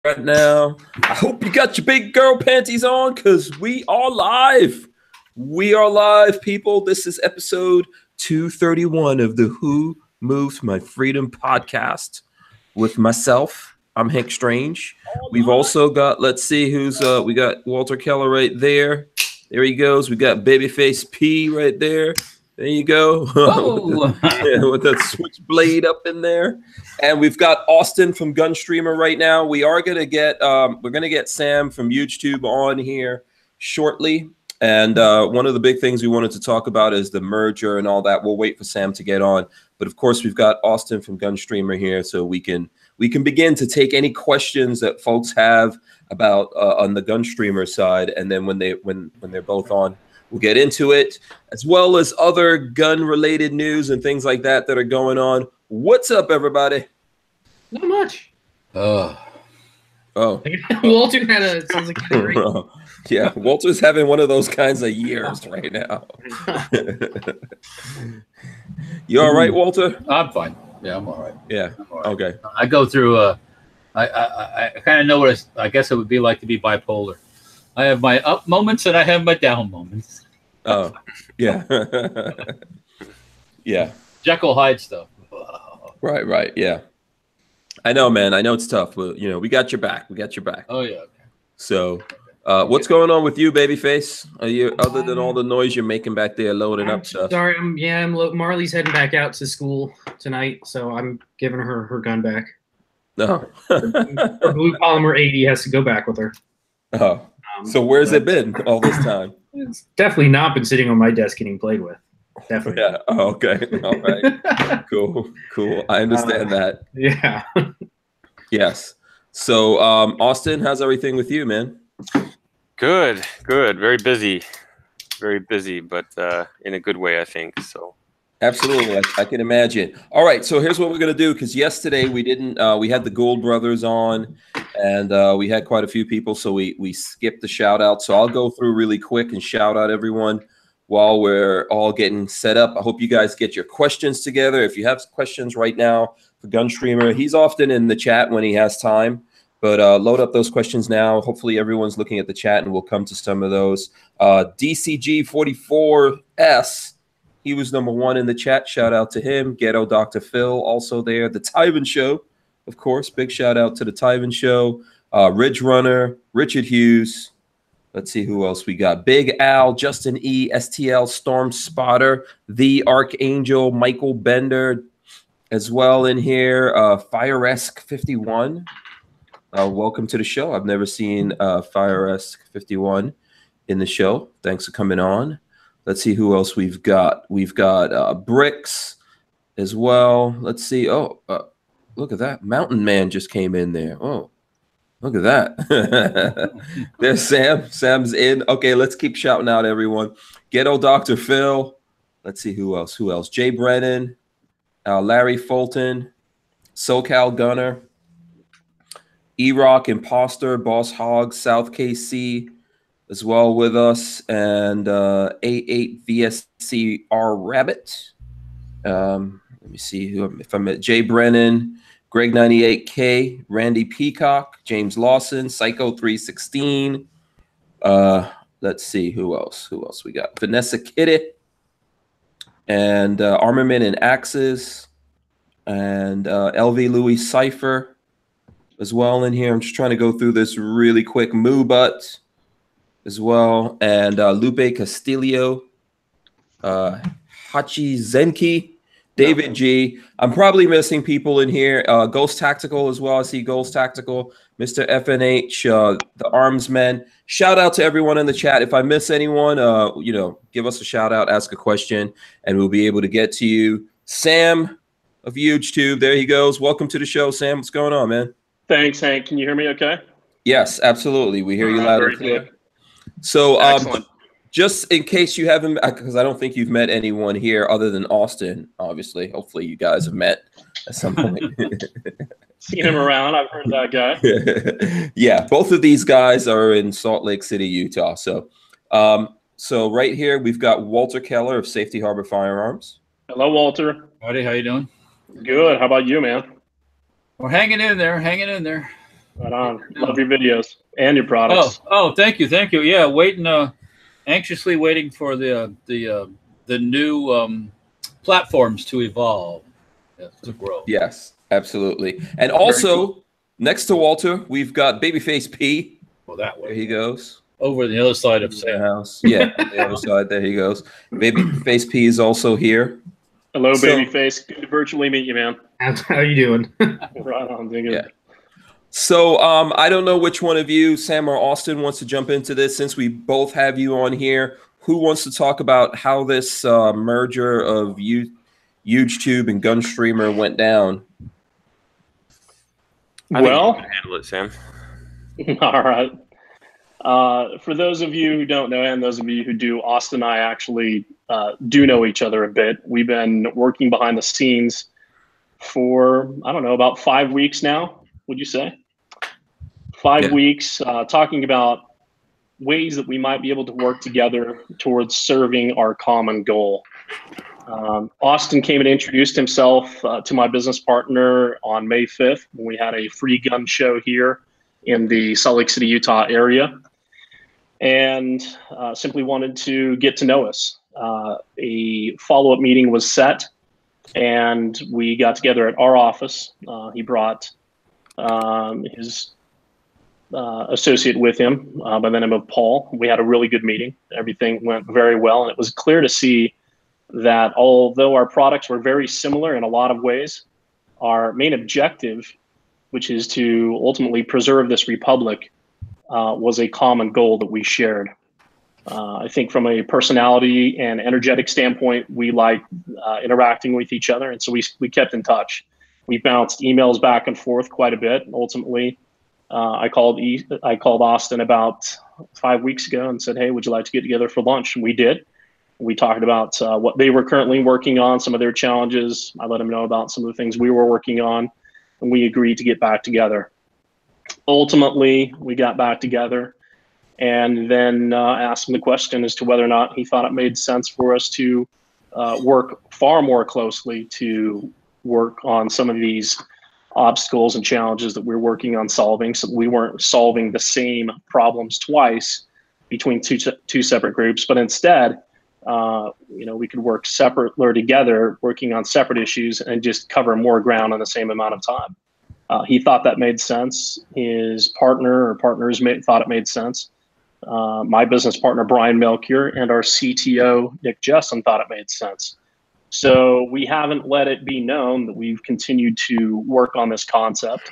right now. I hope you got your big girl panties on because we are live. We are live, people. This is episode 231 of the Who Moved My Freedom podcast with myself. I'm Hank Strange. We've also got, let's see who's, we got Walter Keller right there. There he goes. We got Babyface P right there. There you go. With that switchblade up in there. And we've got Austin from GUNSTREAMER right now. We are going to get, we're going to get Sam from UGETube on here shortly. And one of the big things we wanted to talk about is the merger and all that. We'll wait for Sam to get on. But of course, we've got Austin from GUNSTREAMER here, so we can begin to take any questions that folks have about on the GUNSTREAMER side. And then when they're both on, we'll get into it, as well as other gun-related news and things like that that are going on. What's up, everybody? Not much. Oh. Walter had a sounds like a great. Yeah, Walter's having one of those kinds of years right now. You all right, Walter? I'm fine. Yeah, I'm all right. Yeah. All right. Okay. I go through. I kind of know what I guess it would be like to be bipolar. I have my up moments and I have my down moments. Oh, yeah. Yeah. Jekyll Hyde stuff. Right. Yeah. I know, man. I know it's tough. But, we got your back. We got your back. Oh, yeah. Okay. So, what's going on with you, Babyface? Are you, other than all the noise you're making back there, loading up stuff? Sorry, Marley's heading back out to school tonight, so I'm giving her gun back. No. Her blue polymer 80 has to go back with her. Oh. So where's it been all this time? It's definitely not been sitting on my desk getting played with. Definitely. Yeah. Oh, okay. All right. Cool. I understand that. Yeah. Yes. So, Austin, how's everything with you, man? Good. Very busy, but in a good way, I think. So. Absolutely, I can imagine. All right, so here's what we're gonna do, because yesterday we didn't. We had the Gould brothers on, and we had quite a few people, so we skipped the shout out. So I'll go through really quick and shout out everyone while we're all getting set up. I hope you guys get your questions together. If you have questions right now for GUNSTREAMER, he's often in the chat when he has time. But load up those questions now. Hopefully everyone's looking at the chat, and we'll come to some of those. DCG44S. He was #1 in the chat. Shout out to him. Ghetto Dr. Phil also there. The Tyven Show, of course. Big shout out to the Tyven Show. Ridge Runner, Richard Hughes. Let's see who else we got. Big Al, Justin E, STL, Storm Spotter, The Archangel, Michael Bender as well in here. Fireesque 51. Welcome to the show. I've never seen Fireesque 51 in the show. Thanks for coming on. Let's see who else we've got. We've got Bricks as well. Let's see. Oh, look at that. Mountain Man just came in there. Oh, look at that. There's Sam. Sam's in. Okay, let's keep shouting out everyone. Ghetto Dr. Phil. Let's see who else. Jay Brennan, Larry Fulton, SoCal Gunner, E-Rock Imposter, Boss Hog, South KC, as well with us, and A8VSCR Rabbit. Let me see if I'm at Jay Brennan, Greg 98K, Randy Peacock, James Lawson, Psycho 316. Let's see who else we got. Vanessa Kitty, and Armament and Axes, and LV Louis Cypher as well in here. I'm just trying to go through this really quick. Moo Butt as well, and Lupe Castillo, Hachi Zenki, David G. I'm probably missing people in here. Ghost Tactical as well. I see Ghost Tactical, Mr. FNH, the Arms Men. Shout out to everyone in the chat. If I miss anyone, give us a shout out, ask a question, and we'll be able to get to you. Sam of UGETube, there he goes. Welcome to the show, Sam. What's going on, man? Thanks, Hank. Can you hear me okay? Yes, absolutely. We hear you loud and clear. So just in case you haven't, because I don't think you've met anyone here other than Austin, obviously. Hopefully you guys have met at some point. Seen him around. I've heard that guy. Yeah, both of these guys are in Salt Lake City, Utah. So right here, we've got Walter Keller of Safety Harbor Firearms. Hello, Walter. Howdy, how you doing? Good. How about you, man? We're hanging in there, hanging in there. Right on. Love your videos and your products. Oh, thank you. Yeah, anxiously waiting for the new platforms to evolve, to grow. Yes, absolutely. And also, next to Walter, we've got Babyface P. Well, that way. There he goes. Over the other side of the Sam. house. Yeah, on the other side. There he goes. Babyface P is also here. Hello, Babyface. Good to virtually meet you, man. How you doing? Right on. Doing good. Yeah. So I don't know which one of you, Sam or Austin, wants to jump into this. Since we both have you on here, who wants to talk about how this merger of UGETube and GUNSTREAMER went down? Well, handle it, Sam. All right. For those of you who don't know, and those of you who do, Austin and I actually do know each other a bit. We've been working behind the scenes for, I don't know, about 5 weeks now, would you say? 5 weeks, talking about ways that we might be able to work together towards serving our common goal. Austin came and introduced himself to my business partner on May 5th when we had a free gun show here in the Salt Lake City, Utah area, and simply wanted to get to know us. A follow-up meeting was set, and we got together at our office. He brought his associate with him by the name of Paul. We had a really good meeting. Everything went very well, and it was clear to see that although our products were very similar in a lot of ways, our main objective, which is to ultimately preserve this republic, was a common goal that we shared. I think from a personality and energetic standpoint, we like interacting with each other, and so we kept in touch. We bounced emails back and forth quite a bit. Ultimately, I called Austin about 5 weeks ago and said, "Hey, would you like to get together for lunch?" And we did. We talked about what they were currently working on, some of their challenges. I let them know about some of the things we were working on, and we agreed to get back together. Ultimately, we got back together and then asked him the question as to whether or not he thought it made sense for us to work far more closely to work on some of these obstacles and challenges that we're working on solving, so we weren't solving the same problems twice between two separate groups, but instead, we could work separately or together, working on separate issues and just cover more ground in the same amount of time. He thought that made sense. His partner or partners thought it made sense. My business partner, Brian Melchior, and our CTO, Nick Jessen, thought it made sense. So we haven't let it be known that we've continued to work on this concept.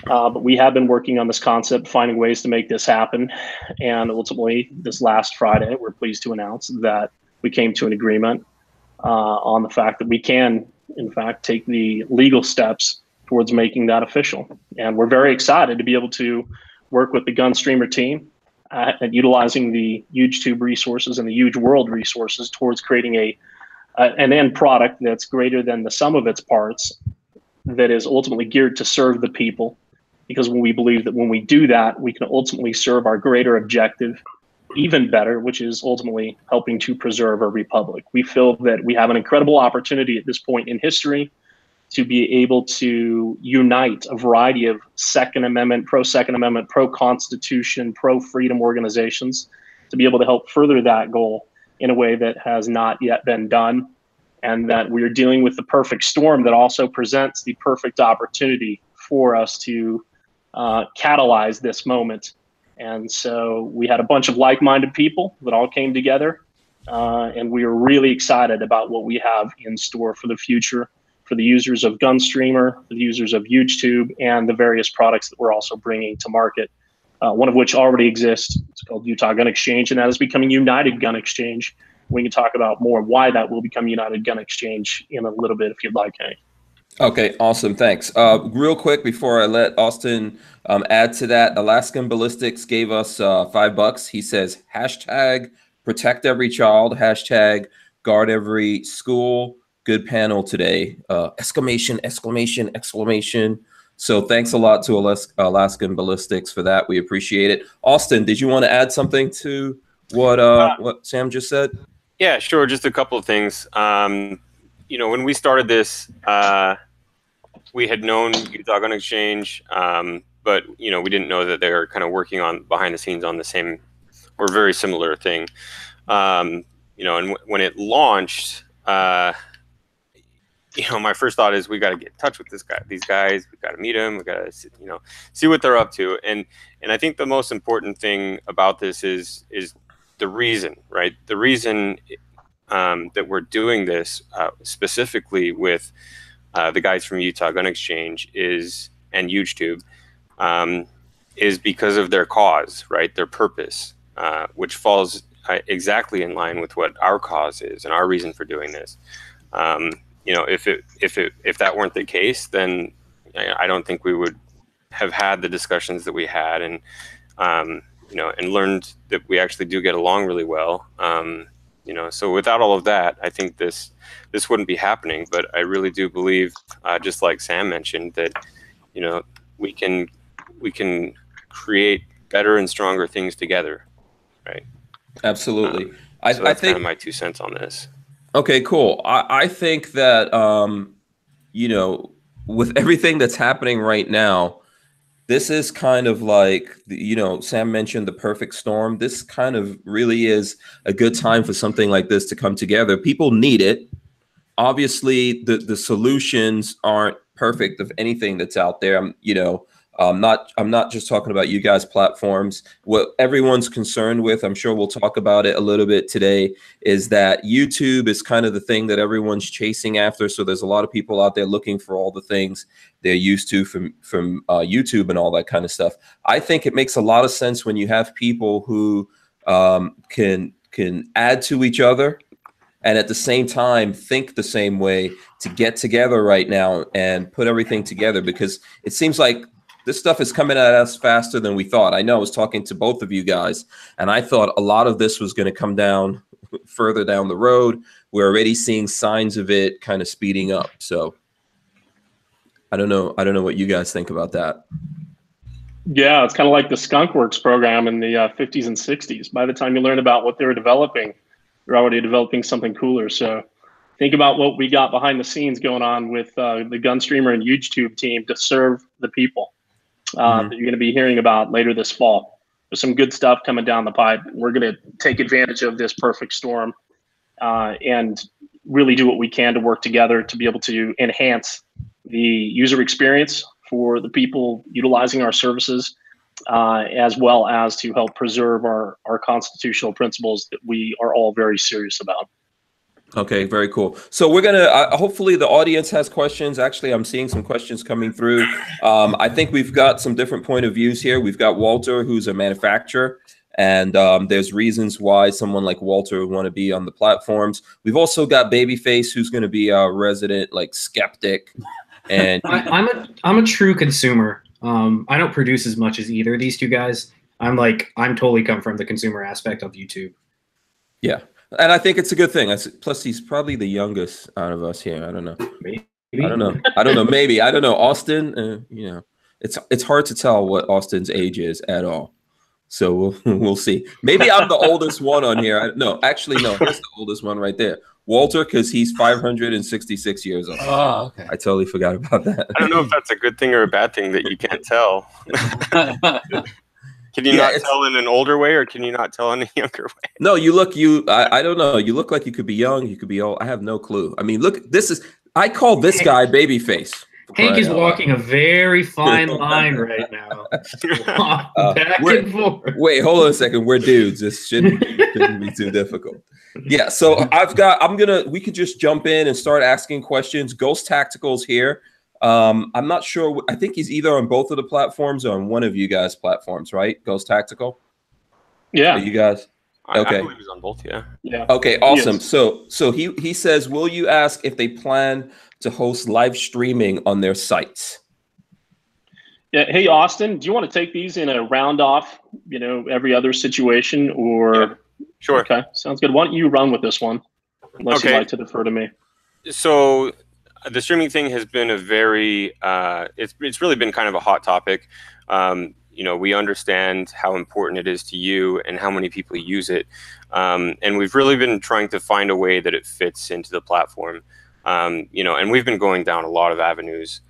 But we have been working on this concept, finding ways to make this happen. And ultimately, this last Friday, we're pleased to announce that we came to an agreement on the fact that we can, in fact, take the legal steps towards making that official. And we're very excited to be able to work with the GUNSTREAMER team at utilizing the UGETube resources and the UGEWorld resources towards creating an end product that's greater than the sum of its parts, that is ultimately geared to serve the people, because we believe that when we do that, we can ultimately serve our greater objective even better, which is ultimately helping to preserve our republic. We feel that we have an incredible opportunity at this point in history to be able to unite a variety of Second Amendment, pro-Constitution, pro-freedom organizations to be able to help further that goal in a way that has not yet been done, and that we're dealing with the perfect storm that also presents the perfect opportunity for us to catalyze this moment. And so we had a bunch of like-minded people that all came together, and we are really excited about what we have in store for the future for the users of GUNSTREAMER, for the users of UGETube, and the various products that we're also bringing to market, one of which already exists. It's called Utah Gun Exchange, and that is becoming United Gun Exchange. We can talk about more why that will become United Gun Exchange in a little bit if you'd like, Hank. Okay, awesome, thanks. Real quick before I let Austin add to that, Alaskan Ballistics gave us $5. He says, hashtag protect every child, hashtag guard every school. Good panel today. Exclamation, exclamation, exclamation. So thanks a lot to Alaskan Ballistics for that. We appreciate it. Austin, did you want to add something to what Sam just said? Yeah, sure. Just a couple of things. When we started this, we had known Utah Gun Exchange. but you know, we didn't know that they were kind of working on behind the scenes on the same or very similar thing. You know, and when it launched, you know, my first thought is we got to get in touch with these guys. We got to meet them. We got to, you know, see what they're up to. And I think the most important thing about this is the reason, right? The reason that we're doing this specifically with the guys from Utah Gun Exchange and UGETube is because of their cause, right? Their purpose, which falls exactly in line with what our cause is and our reason for doing this. You know, if that weren't the case, then I don't think we would have had the discussions that we had, and you know, and learned that we actually do get along really well. You know, so without all of that, I think this wouldn't be happening. But I really do believe, just like Sam mentioned, that you know, we can create better and stronger things together, right? Absolutely. So I that's think kind of my 2 cents on this. Okay, cool. I think that, you know, with everything that's happening right now, this is kind of like, you know, Sam mentioned the perfect storm. This kind of really is a good time for something like this to come together. People need it. Obviously, the solutions aren't perfect of anything that's out there. You know, I'm not just talking about you guys' platforms. What everyone's concerned with, I'm sure we'll talk about it a little bit today, is that YouTube is kind of the thing that everyone's chasing after. So there's a lot of people out there looking for all the things they're used to from YouTube and all that kind of stuff. I think it makes a lot of sense when you have people who can add to each other and at the same time think the same way, to get together right now and put everything together, because it seems like this stuff is coming at us faster than we thought. I know I was talking to both of you guys, and I thought a lot of this was going to come down further down the road. We're already seeing signs of it kind of speeding up. So I don't know what you guys think about that. Yeah, it's kind of like the Skunk Works program in the 50s and 60s. By the time you learn about what they were developing, you're already developing something cooler. So think about what we got behind the scenes going on with the GUNSTREAMER and UGETube team to serve the people. That you're going to be hearing about later this fall. There's some good stuff coming down the pipe. We're going to take advantage of this perfect storm and really do what we can to work together to be able to enhance the user experience for the people utilizing our services, as well as to help preserve our constitutional principles that we are all very serious about. Okay, very cool. So we're going to, hopefully the audience has questions. Actually, I'm seeing some questions coming through. I think we've got some different point of views here. We've got Walter, who's a manufacturer, and there's reasons why someone like Walter would want to be on the platforms. We've also got Babyface, who's going to be our resident like skeptic. And I'm a true consumer. I don't produce as much as either of these two guys. I'm totally come from the consumer aspect of YouTube. Yeah. And I think it's a good thing. Plus, he's probably the youngest out of us here. I don't know. Maybe. I don't know. Maybe. I don't know. Austin, you know, it's hard to tell what Austin's age is at all. So we'll see. Maybe I'm the oldest one on here. No, that's the oldest one right there. Walter, because he's 566 years old. Oh, okay. I totally forgot about that. I don't know if that's a good thing or a bad thing that you can't tell. Can you not tell in an older way, or can you not tell in a younger way? No, I don't know. You look like you could be young. You could be old. I have no clue. I mean, look, I call this guy Babyface. Hank is walking a very fine line right now. Back and forth. Wait, hold on a second. We're dudes. This shouldn't be too difficult. Yeah, so we could just jump in and start asking questions. Ghost Tactical's here. I'm not sure. I think he's either on both of the platforms or on one of you guys' platforms, right? Ghost Tactical? Yeah. Are you guys? Okay. I believe he's on both, yeah. Yeah. Okay, awesome. So he says, will you ask if they plan to host live streaming on their sites? Yeah. Hey, Austin, do you want to take these in a round off, every other situation, or? Yeah, sure. Okay, sounds good. Why don't you run with this one, unless you'd like to defer to me. So the streaming thing has been a very, it's really been kind of a hot topic. We understand how important it is to you and how many people use it. And we've really been trying to find a way that it fits into the platform. And we've been going down a lot of avenues.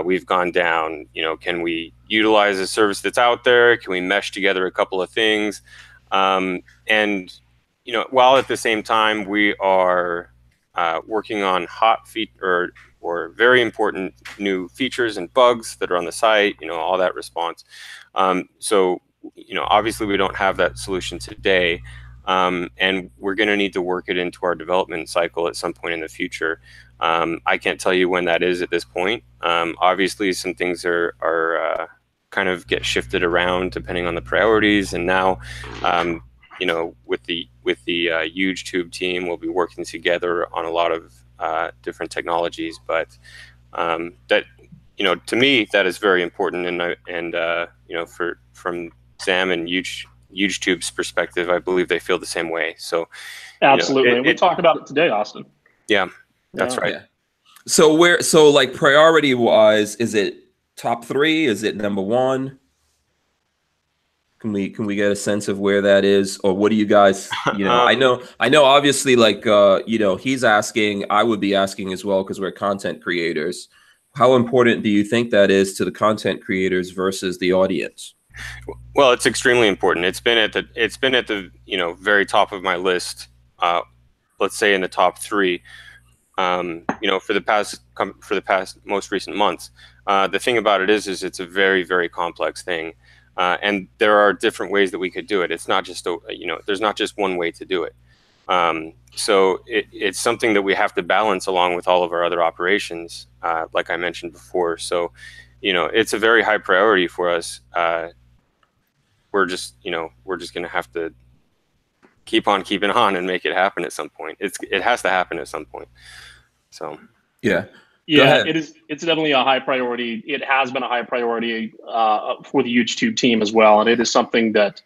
We've gone down, can we utilize a service that's out there? Can we mesh together a couple of things? And, while at the same time we are working on hot or very important new features and bugs that are on the site, all that response. So, obviously we don't have that solution today. And we're going to need to work it into our development cycle at some point in the future. I can't tell you when that is at this point. Obviously, some things are kind of get shifted around depending on the priorities. And now, with the UGETube team, we'll be working together on a lot of different technologies. But that, to me, that is very important. And from Sam and UGETube's perspective, I believe they feel the same way. So absolutely, we talked about it today, Austin. Yeah, that's right. Yeah. So like priority wise, is it top 3? Is it number 1? Can we get a sense of where that is, or what do you guys? I know. Obviously, like he's asking. I would be asking as well because we're content creators. How important do you think that is to the content creators versus the audience? Well, it's extremely important. It's been at the very top of my list. Let's say in the top 3. For the past most recent months. The thing about it is it's a very, very complex thing, and there are different ways that we could do it. It's not just there's not just one way to do it. So it's something that we have to balance along with all of our other operations, like I mentioned before. So, it's a very high priority for us. We're just going to have to keep on keeping on and make it happen at some point. It has to happen at some point. So yeah, it's definitely a high priority. It has been a high priority for the UGETube team as well, and it is something that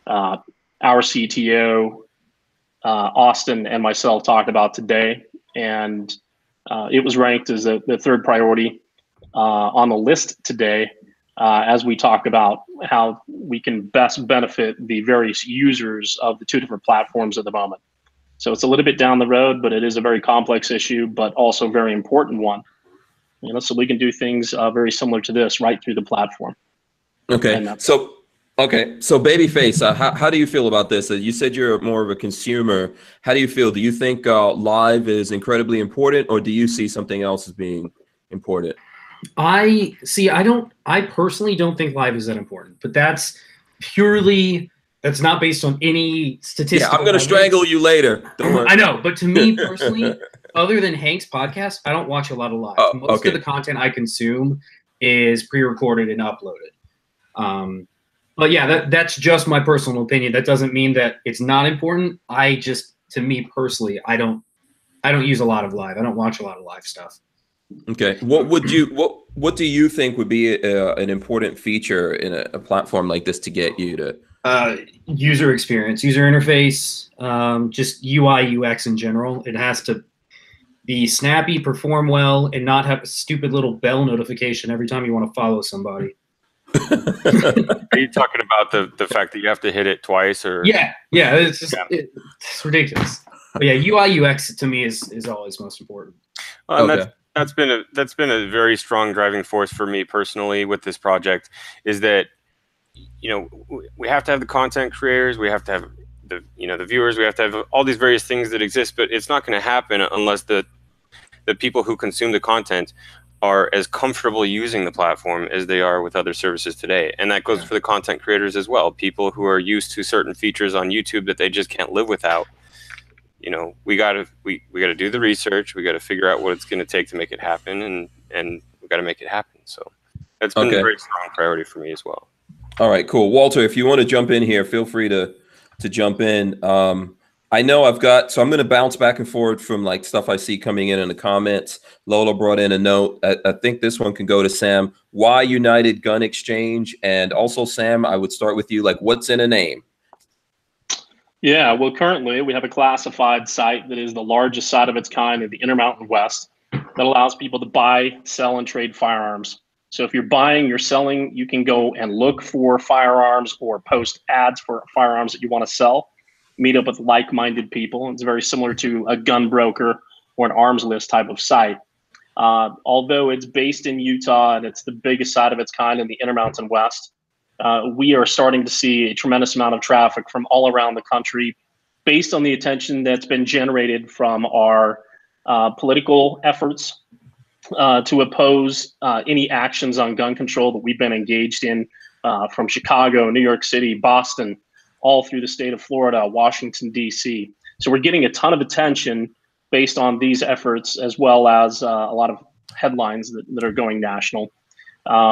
our CTO Austin and myself talked about today, and it was ranked as the 3rd priority on the list today. As we talk about how we can best benefit the various users of the 2 different platforms at the moment. So it's a little bit down the road, but it is a very complex issue, but also a very important one. So we can do things very similar to this right through the platform. Okay. So Babyface, how do you feel about this? You said you're more of a consumer. How do you feel? Do you think live is incredibly important, or do you see something else as being important? I personally don't think live is that important, but that's not based on any statistics. Yeah, I'm going to strangle you later. Don't worry. I know, but to me personally, other than Hank's podcast, I don't watch a lot of live. Most of the content I consume is pre-recorded and uploaded. But yeah, that's just my personal opinion. That doesn't mean that it's not important. To me personally, I don't use a lot of live. I don't watch a lot of live stuff. Okay. What do you think would be an important feature in a platform like this to get you to user experience, user interface, just UI UX in general? It has to be snappy, perform well, and not have a stupid little bell notification every time you want to follow somebody. Are you talking about the fact that you have to hit it twice, or? Yeah, it's just it's ridiculous. But yeah, UI UX to me is always most important. And that's been a very strong driving force for me personally with this project. Is that we have to have the content creators, we have to have the viewers, we have to have all these various things that exist, but it's not going to happen unless the people who consume the content are as comfortable using the platform as they are with other services today. And that goes for the content creators as well. People who are used to certain features on YouTube that they just can't live without. We gotta do the research. We gotta figure out what it's gonna take to make it happen, and we gotta make it happen. So that's been a very strong priority for me as well. All right, cool. Walter, if you want to jump in here, feel free to jump in. I know I'm going to bounce back and forth from like stuff I see coming in the comments. Lola brought in a note. I think this one can go to Sam. Why United Gun Exchange? And also, Sam, I would start with you. Like, what's in a name? Yeah, well, currently we have a classified site that is the largest site of its kind in the Intermountain West that allows people to buy, sell, and trade firearms. So if you're buying, you're selling, you can go and look for firearms or post ads for firearms that you want to sell. Meet up with like-minded people. It's very similar to a gun broker or an arms list type of site. Although it's based in Utah and it's the biggest site of its kind in the Intermountain West, we are starting to see a tremendous amount of traffic from all around the country based on the attention that's been generated from our political efforts to oppose any actions on gun control that we've been engaged in from Chicago, New York City, Boston, all through the state of Florida, Washington, D.C. So we're getting a ton of attention based on these efforts, as well as a lot of headlines that are going national.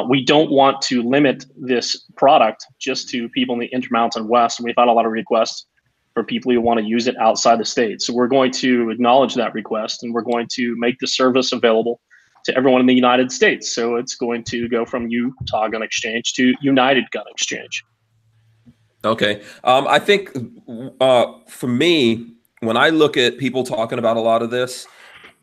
We don't want to limit this product just to people in the Intermountain West. We've had a lot of requests for people who want to use it outside the state. So we're going to acknowledge that request, and we're going to make the service available to everyone in the United States. So it's going to go from Utah Gun Exchange to United Gun Exchange. Okay. I think for me, when I look at people talking about a lot of this,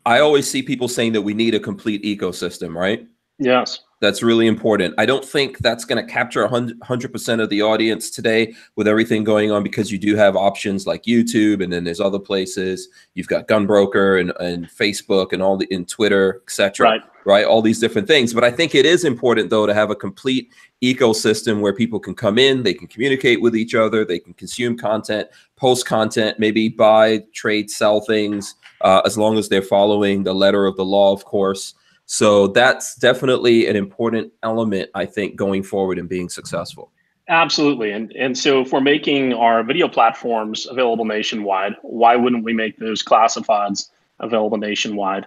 I always see people saying that we need a complete ecosystem, right? Yes. That's really important. I don't think that's going to capture 100% of the audience today with everything going on, because you do have options like YouTube, and then there's other places. You've got Gunbroker and Facebook and all in Twitter, etc. Right? All these different things. But I think it is important, though, to have a complete ecosystem where people can come in, they can communicate with each other, they can consume content, post content, maybe buy, trade, sell things, as long as they're following the letter of the law, of course. So that's definitely an important element, I think, going forward and being successful. Absolutely. And so if we're making our video platforms available nationwide, why wouldn't we make those classifieds available nationwide?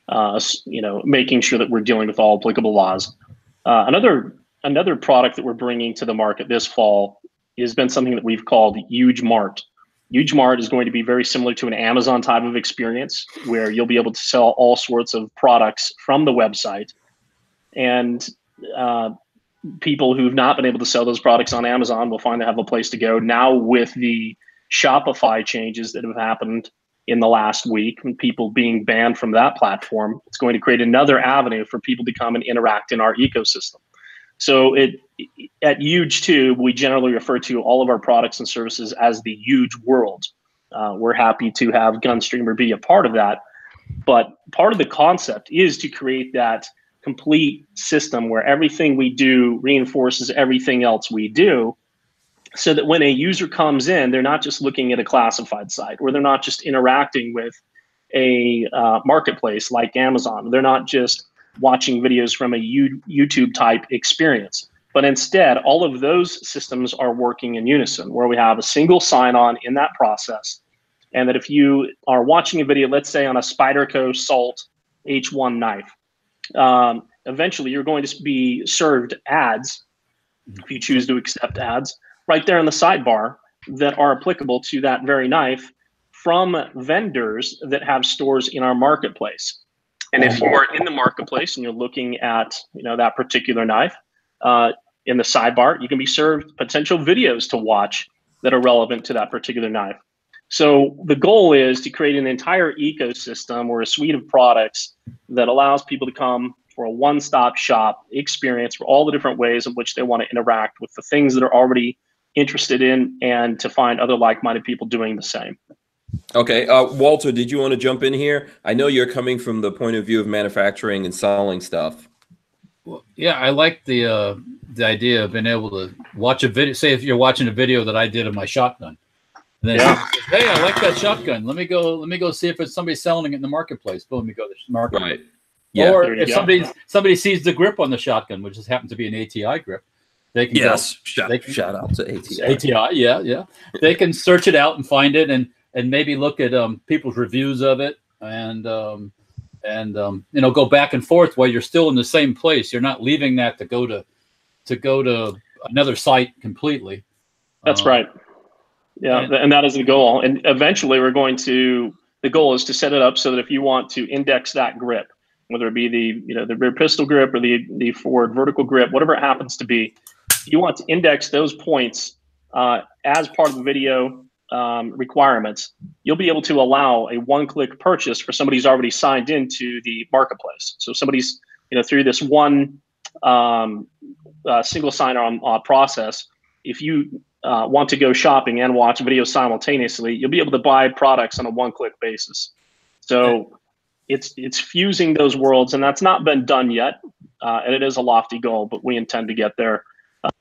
Making sure that we're dealing with all applicable laws. Another product that we're bringing to the market this fall has been something that we've called UGEMart. UGEMart is going to be very similar to an Amazon type of experience, where you'll be able to sell all sorts of products from the website. And people who've not been able to sell those products on Amazon will find they have a place to go. Now, with the Shopify changes that have happened in the last week, and people being banned from that platform, it's going to create another avenue for people to come and interact in our ecosystem. So at UGETube, we generally refer to all of our products and services as the huge world. We're happy to have GUNSTREAMER be a part of that. But part of the concept is to create that complete system where everything we do reinforces everything else we do, so that when a user comes in, they're not just looking at a classified site, or they're not just interacting with a marketplace like Amazon. They're not just watching videos from a YouTube type experience, but instead all of those systems are working in unison, where we have a single sign-on in that process. And that if you are watching a video, let's say on a Spyderco Salt H1 knife, eventually you're going to be served ads, if you choose to accept ads, right there in the sidebar that are applicable to that very knife from vendors that have stores in our marketplace. And if you are in the marketplace and you're looking at that particular knife, in the sidebar, you can be served potential videos to watch that are relevant to that particular knife. So the goal is to create an entire ecosystem or a suite of products that allows people to come for a one-stop shop experience for all the different ways in which they want to interact with the things that are already interested in, and to find other like-minded people doing the same. Okay, Walter, did you want to jump in here? I know you're coming from the point of view of manufacturing and selling stuff. Well, yeah, I like the idea of being able to watch a video. Say if you're watching a video that I did of my shotgun, and then says, hey, I like that shotgun. Let me go see if it's somebody selling it in the marketplace. Boom, we go to the market. Right. Yeah. Or if somebody sees the grip on the shotgun, which just happens to be an ATI grip, they can shout out to ATI. ATI, yeah. They can search it out and find it, and maybe look at people's reviews of it, and go back and forth while you're still in the same place. You're not leaving that to go to another site completely. That's right. Yeah, and that is the goal. And eventually, the goal is to set it up so that if you want to index that grip, whether it be the rear pistol grip or the forward vertical grip, whatever it happens to be, you want to index those points as part of the video requirements. You'll be able to allow a one-click purchase for somebody who's already signed into the marketplace. So somebody's through this one single sign-on process. If you want to go shopping and watch videos simultaneously, you'll be able to buy products on a one-click basis. So it's fusing those worlds, and that's not been done yet. And it is a lofty goal, but we intend to get there.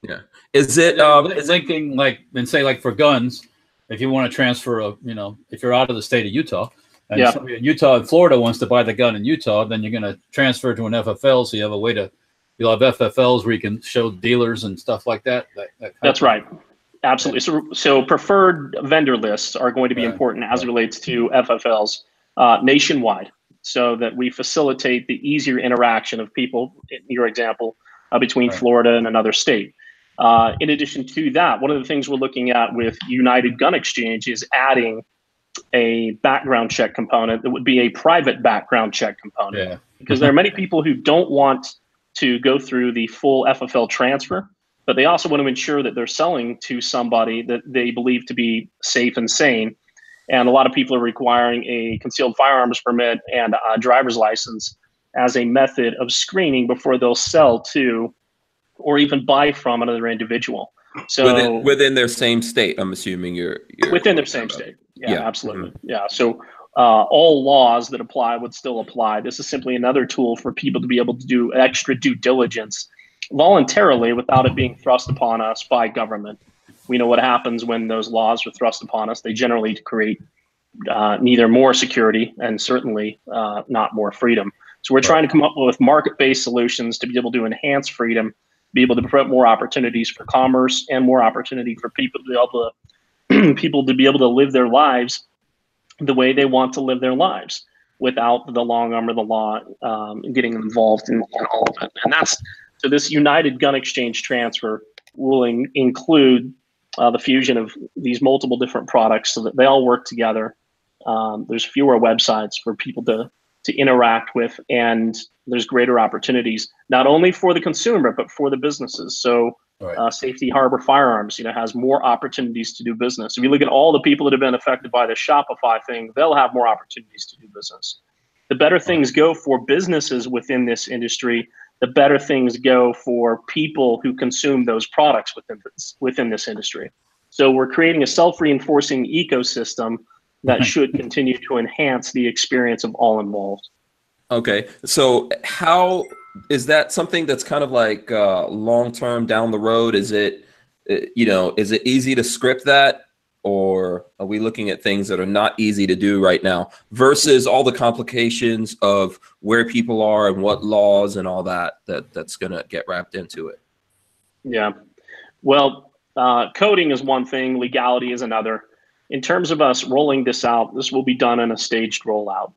Yeah. Is it linking, like, and say, like, for guns, if you want to transfer if you're out of the state of Utah and somebody in Utah and Florida wants to buy the gun in Utah, then you're going to transfer to an FFL. So you have a way to, you'll have FFLs where you can show dealers and stuff like that. That's right. Absolutely. So preferred vendor lists are going to be important as it relates to FFLs nationwide, so that we facilitate the easier interaction of people, in your example, between Florida and another state. In addition to that, one of the things we're looking at with United Gun Exchange is adding a background check component that would be a private background check component. Because there are many people who don't want to go through the full FFL transfer, but they also want to ensure that they're selling to somebody that they believe to be safe and sane. And a lot of people are requiring a concealed firearms permit and a driver's license as a method of screening before they'll sell to or even buy from another individual. So within their same state, I'm assuming you're within their same state. Yeah, absolutely. Yeah. So all laws that apply would still apply. This is simply another tool for people to be able to do extra due diligence voluntarily without it being thrust upon us by government. We know what happens when those laws are thrust upon us. They generally create neither more security and certainly not more freedom. So we're trying to come up with market-based solutions to be able to enhance freedom, be able to promote more opportunities for commerce and more opportunity for people to be able to live their lives the way they want to live their lives without the long arm of the law getting involved in all of it. And so this United Gun Exchange transfer will include the fusion of these multiple different products so that they all work together. There's fewer websites for people to interact with, and there's greater opportunities, not only for the consumer, but for the businesses. So Safety Harbor Firearms, has more opportunities to do business. If you look at all the people that have been affected by the Shopify thing, they'll have more opportunities to do business. The better things go for businesses within this industry, the better things go for people who consume those products within this industry. So we're creating a self-reinforcing ecosystem that should continue to enhance the experience of all involved. Okay, so how is that something that's kind of like long-term down the road? Is it, is it easy to script that, or are we looking at things that are not easy to do right now versus all the complications of where people are and what laws and all that's going to get wrapped into it? Yeah, well, coding is one thing, legality is another. In terms of us rolling this out, this will be done in a staged rollout.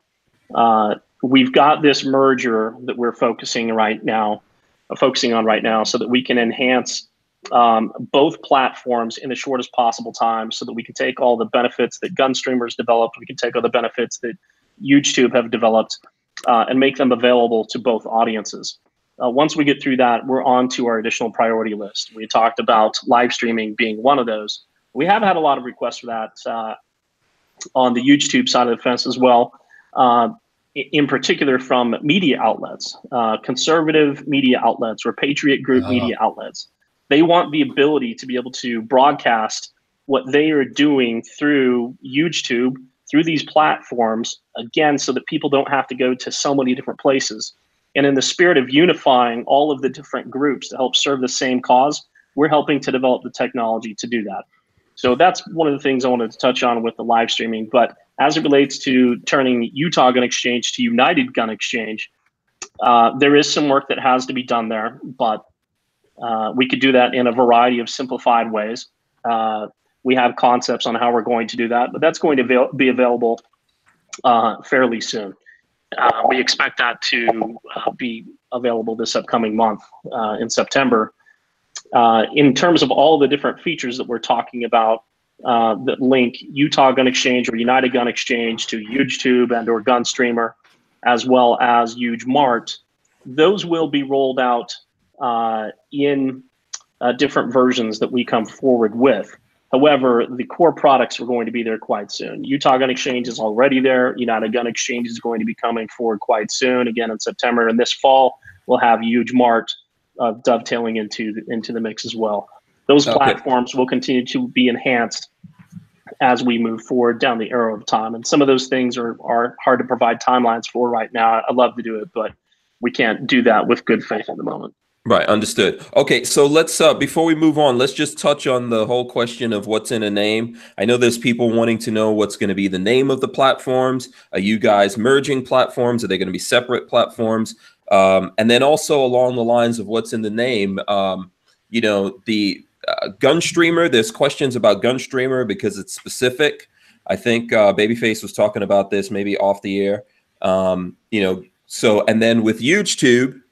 We've got this merger that we're focusing on right now so that we can enhance both platforms in the shortest possible time, so that we can take all the benefits that GUNSTREAMER's developed, we can take all the benefits that UGETube have developed, and make them available to both audiences. Once we get through that, we're on to our additional priority list. We talked about live streaming being one of those. We have had a lot of requests for that on the UGETube side of the fence as well, in particular from media outlets, conservative media outlets or Patriot Group media outlets. They want the ability to be able to broadcast what they are doing through UGETube, through these platforms, again, so that people don't have to go to so many different places. And in the spirit of unifying all of the different groups to help serve the same cause, we're helping to develop the technology to do that. So that's one of the things I wanted to touch on with the live streaming. But as it relates to turning Utah Gun Exchange to United Gun Exchange, there is some work that has to be done there, but we could do that in a variety of simplified ways. We have concepts on how we're going to do that, but that's going to be available fairly soon. We expect that to be available this upcoming month in September. In terms of all the different features that we're talking about that link Utah Gun Exchange or United Gun Exchange to UGETube and or GunStreamer, as well as UGEMart, those will be rolled out in different versions that we come forward with. However, the core products are going to be there quite soon. Utah Gun Exchange is already there. United Gun Exchange is going to be coming forward quite soon, again in September. And this fall, we'll have UGEMart dovetailing into the mix as well. Those platforms will continue to be enhanced as we move forward down the arrow of time. And some of those things are hard to provide timelines for right now. I'd love to do it, but we can't do that with good faith at the moment. Right, understood. Okay, so let's before we move on, let's just touch on the whole question of what's in a name. I know there's people wanting to know what's going to be the name of the platforms. Are you guys merging platforms? Are they going to be separate platforms? And then also along the lines of what's in the name, you know, the GUNSTREAMER, there's questions about GUNSTREAMER because it's specific. I think Babyface was talking about this maybe off the air. You know, so, and then with UGETube,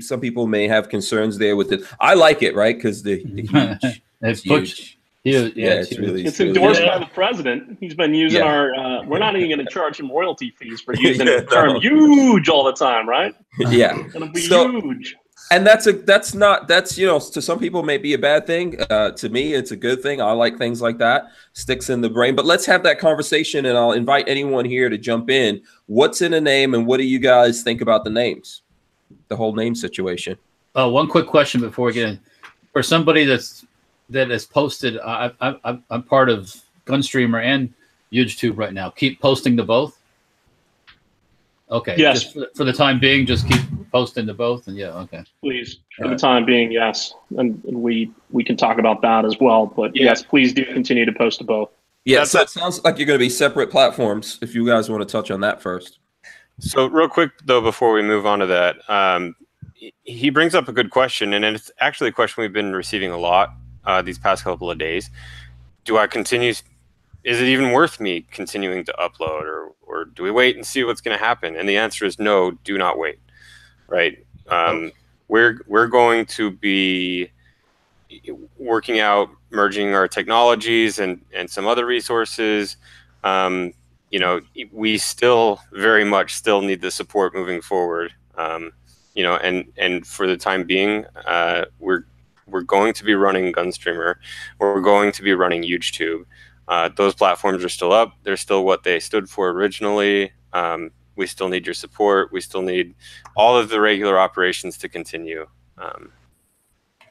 some people may have concerns there with it. I like it, right? Because the huge, it's huge. It's endorsed by the president. He's been using our. We're not even going to charge him royalty fees for using the term "huge" all the time, right? Yeah, it's going to be huge. And that's you know, to some people may be a bad thing. To me, it's a good thing. I like things like that. Sticks in the brain. But let's have that conversation, and I'll invite anyone here to jump in. What's in a name, and what do you guys think about the names? The whole name situation. One quick question before we get in. For somebody that has posted, I'm part of GUNSTREAMER and UGETube right now. Keep posting to both. Okay. Yes. Just for the time being, just keep posting to both, and okay. Please, for the time being, yes, and we can talk about that as well. But yes, please do continue to post to both. Yeah, so it sounds like you're going to be separate platforms. If you guys want to touch on that first. So real quick, though, before we move on to that, he brings up a good question, and it's actually a question we've been receiving a lot these past couple of days. Do I continue? Is it even worth me continuing to upload, or do we wait and see what's going to happen? And the answer is no, do not wait, right? We're going to be working out merging our technologies and some other resources. You know, we still very much still need the support moving forward. You know, and for the time being, we're going to be running GUNSTREAMER, or we're going to be running UGETube. Those platforms are still up. They're still what they stood for originally. We still need your support. We still need all of the regular operations to continue.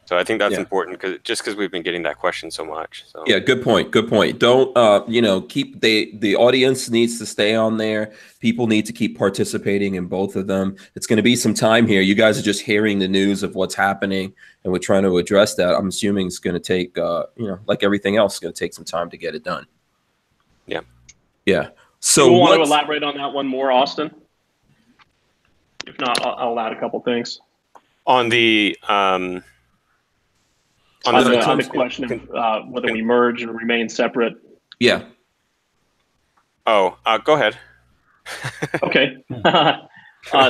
So I think that's important because we've been getting that question so much. So. Yeah, good point. Good point. Don't you know, keep the audience needs to stay on there. People need to keep participating in both of them. It's going to be some time here. You guys are just hearing the news of what's happening, and we're trying to address that. I'm assuming it's going to take you know, like everything else, it's going to take some time to get it done. Yeah. Yeah. So you want to elaborate on that one more, Austin? If not, I'll add a couple things. On the on the question of whether we merge or remain separate. Yeah. Oh, go ahead. Okay.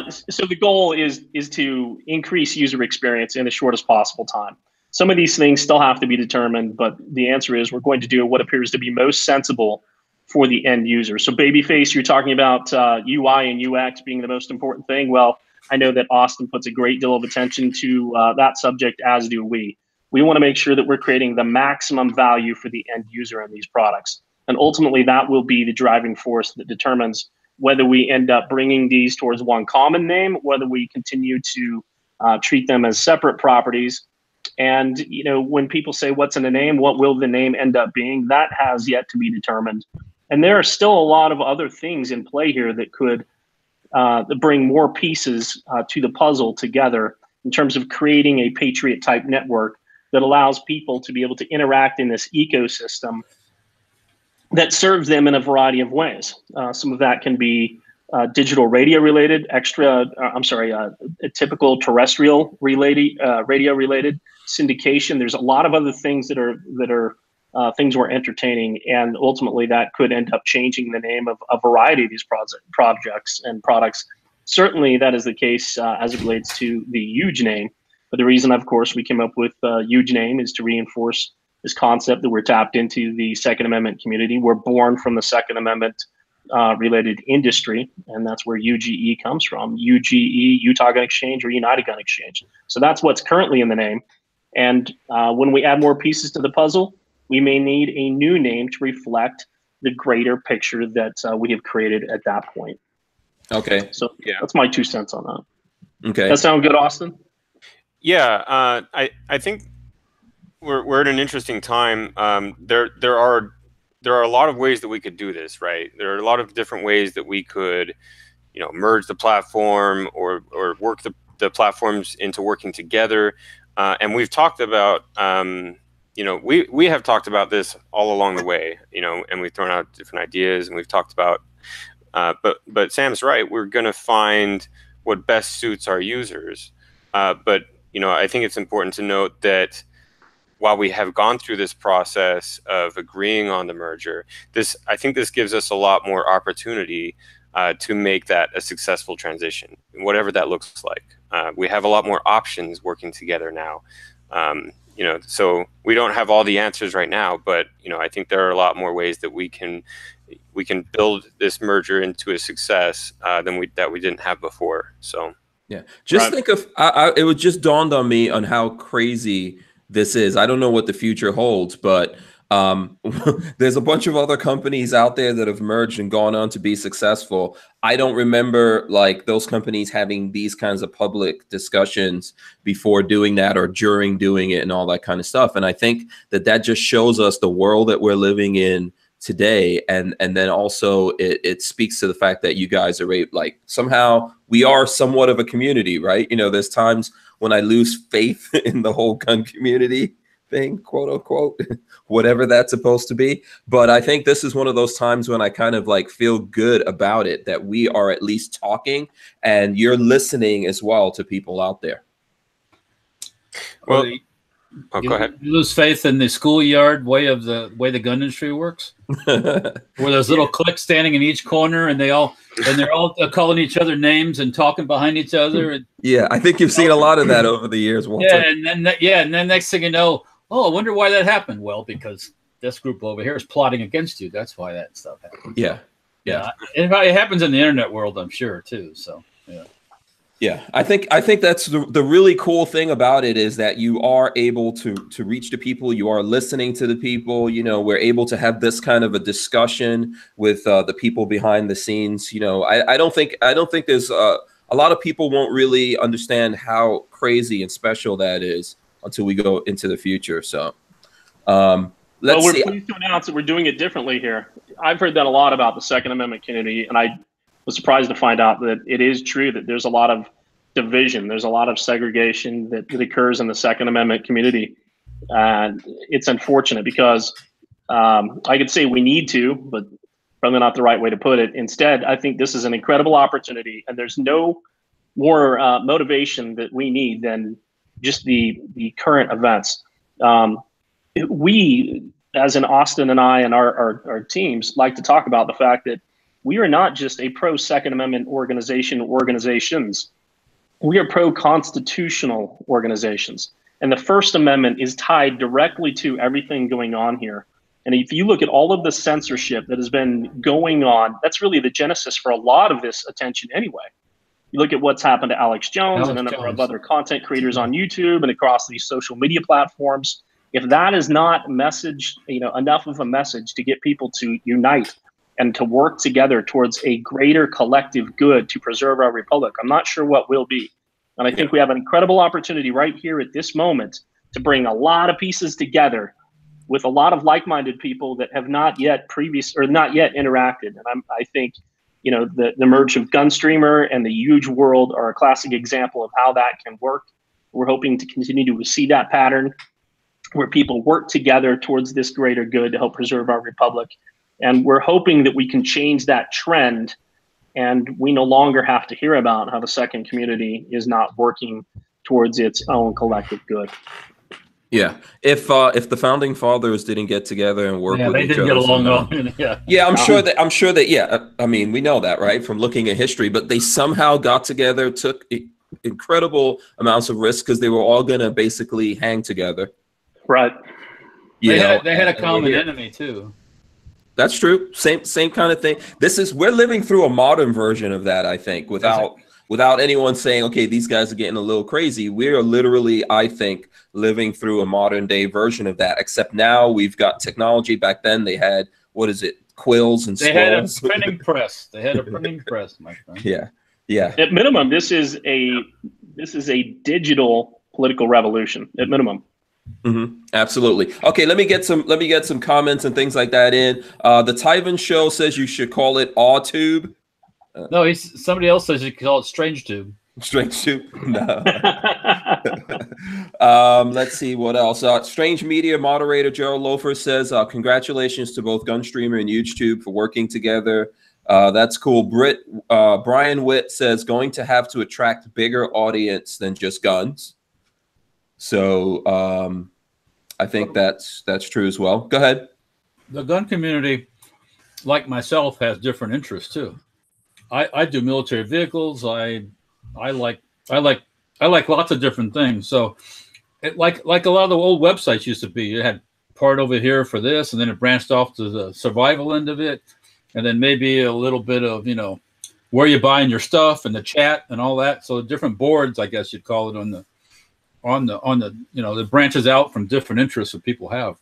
So the goal is to increase user experience in the shortest possible time. Some of these things still have to be determined, but the answer is we're going to do what appears to be most sensible for the end user. So Babyface, you're talking about UI and UX being the most important thing. Well, I know that Austin puts a great deal of attention to that subject, as do we. We want to make sure that we're creating the maximum value for the end user in these products. And ultimately, that will be the driving force that determines whether we end up bringing these towards one common name, whether we continue to treat them as separate properties. And, you know, when people say what's in a name, what will the name end up being? That has yet to be determined. And there are still a lot of other things in play here that could bring more pieces to the puzzle together in terms of creating a Patriot type network that allows people to be able to interact in this ecosystem that serves them in a variety of ways. Some of that can be digital radio related, typical terrestrial related, radio related syndication. There's a lot of other things that are things we're entertaining, and ultimately that could end up changing the name of a variety of these projects and products. Certainly that is the case as it relates to the huge name. But the reason, of course, we came up with huge name is to reinforce this concept that we're tapped into the Second Amendment community. We're born from the Second Amendment related industry, and that's where UGE comes from. UGE, Utah Gun Exchange, or United Gun Exchange. So that's what's currently in the name. And when we add more pieces to the puzzle, we may need a new name to reflect the greater picture that we have created at that point. Okay. So that's my 2 cents on that. Okay. That sound good, Austin? Yeah, I think we're at an interesting time. There are there are a lot of ways that we could do this, right? There are a lot of different ways that we could, you know, merge the platform or work the platforms into working together. And we've talked about, you know, we have talked about this all along the way, you know, and we've thrown out different ideas, and we've talked about, but Sam's right. We're going to find what best suits our users. But, you know, I think it's important to note that while we have gone through this process of agreeing on the merger, I think this gives us a lot more opportunity to make that a successful transition, whatever that looks like. We have a lot more options working together now. You know, so we don't have all the answers right now, but, you know, I think there are a lot more ways that we can build this merger into a success that we didn't have before. So yeah, just think of it was just dawned on me on how crazy this is. I don't know what the future holds, but there's a bunch of other companies out there that have merged and gone on to be successful. I don't remember like those companies having these kinds of public discussions before doing that or during doing it and all that kind of stuff. And I think that just shows us the world that we're living in today, and then also it speaks to the fact that you guys are like somehow we are somewhat of a community, right? You know, there's times when I lose faith in the whole gun community thing, quote unquote, whatever that's supposed to be. But I think this is one of those times when I kind of like feel good about it, that we are at least talking and you're listening as well to people out there. Well, go ahead. You lose faith in the schoolyard way the gun industry works, where there's little cliques standing in each corner, and they're all calling each other names and talking behind each other. And, yeah, I think you've seen a lot of that over the years, Walter. Yeah, and then next thing you know, oh, I wonder why that happened. Well, because this group over here is plotting against you. That's why that stuff happens. Yeah. It happens in the internet world, I'm sure, too. So yeah. Yeah, I think that's the really cool thing about it, is that you are able to reach the people, you are listening to the people. You know, we're able to have this kind of a discussion with the people behind the scenes. You know, I don't think there's a lot of people won't really understand how crazy and special that is until we go into the future. So we're pleased to announce that we're doing it differently here. I've heard that a lot about the Second Amendment community, and I was surprised to find out that it is true that there's a lot of division. There's a lot of segregation that occurs in the Second Amendment community. And it's unfortunate because I could say we need to, but probably not the right way to put it. Instead, I think this is an incredible opportunity, and there's no more motivation that we need than just the current events. We, as in Austin and I and our teams, like to talk about the fact that we are not just a pro-Second Amendment organizations. We are pro-constitutional organizations. And the First Amendment is tied directly to everything going on here. And if you look at all of the censorship that has been going on, that's really the genesis for a lot of this attention anyway. You look at what's happened to Alex Jones and a number of other content creators on YouTube and across these social media platforms. If that is not enough of a message to get people to unite and to work together towards a greater collective good to preserve our republic, I'm not sure what will be. And I think we have an incredible opportunity right here at this moment to bring a lot of pieces together with a lot of like-minded people that have not yet interacted. And I think, you know, the merge of GUNSTREAMER and the Huge World are a classic example of how that can work. We're hoping to continue to see that pattern where people work together towards this greater good to help preserve our republic. And we're hoping that we can change that trend, and we no longer have to hear about how the second community is not working towards its own collective good. Yeah, if the founding fathers didn't get together and work with they each didn't other, get along. Yeah, I'm sure that. Yeah, I mean, we know that, right, from looking at history. But they somehow got together, took incredible amounts of risk because they were all going to basically hang together. Right. They had a common enemy too. That's true. Same kind of thing. We're living through a modern version of that, I think, without anyone saying, okay, these guys are getting a little crazy. We are literally, I think, living through a modern day version of that, except now we've got technology. Back then they had, quills and scrolls. They had a printing press. My friend. Yeah. At minimum, this is a digital political revolution, at minimum. Absolutely. Okay, let me get some comments and things like that in. The Tyven Show says you should call it AwTube. No, somebody else says you can call it Strange Tube. Strange Tube? No. Let's see what else. Strange Media moderator Gerald Loafer says, congratulations to both GunStreamer and UGETube for working together. That's cool. Brian Witt says, going to have to attract bigger audience than just guns. So I think that's true as well. Go ahead. The gun community, like myself, has different interests too. I do military vehicles. I like lots of different things. So like a lot of the old websites used to be, you had part over here for this, and then it branched off to the survival end of it. And then maybe a little bit of, where you're buying your stuff and the chat and all that. So different boards, I guess you'd call it, on the that branches out from different interests that people have.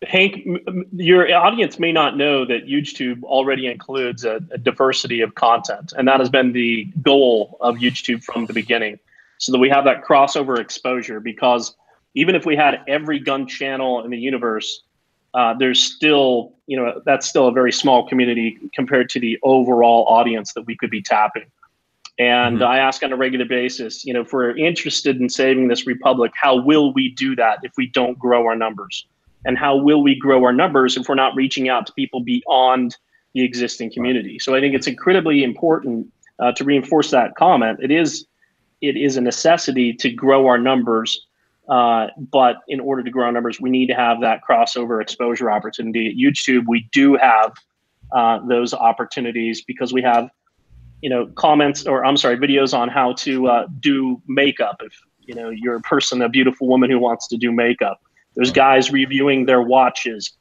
Hank, your audience may not know that UGETube already includes a diversity of content, and that has been the goal of UGETube from the beginning, so that we have that crossover exposure. Because even if we had every gun channel in the universe, there's still, that's still a very small community compared to the overall audience that we could be tapping. And I ask on a regular basis, if we're interested in saving this republic, how will we do that if we don't grow our numbers? And how will we grow our numbers if we're not reaching out to people beyond the existing community? So I think it's incredibly important to reinforce that comment. It is a necessity to grow our numbers, but in order to grow our numbers, we need to have that crossover exposure opportunity. At UGETube, we do have those opportunities because we have, videos on how to do makeup. If you're a beautiful woman who wants to do makeup. There's guys reviewing their watches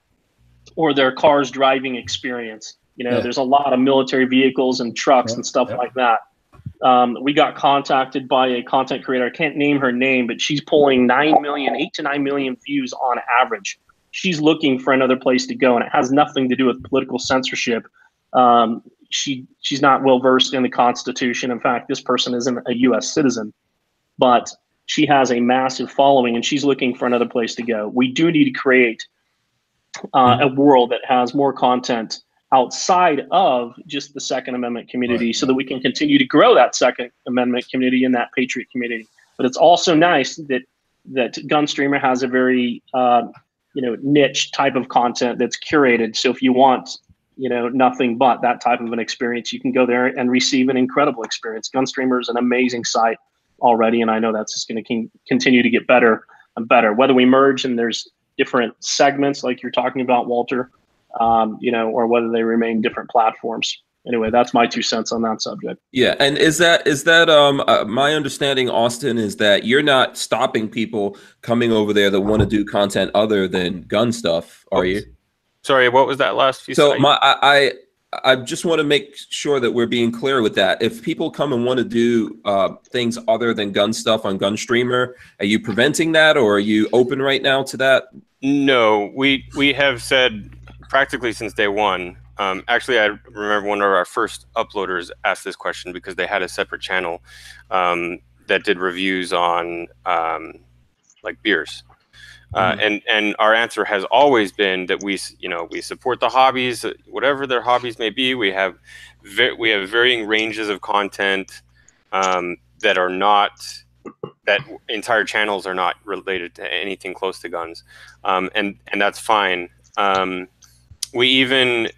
or their car's driving experience. There's a lot of military vehicles and trucks and stuff like that. We got contacted by a content creator. I can't name her name, but she's pulling 8 to 9 million views on average. She's looking for another place to go, and it has nothing to do with political censorship. She's not well versed in the Constitution. In fact, this person isn't a U.S. citizen, but she has a massive following, and she's looking for another place to go. We do need to create a world that has more content outside of just the Second Amendment community, so that we can continue to grow that Second Amendment community and that patriot community. But it's also nice that GunStreamer has a very niche type of content that's curated. So if you want nothing but that type of an experience, you can go there and receive an incredible experience. GunStreamer is an amazing site already, and I know that's just going to continue to get better and better. Whether we merge and there's different segments like you're talking about, Walter, or whether they remain different platforms. Anyway, that's my 2 cents on that subject. Yeah, and is that my understanding, Austin, is that you're not stopping people coming over there that want to do content other than gun stuff, are you? Sorry, what was that last few? So I just want to make sure that we're being clear with that. If people come and want to do things other than gun stuff on GunStreamer, are you preventing that, or are you open right now to that? No, we have said practically since day one. Actually, I remember one of our first uploaders asked this question because they had a separate channel that did reviews on like beers. And our answer has always been that we support the hobbies, whatever their hobbies may be. We have varying ranges of content that entire channels are not related to anything close to guns, and that's fine. We even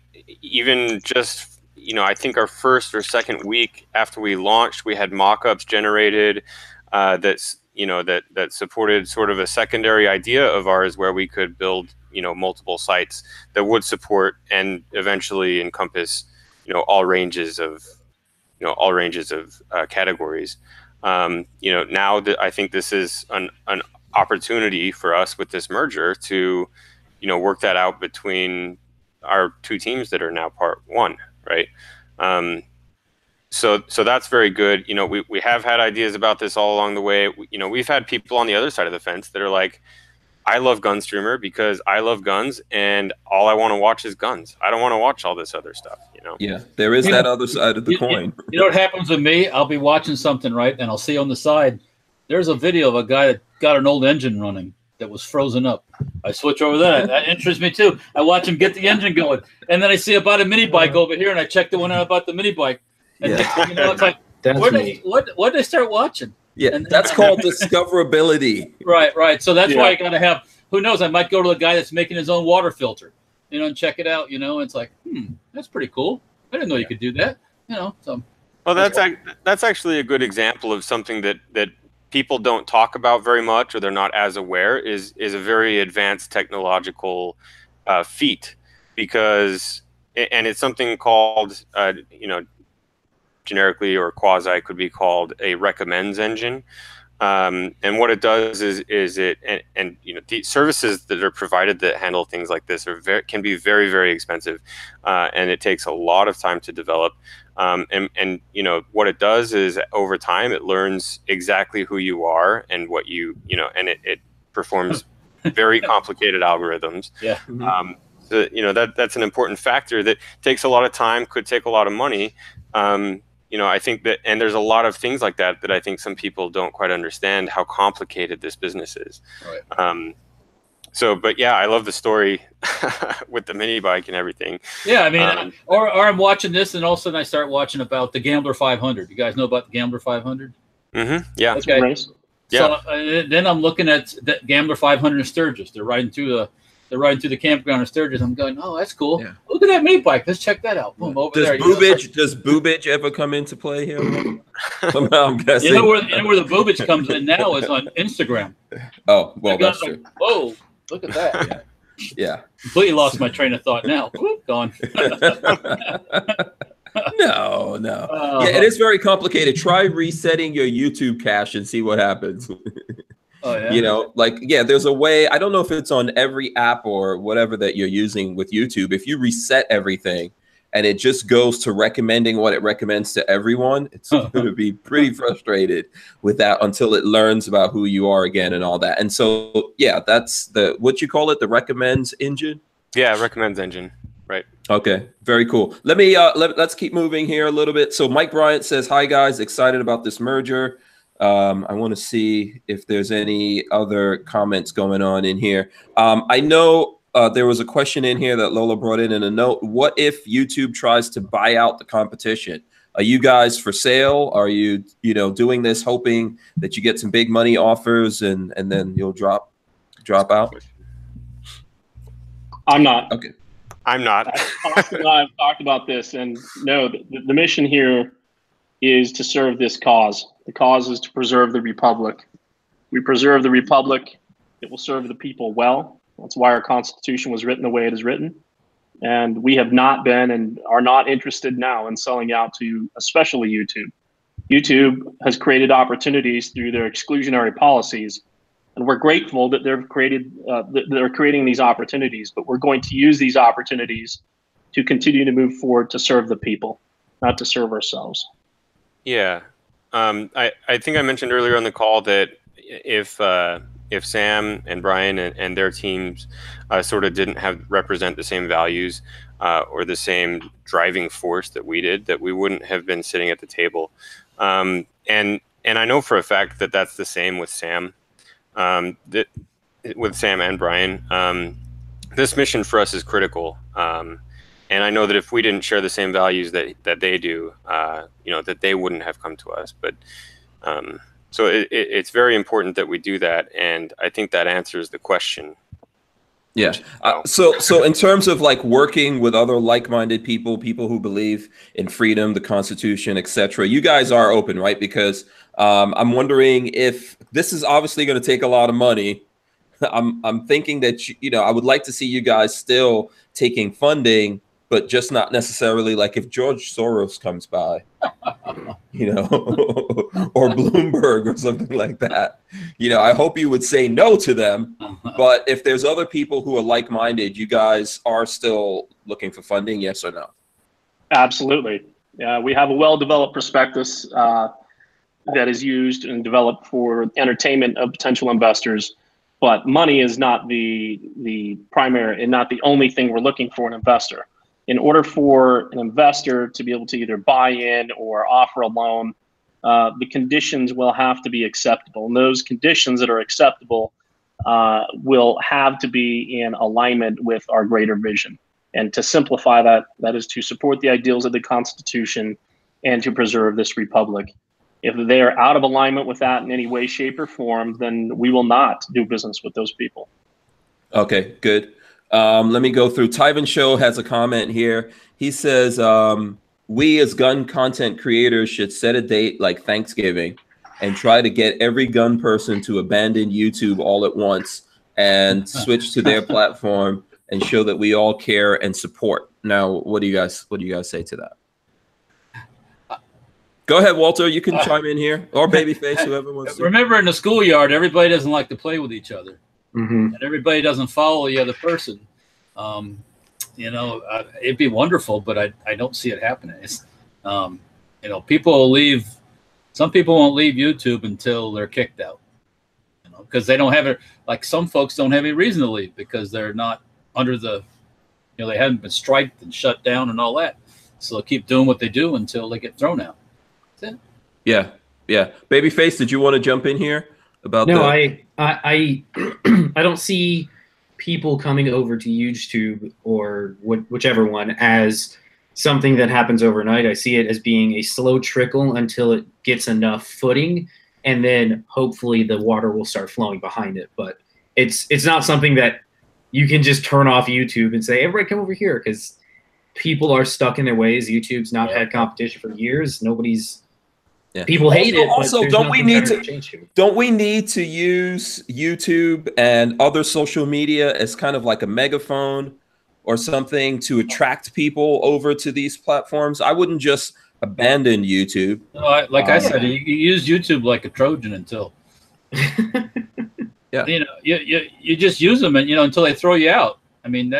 just I think our first or second week after we launched, we had mock-ups generated that supported sort of a secondary idea of ours where we could build multiple sites that would support and eventually encompass all ranges of categories. Now that I think this is an opportunity for us with this merger to work that out between our two teams that are now part one, right? So that's very good. We have had ideas about this all along the way. We've had people on the other side of the fence that are like, I love GunStreamer because I love guns, and all I want to watch is guns. I don't want to watch all this other stuff. Yeah, there is that other side of the coin. You know what happens with me? I'll be watching something, right, and I'll see on the side there's a video of a guy that got an old engine running that was frozen up. I switch over that. That interests me too. I watch him get the engine going, and then I see about a mini bike over here, and I check the one out about the mini bike. And you know, it's like, what did I start watching? Yeah, and that's called discoverability. Right. So that's why I got to have. Who knows? I might go to the guy that's making his own water filter, you know, and check it out. You know, it's like, that's pretty cool. I didn't know you could do that. You know, so. Well, that's actually a good example of something that people don't talk about very much, or they're not as aware, is a very advanced technological feat, because, and it's something called, you know, generically or quasi could be called a recommends engine. And what it does is it, and you know, the services that are provided that handle things like this can be very, very expensive, and it takes a lot of time to develop. And you know, what it does is over time it learns exactly who you are and what you know, and it performs very complicated algorithms. Yeah. So, you know, that's an important factor that takes a lot of time, could take a lot of money. You know, I think that, and there's a lot of things like that I think some people don't quite understand how complicated this business is. Right. So, but yeah, I love the story with the mini bike and everything. Yeah, I mean, or I'm watching this, and all of a sudden I start watching about the Gambler 500. You guys know about the Gambler 500? Mm-hmm. Yeah. Okay. Yeah. So then I'm looking at the Gambler 500 in Sturgis. They're riding through the campground in Sturgis. I'm going, oh, that's cool. Yeah. Look at that mini bike. Let's check that out. Boom, over there. Does boobage ever come into play here? Somehow I'm guessing. You know where the boobage comes in now is on Instagram. Oh, well, that's true. Like, whoa, look at that. Yeah. Completely lost my train of thought now. Whoop, gone. No. Yeah, it is very complicated. Try resetting your YouTube cache and see what happens. Oh, yeah. You know, like, yeah, there's a way. I don't know if it's on every app or whatever that you're using with YouTube. If you reset everything and it just goes to recommending what it recommends to everyone, it's going to be pretty frustrated with that until it learns about who you are again and all that. And so, yeah, that's what you call it, the recommends engine? Yeah, recommends engine. Right. Okay. Very cool. Let me let's keep moving here a little bit. So Mike Bryant says, hi guys, excited about this merger. I want to see if there's any other comments going on in here. I know there was a question in here that Lola brought in a note. What if YouTube tries to buy out the competition? Are you guys for sale? Are you doing this hoping that you get some big money offers and then you'll drop out? I'm not. Okay. I'm not. I've talked about this, and no, the mission here is to serve this cause. The cause is to preserve the Republic. We preserve the Republic, it will serve the people well. That's why our Constitution was written the way it is written. And we have not been and are not interested now in selling out to especially YouTube. YouTube has created opportunities through their exclusionary policies. And we're grateful that they're creating these opportunities, but we're going to use these opportunities to continue to move forward to serve the people, not to serve ourselves. Yeah. I think I mentioned earlier on the call that if Sam and Brian and their teams sort of didn't represent the same values or the same driving force that we did, that we wouldn't have been sitting at the table. And I know for a fact that that's the same with Sam. With Sam and Brian, this mission for us is critical. And I know that if we didn't share the same values that they do, that they wouldn't have come to us. But so it's very important that we do that. And I think that answers the question. Yeah. So in terms of like working with other like-minded people who believe in freedom, the Constitution, etc., you guys are open, right? Because I'm wondering if this is obviously going to take a lot of money. I'm thinking that I would like to see you guys still taking funding, but just not necessarily like if George Soros comes by, or Bloomberg or something like that. I hope you would say no to them. But if there's other people who are like-minded, you guys are still looking for funding, yes or no? Absolutely. Yeah, we have a well-developed prospectus that is used and developed for entertainment of potential investors. But money is not the primary and not the only thing we're looking for an investor. In order for an investor to be able to either buy in or offer a loan, the conditions will have to be acceptable. And those conditions that are acceptable will have to be in alignment with our greater vision. And to simplify that, that is to support the ideals of the Constitution and to preserve this republic. If they are out of alignment with that in any way, shape, or form, then we will not do business with those people. Okay, good. Let me go through. Tyven Show has a comment here. He says, we as gun content creators should set a date like Thanksgiving and try to get every gun person to abandon YouTube all at once and switch to their platform and show that we all care and support. Now, what do you guys say to that? Go ahead, Walter. You can chime in here, or Babyface, whoever wants to. Remember, in the schoolyard, everybody doesn't like to play with each other, Mm-hmm. and everybody doesn't follow the other person. You know, it'd be wonderful, but I don't see it happening. It's, you know, people will leave. Some people won't leave YouTube until they're kicked out, you know, because they don't have it. Like some folks don't have any reason to leave because they're not under the, you know, they haven't been striked and shut down and all that. So they'll keep doing what they do until they get thrown out. That's it. Yeah, yeah. Babyface, did you want to jump in here about No, that? I don't see people coming over to YouTube or whichever one as something that happens overnight. I see it as being a slow trickle until it gets enough footing, and then hopefully the water will start flowing behind it. But it's not something that you can just turn off YouTube and say, everybody come over here, because people are stuck in their ways. YouTube's not had competition for years. Nobody's people hate it. Also, don't we need to use YouTube and other social media as kind of like a megaphone or something to attract people over to these platforms? I wouldn't just abandon YouTube. No, I said, you use YouTube like a Trojan until yeah, you know, you just use them, and you know, until they throw you out. I mean,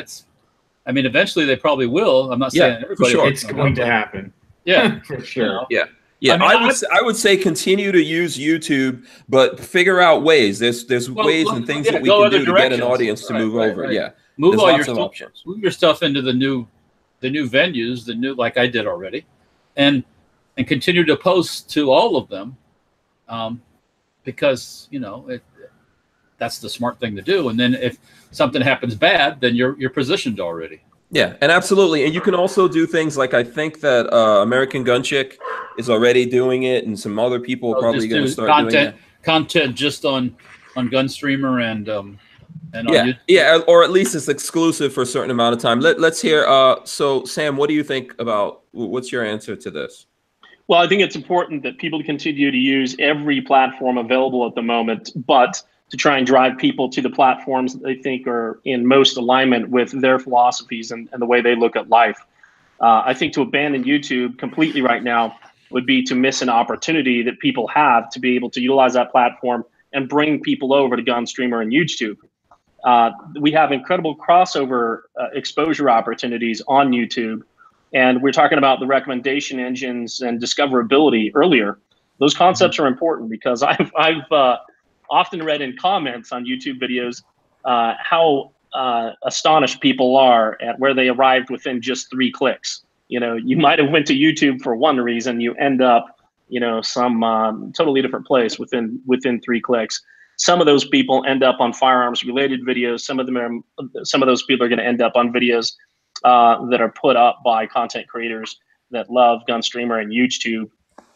eventually they probably will. I'm not saying everybody. Sure. It's going to happen. Yeah, for sure. You know? Yeah. Yeah, I mean, I would say continue to use YouTube, but figure out ways. There's ways and things that we can do to get an audience to move over. Right. Yeah, move there's all lots your of options. Move your stuff into the new venues, like I did already, and continue to post to all of them, because you know that's the smart thing to do. And then if something happens bad, then you're positioned already. Yeah, and absolutely. And you can also do things like, I think that American Gun Chick is already doing it, and some other people are probably going to start doing it. Content just on GunStreamer and on YouTube. Yeah, or at least it's exclusive for a certain amount of time. Let's hear. So, Sam, what do you think about? What's your answer to this? Well, I think it's important that people continue to use every platform available at the moment, but to try and drive people to the platforms that they think are in most alignment with their philosophies and the way they look at life. I think to abandon YouTube completely right now would be to miss an opportunity that people have to be able to utilize that platform and bring people over to GunStreamer and UGETube. We have incredible crossover exposure opportunities on YouTube. And we're talking about the recommendation engines and discoverability earlier. Those concepts are important because I've often read in comments on YouTube videos how astonished people are at where they arrived within just 3 clicks. You know, you might have went to YouTube for one reason, you end up, you know, some totally different place within 3 clicks. Some of those people end up on firearms related videos. Some of those people are going to end up on videos that are put up by content creators that love GunStreamer and UGETube.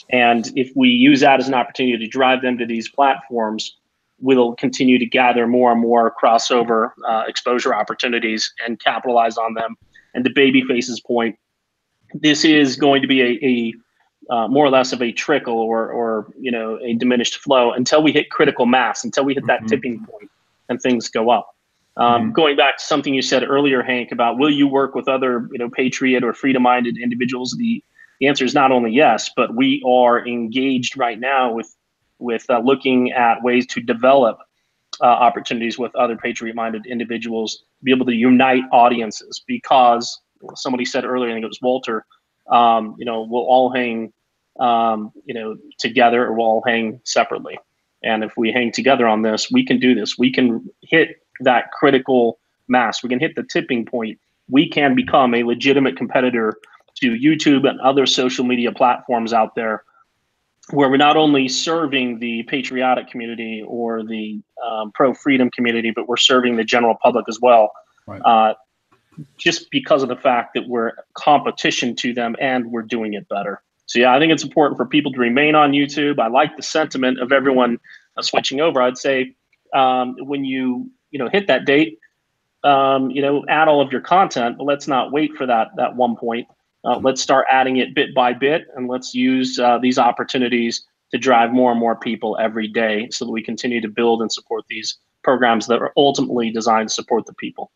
And if we use that as an opportunity to drive them to these platforms, we'll continue to gather more and more crossover exposure opportunities and capitalize on them. And to Babyface's point, this is going to be a more or less of a trickle or you know, a diminished flow until we hit critical mass, until we hit that tipping point and things go up. Going back to something you said earlier, Hank, about will you work with other, you know, patriot or freedom-minded individuals? The answer is not only yes, but we are engaged right now with looking at ways to develop opportunities with other patriot-minded individuals to be able to unite audiences, because somebody said earlier, I think it was Walter, you know, we'll all hang, you know, together, or we'll all hang separately. And if we hang together on this, we can do this. We can hit that critical mass. We can hit the tipping point. We can become a legitimate competitor to YouTube and other social media platforms out there where we're not only serving the patriotic community or the pro-freedom community, but we're serving the general public as well. Right. Just because of the fact that we're competition to them and we're doing it better. So yeah, I think it's important for people to remain on YouTube. I like the sentiment of everyone switching over. I'd say when you hit that date, add all of your content, but let's not wait for that one point. Let's start adding it bit by bit, and let's use these opportunities to drive more and more people every day so that we continue to build and support these programs that are ultimately designed to support the people.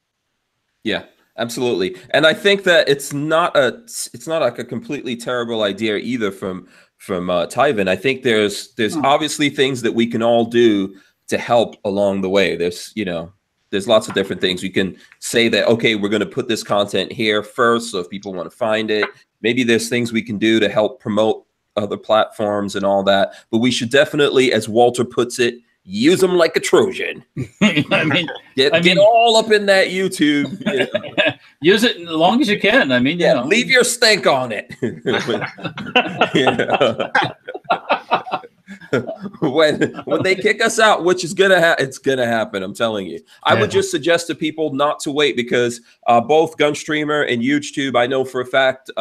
Yeah, absolutely. And I think that it's not like a completely terrible idea either from Tyven. I think there's obviously things that we can all do to help along the way. There's lots of different things. We can say that, okay, we're going to put this content here first. So if people want to find it, maybe there's things we can do to help promote other platforms and all that. But we should definitely, as Walter puts it, use them like a Trojan. Get all up in that YouTube. Use it as long as you can. Leave your stank on it. When they kick us out, which is it's gonna happen. I'm telling you. I would just suggest to people not to wait, because both GUNSTREAMER and UGETube, I know for a fact,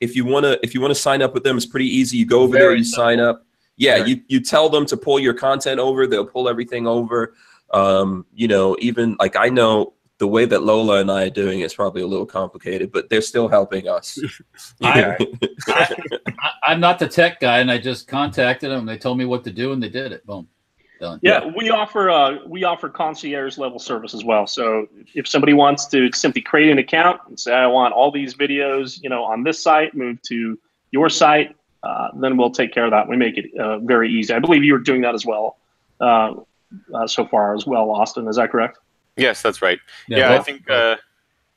if you wanna sign up with them, it's pretty easy. You go over there, you sign up. Yeah, you tell them to pull your content over, they'll pull everything over. Even like, I know the way that Lola and I are doing is probably a little complicated, but they're still helping us. I'm not the tech guy, and I just contacted them. They told me what to do, and they did it. Boom, done. Yeah, we offer concierge level service as well. So if somebody wants to simply create an account and say, I want all these videos, on this site, move to your site, then we'll take care of that. We make it very easy. I believe you were doing that as well so far as well, Austin. Is that correct? Yes, that's right. Yeah,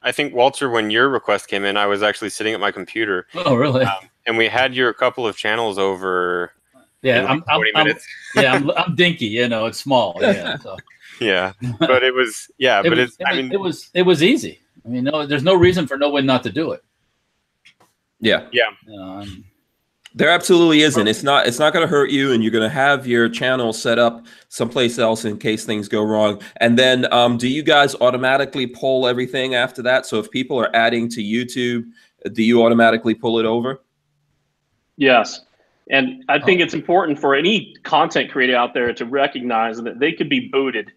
I think Walter, when your request came in, I was actually sitting at my computer. Oh, really? And we had your couple of channels over. Yeah, I'm 20 minutes. I'm dinky. It's small. Yeah. So. Yeah, but it was it was easy. There's no reason for no one not to do it. Yeah. There absolutely isn't. It's not going to hurt you, and you're going to have your channel set up someplace else in case things go wrong. And then do you guys automatically pull everything after that? So if people are adding to YouTube, do you automatically pull it over? Yes. And I think it's important for any content creator out there to recognize that they could be booted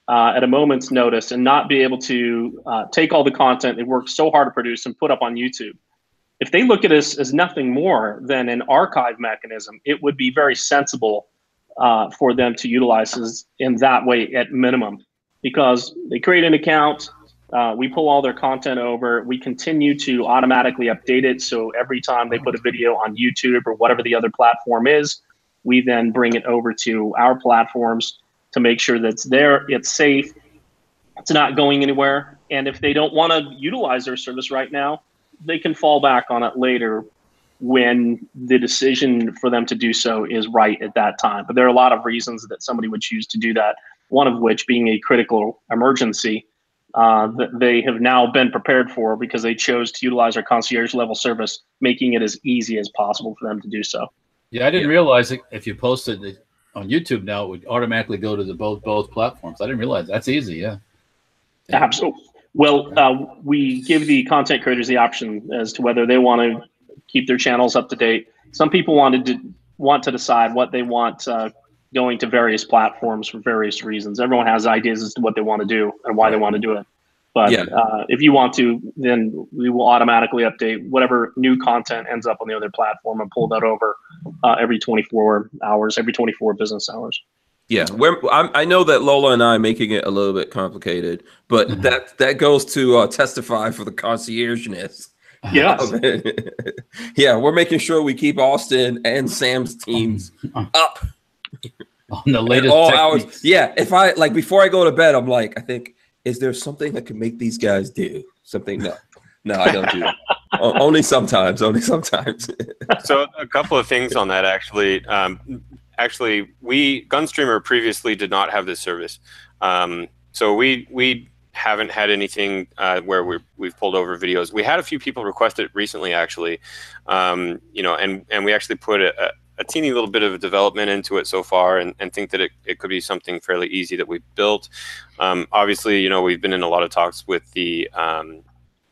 at a moment's notice and not be able to take all the content they worked so hard to produce and put up on YouTube. If they look at us as nothing more than an archive mechanism, it would be very sensible for them to utilize us in that way at minimum, because they create an account, we pull all their content over, we continue to automatically update it. So every time they put a video on YouTube or whatever the other platform is, we then bring it over to our platforms to make sure that it's there, it's safe, it's not going anywhere. And if they don't want to utilize their service right now, they can fall back on it later when the decision for them to do so is right at that time. But there are a lot of reasons that somebody would choose to do that, one of which being a critical emergency that they have now been prepared for because they chose to utilize our concierge level service, making it as easy as possible for them to do so. Yeah, I didn't realize if you posted it on YouTube now, it would automatically go to the both platforms. I didn't realize that's easy. Yeah. Absolutely. Well, we give the content creators the option as to whether they want to keep their channels up to date. Some people want to decide what they want going to various platforms for various reasons. Everyone has ideas as to what they want to do and why they want to do it. But if you want to, then we will automatically update whatever new content ends up on the other platform and pull that over every 24 hours, every 24 business hours. Yeah, I know that Lola and I are making it a little bit complicated, but that goes to testify for the conciergeness. Yes. Yeah, we're making sure we keep Austin and Sam's teams up on the latest all hours. Yeah, if before I go to bed, I'm like, I think, is there something that can make these guys do something? No, I don't do that. Only sometimes. So a couple of things on that, actually. Actually, GUNSTREAMER previously did not have this service. So we haven't had anything where we've pulled over videos. We had a few people request it recently, actually. And we actually put a teeny little bit of development into it so far, and think that it could be something fairly easy that we've built. Obviously, you know, we've been in a lot of talks with the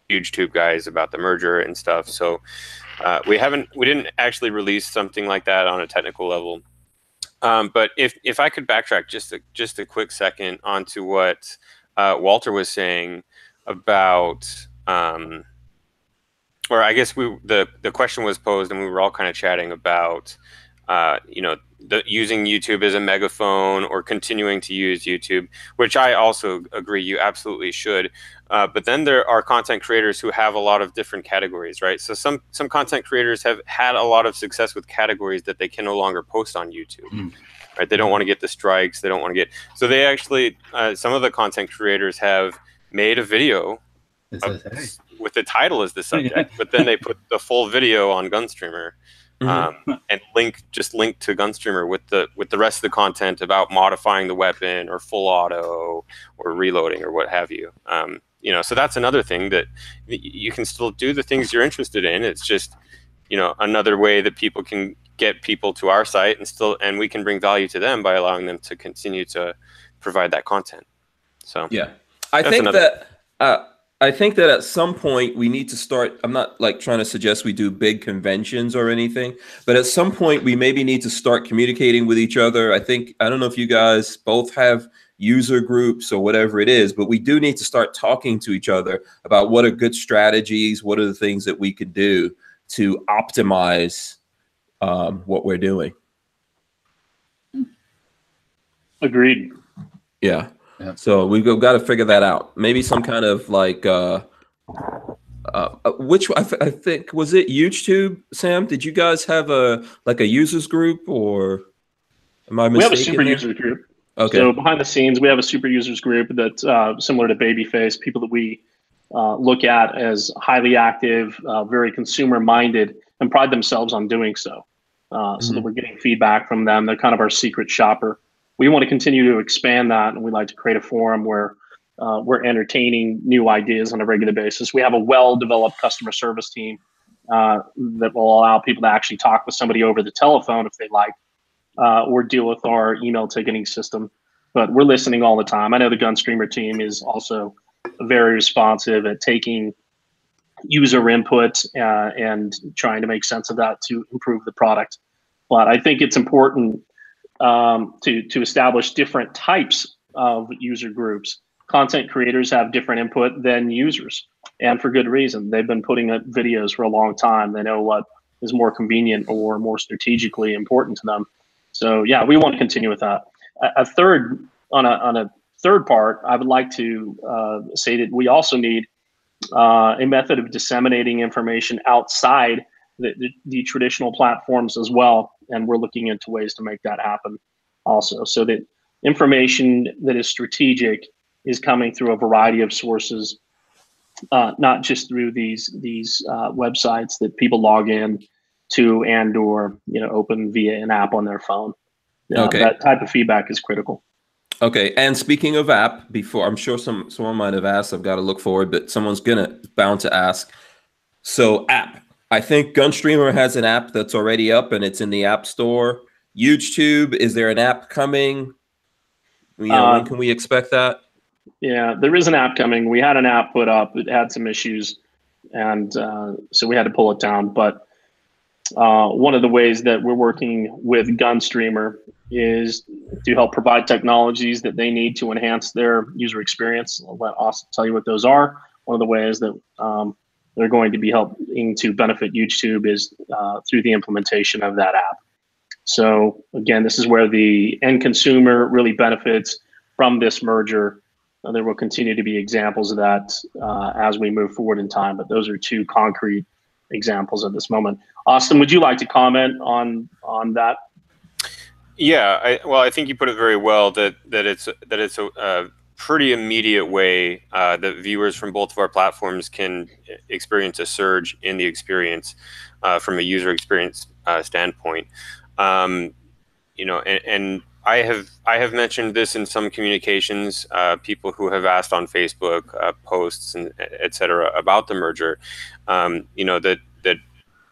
UGETube guys about the merger and stuff. So we didn't actually release something like that on a technical level. But if I could backtrack just a quick second onto what Walter was saying about, or I guess the question was posed and we were all kind of chatting about, you know, using YouTube as a megaphone or continuing to use YouTube, which I also agree you absolutely should. But then there are content creators who have a lot of different categories, right? So some content creators have had a lot of success with categories that they can no longer post on YouTube, right? They don't want to get the strikes. They don't want to get, so they actually, some of the content creators have made a video with the title as the subject, but then they put the full video on GUNSTREAMER. And link to GUNSTREAMER with the rest of the content about modifying the weapon or full auto or reloading or what have you. You know, so that's another thing that you can still do the things you're interested in. It's just, you know, another way that people can get people to our site and we can bring value to them by allowing them to continue to provide that content. So yeah, I think that at some point we need to start. I'm not like trying to suggest we do big conventions or anything, but at some point we maybe need to start communicating with each other. I don't know if you guys both have user groups or whatever it is, but we do need to start talking to each other about what are good strategies, what are the things that we could do to optimize what we're doing. Agreed. Yeah. So we've got to figure that out. Maybe some kind of like, which I think, was it UGETube, Sam? Did you guys have a users group, or am I mistaken? We have a super users group. Okay. So behind the scenes, we have a super users group that's similar to Babyface, people that we look at as highly active, very consumer minded, and pride themselves on doing so. So that we're getting feedback from them. They're kind of our secret shopper. We want to continue to expand that, and we'd like to create a forum where we're entertaining new ideas on a regular basis. We have a well-developed customer service team that will allow people to actually talk with somebody over the telephone if they like, or deal with our email ticketing system. But we're listening all the time. I know the GUNSTREAMER team is also very responsive at taking user input and trying to make sense of that to improve the product. But I think it's important to establish different types of user groups. Content creators have different input than users, and for good reason. They've been putting up videos for a long time. They know what is more convenient or more strategically important to them. So yeah, we want to continue with that. On a third part, I would like to say that we also need a method of disseminating information outside the traditional platforms as well. And we're looking into ways to make that happen also, so that information that is strategic is coming through a variety of sources, not just through these websites that people log in to and or open via an app on their phone. Okay. That type of feedback is critical. Okay, and speaking of app, before, I'm sure someone might have asked, I've got to look forward, but someone's bound to ask. So app. I think GUNSTREAMER has an app that's already up and it's in the App Store. UGETube, is there an app coming? When can we expect that? Yeah, there is an app coming. We had an app put up. It had some issues, and so we had to pull it down. But one of the ways that we're working with GUNSTREAMER is to help provide technologies that they need to enhance their user experience. I'll let Austin tell you what those are. One of the ways that they're going to be helping to benefit UGETube is through the implementation of that app. So again, this is where the end consumer really benefits from this merger. There will continue to be examples of that as we move forward in time, but those are two concrete examples at this moment. Austin, would you like to comment on that? Yeah, I think you put it very well that it's a pretty immediate way that viewers from both of our platforms can experience a surge in the experience from a user experience standpoint. And I have mentioned this in some communications, people who have asked on Facebook posts and et cetera about the merger, that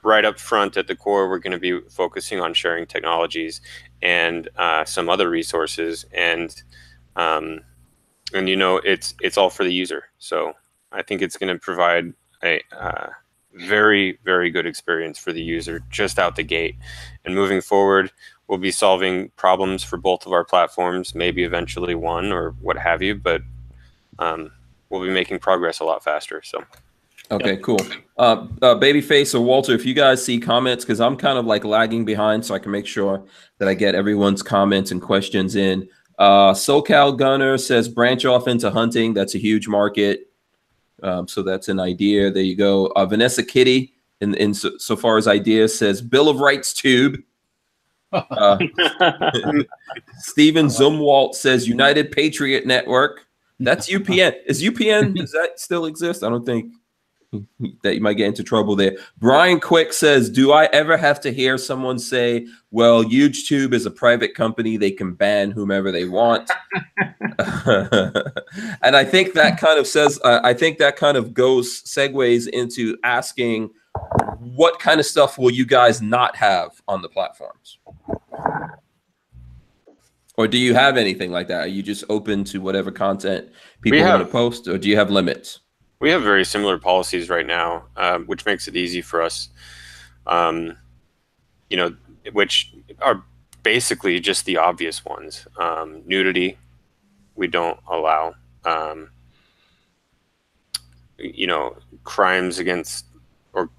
right up front at the core, we're going to be focusing on sharing technologies and some other resources, and you know, it's all for the user. So I think it's going to provide a very, very good experience for the user just out the gate. And moving forward, we'll be solving problems for both of our platforms, maybe eventually one or what have you, but we'll be making progress a lot faster. So. Okay, cool. Babyface or Walter, if you guys see comments, because I'm kind of like lagging behind, so I can make sure that I get everyone's comments and questions in. SoCal Gunner says branch off into hunting. That's a huge market. So that's an idea. There you go. Vanessa Kitty, in so far as ideas, says Bill of Rights tube. Steven Zumwalt says United Patriot Network. That's UPN. Is UPN, does that still exist? I don't think that you might get into trouble there. Brian Quick says, do I ever have to hear someone say, well, UGETube is a private company, they can ban whomever they want? And I think that kind of says, I think that kind of segues into asking, what kind of stuff will you guys not have on the platforms? Or do you have anything like that? Are you just open to whatever content people want to post, or do you have limits? We have very similar policies right now, which makes it easy for us, you know, which are basically just the obvious ones. Nudity, we don't allow. You know, crimes against, or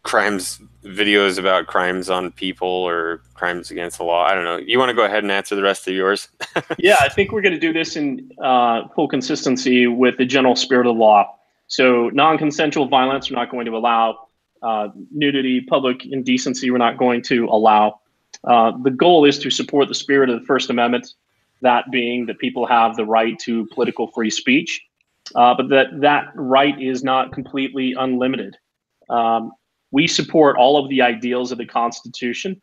videos about crimes on people or crimes against the law. I don't know. You want to go ahead and answer the rest of yours? Yeah, I think we're going to do this in full consistency with the general spirit of the law. So non-consensual violence, we're not going to allow. Nudity, public indecency, we're not going to allow. The goal is to support the spirit of the First Amendment, that being that people have the right to political free speech, but that right is not completely unlimited. We support all of the ideals of the Constitution,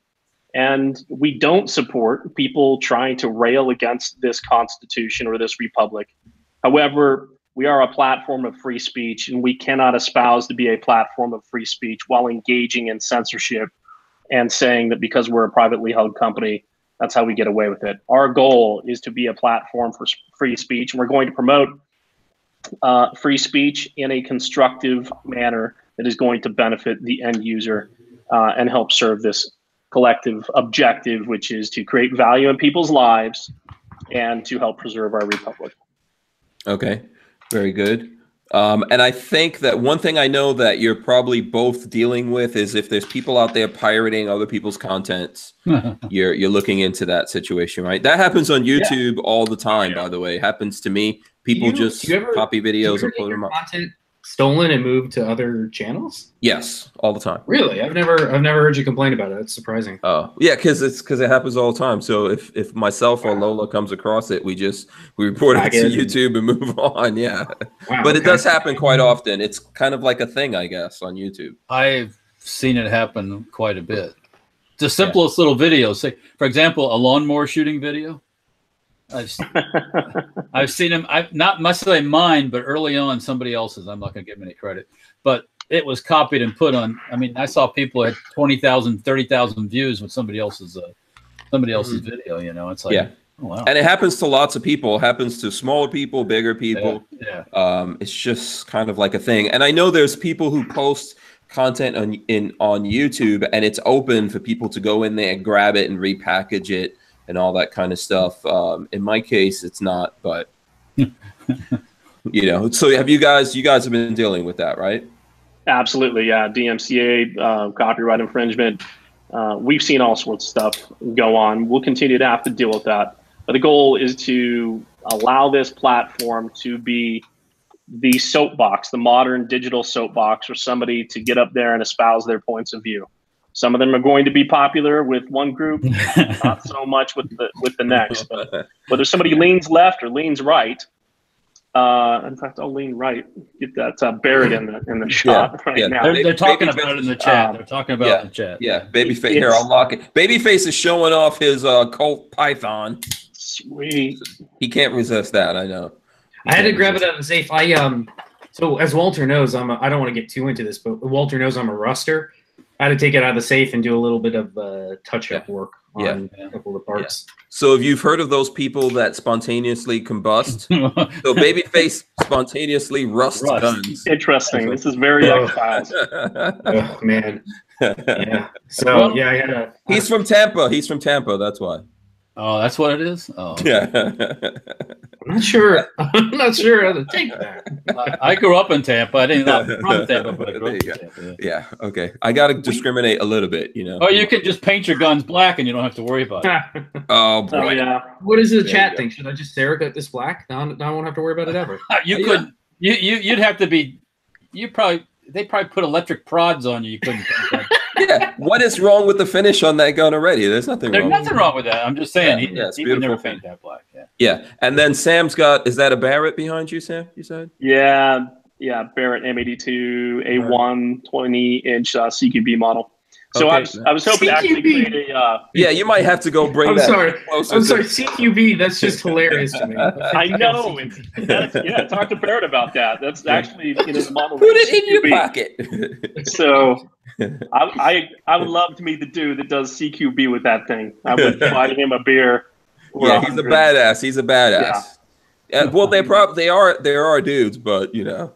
and we don't support people trying to rail against this Constitution or this republic. However, we are a platform of free speech, and we cannot espouse to be a platform of free speech while engaging in censorship and saying that because we're a privately held company, that's how we get away with it. Our goal is to be a platform for free speech, and we're going to promote free speech in a constructive manner that is going to benefit the end user and help serve this collective objective, which is to create value in people's lives and to help preserve our republic. Okay, very good. And I think that one thing I know that you're probably both dealing with is if there's people out there pirating other people's content, you're looking into that situation, right? That happens on YouTube all the time, by the way. It happens to me. People just copy videos and put them up. Content stolen and moved to other channels? Yes, all the time. Really? I've never heard you complain about it. It's surprising. Oh, yeah, because it happens all the time. So if myself or Lola comes across it, we report it to YouTube and move on. Yeah. Wow, but it does happen quite often. It's kind of like a thing, I guess, on YouTube. I've seen it happen quite a bit. The simplest little videos. Say, for example, a lawnmower shooting video. I've seen him. I've not necessarily mine, but early on somebody else's. I'm not going to give him any credit, but it was copied and put on. I mean, I saw people at 20,000, 30,000 views with somebody else's video. You know, it's like, yeah. Oh, wow. And it happens to lots of people. It happens to smaller people, bigger people. Yeah. It's just kind of like a thing. And I know there's people who post content on YouTube, and it's open for people to go in there and grab it and repackage it and all that kind of stuff. In my case, it's not, but you know. So have you guys have been dealing with that, right? Absolutely, yeah. DMCA, copyright infringement. We've seen all sorts of stuff go on. We'll continue to have to deal with that. But the goal is to allow this platform to be the soapbox, the modern digital soapbox for somebody to get up there and espouse their points of view. Some of them are going to be popular with one group, not so much with the next. But whether somebody leans left or leans right, in fact, I'll lean right. Get that buried in the shot now. They're talking about it in the chat. They're talking about it in the chat. Yeah, Babyface. Here, I'll lock it. Babyface is showing off his Colt Python. Sweet. He can't resist that. I know. I had to grab it out of the safe. So as Walter knows, I don't want to get too into this, but Walter knows I'm a ruster. I had to take it out of the safe and do a little bit of touch-up work on a couple of the parts. Yeah. So if you've heard of those people that spontaneously combust, so Babyface spontaneously rust guns. Interesting. This is very X-Files. Oh, man. Yeah. So, yeah, I had a... He's from Tampa. He's from Tampa. That's why. Oh, that's what it is? Oh. Yeah. I'm not sure how to take that. I grew up in Tampa. I didn't know from Tampa, but I grew up in Tampa. Yeah. Okay. I got to discriminate a little bit, you know. Oh, you can just paint your guns black and you don't have to worry about it. Oh, boy. Oh, yeah. What does the chat think? Should I just Cerakote this black? Now I won't have to worry about it ever. You could. You'd have to be. They probably put electric prods on you. You couldn't. Yeah. What is wrong with the finish on that gun already? There's nothing wrong. There's nothing wrong with that. I'm just saying. He would never paint that black. Yeah. Yeah. And then Sam's got. Is that a Barrett behind you, Sam? You said. Yeah. Barrett M82 A1 20-inch CQB model. So Okay. I was hoping to actually create a. Yeah, you might have to go bring I'm that. sorry. closer I'm to- sorry. CQB. That's just hilarious to me. I know. Talk to Barrett about that. That's actually the model. Put it in your CQB. pocket. So I would love to meet the dude that does CQB with that thing. I would buy him a beer. Yeah, he's a badass. He's a badass. Yeah. Well, they are dudes, but you know.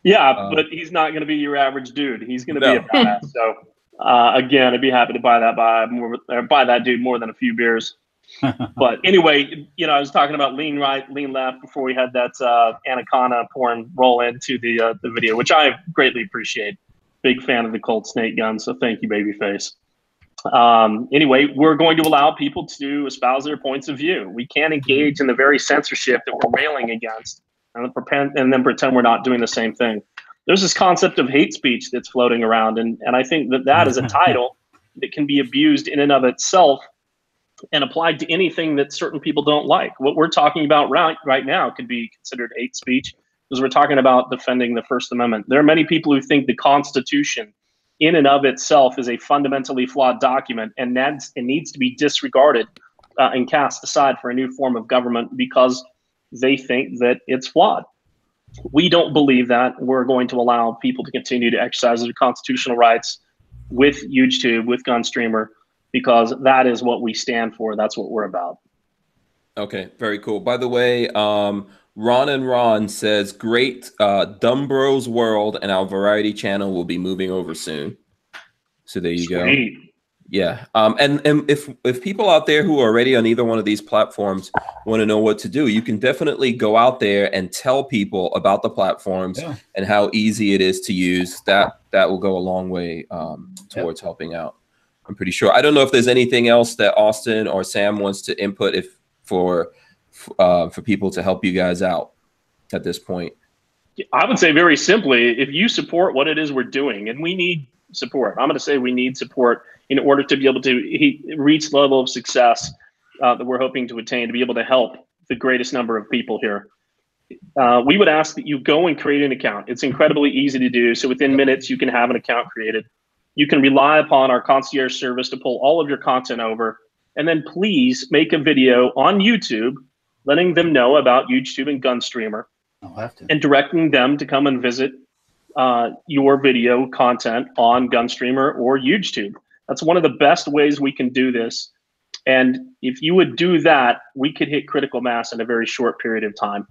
Yeah, but he's not going to be your average dude. He's going to be a badass. So again, I'd be happy to buy that dude more than a few beers. But anyway, I was talking about lean right, lean left before we had that Anaconda porn roll into the video, which I greatly appreciate. Big fan of the Colt Snake gun, so thank you, Babyface. Anyway, we're going to allow people to espouse their points of view. We can't engage in the very censorship that we're railing against and then pretend we're not doing the same thing. There's this concept of hate speech that's floating around, and I think that is a title that can be abused in and of itself and applied to anything that certain people don't like. What we're talking about right now could be considered hate speech because we're talking about defending the First Amendment. There are many people who think the Constitution in and of itself is a fundamentally flawed document and needs to be disregarded and cast aside for a new form of government because they think that it's flawed. We don't believe that. We're going to allow people to continue to exercise their constitutional rights with UGETube, with GUNSTREAMER, because that is what we stand for. That's what we're about. Okay, very cool. By the way, Ron and Ron says, great, Dumb Bros World and our variety channel will be moving over soon. So there you Sweet. go. Yeah. And if people out there who are already on either one of these platforms want to know what to do, you can definitely go out there and tell people about the platforms and how easy it is to use. That will go a long way towards helping out. I'm pretty sure. I don't know if there's anything else that Austin or Sam wants to input for people to help you guys out at this point. I would say very simply, if you support what it is we're doing, and we need support. I'm going to say we need support in order to be able to reach the level of success that we're hoping to attain, to be able to help the greatest number of people here. We would ask that you go and create an account. It's incredibly easy to do. So within minutes, you can have an account created. You can rely upon our concierge service to pull all of your content over. And then please make a video on YouTube, letting them know about UGETube and GUNSTREAMER, and directing them to come and visit your video content on GUNSTREAMER or UGETube. That's one of the best ways we can do this. And if you would do that, we could hit critical mass in a very short period of time.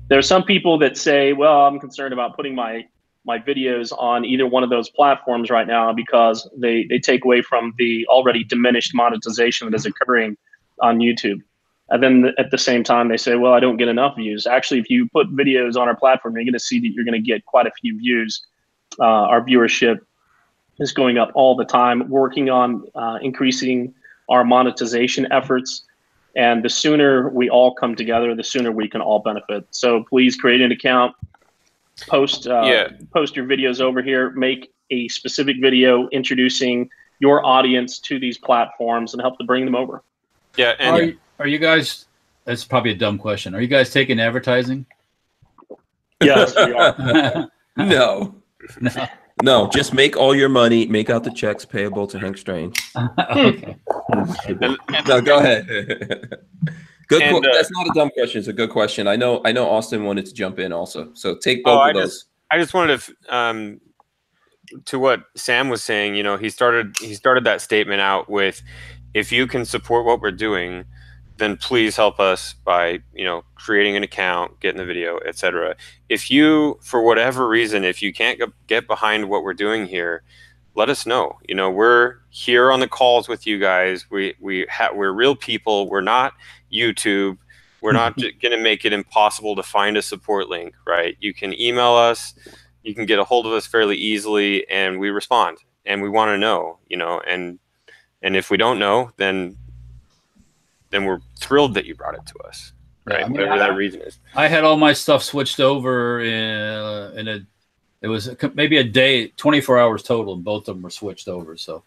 There are some people that say, well, I'm concerned about putting my videos on either one of those platforms right now because they take away from the already diminished monetization that is occurring on YouTube. And then at the same time, they say, well, I don't get enough views. Actually, if you put videos on our platform, you're going to see that you're going to get quite a few views. Our viewership is going up all the time, working on increasing our monetization efforts. And the sooner we all come together, the sooner we can all benefit. So please create an account, post your videos over here, make a specific video introducing your audience to these platforms and help to bring them over. Yeah. And Are you guys, that's probably a dumb question. Are you guys taking advertising? Yes, we are. No. No, just make all your money, make out the checks payable to Hank Strange. Okay. No, go ahead. That's not a dumb question. It's a good question. I know Austin wanted to jump in also. So take both of those. I just wanted to to what Sam was saying, you know, he started that statement out with, if you can support what we're doing, then please help us by, you know, creating an account, getting the video, etc. If you, for whatever reason, if you can't get behind what we're doing here, let us know. You know, we're here on the calls with you guys. We're real people. We're not YouTube. We're not going to make it impossible to find a support link, right? You can email us. You can get a hold of us fairly easily, and we respond. And we want to know, you know, and if we don't know, then we're thrilled that you brought it to us, right? I mean, whatever that reason is. I had all my stuff switched over it was maybe a day, 24 hours total, and both of them were switched over. So,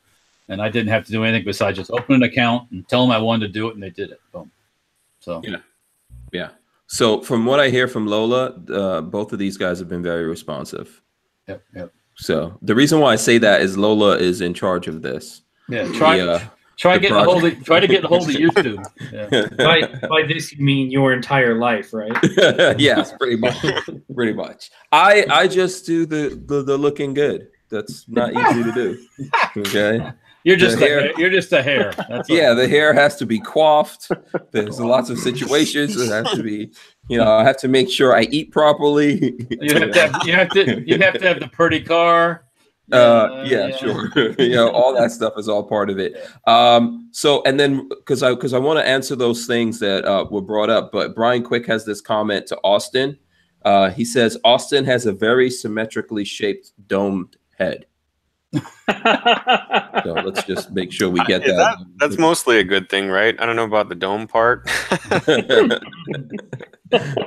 and I didn't have to do anything besides just open an account and tell them I wanted to do it, and they did it. Boom. So yeah. So from what I hear from Lola, both of these guys have been very responsive. Yep. So the reason why I say that is Lola is in charge of this. Yeah. Try to get a hold of YouTube. Yeah. By this you mean your entire life, right? Yes, pretty much. I just do the looking good. That's not easy to do. Okay. You're just a hair. That's all. The hair has to be coiffed. There's lots of situations. It has to be, you know, I have to make sure I eat properly. You have to have the pretty car. Sure. You know, all that stuff is all part of it. So, and then because I want to answer those things that were brought up, but Brian Quick has this comment to Austin. He says Austin has a very symmetrically shaped domed head. So let's just make sure we get that. That's mostly a good thing, right? I don't know about the dome part.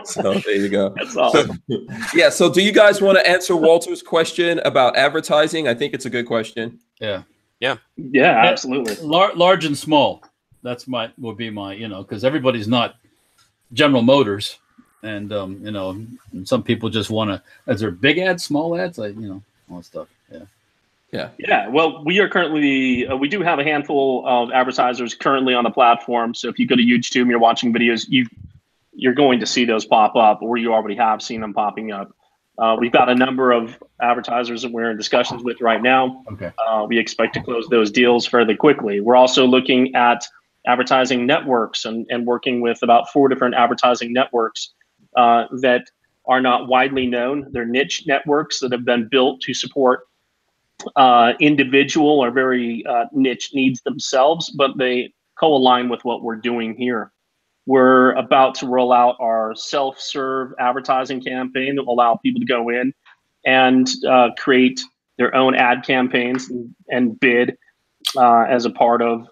So there you go. That's awesome. So do you guys want to answer Walter's question about advertising? I think it's a good question. Yeah, absolutely. Large and small. That's would be my, you know, because everybody's not General Motors, and you know, and some people just want to. Is there big ads, small ads, like, you know, all that stuff. Yeah. Well, we are currently we do have a handful of advertisers currently on the platform. So if you go to YouTube and you're watching videos, you're going to see those pop up, or you already have seen them popping up. We've got a number of advertisers that we're in discussions with right now. Okay. We expect to close those deals fairly quickly. We're also looking at advertising networks and working with about 4 different advertising networks that are not widely known. They're niche networks that have been built to support individual or very niche needs themselves, but they co-align with what we're doing here. We're about to roll out our self-serve advertising campaign that will allow people to go in and create their own ad campaigns and bid as a part of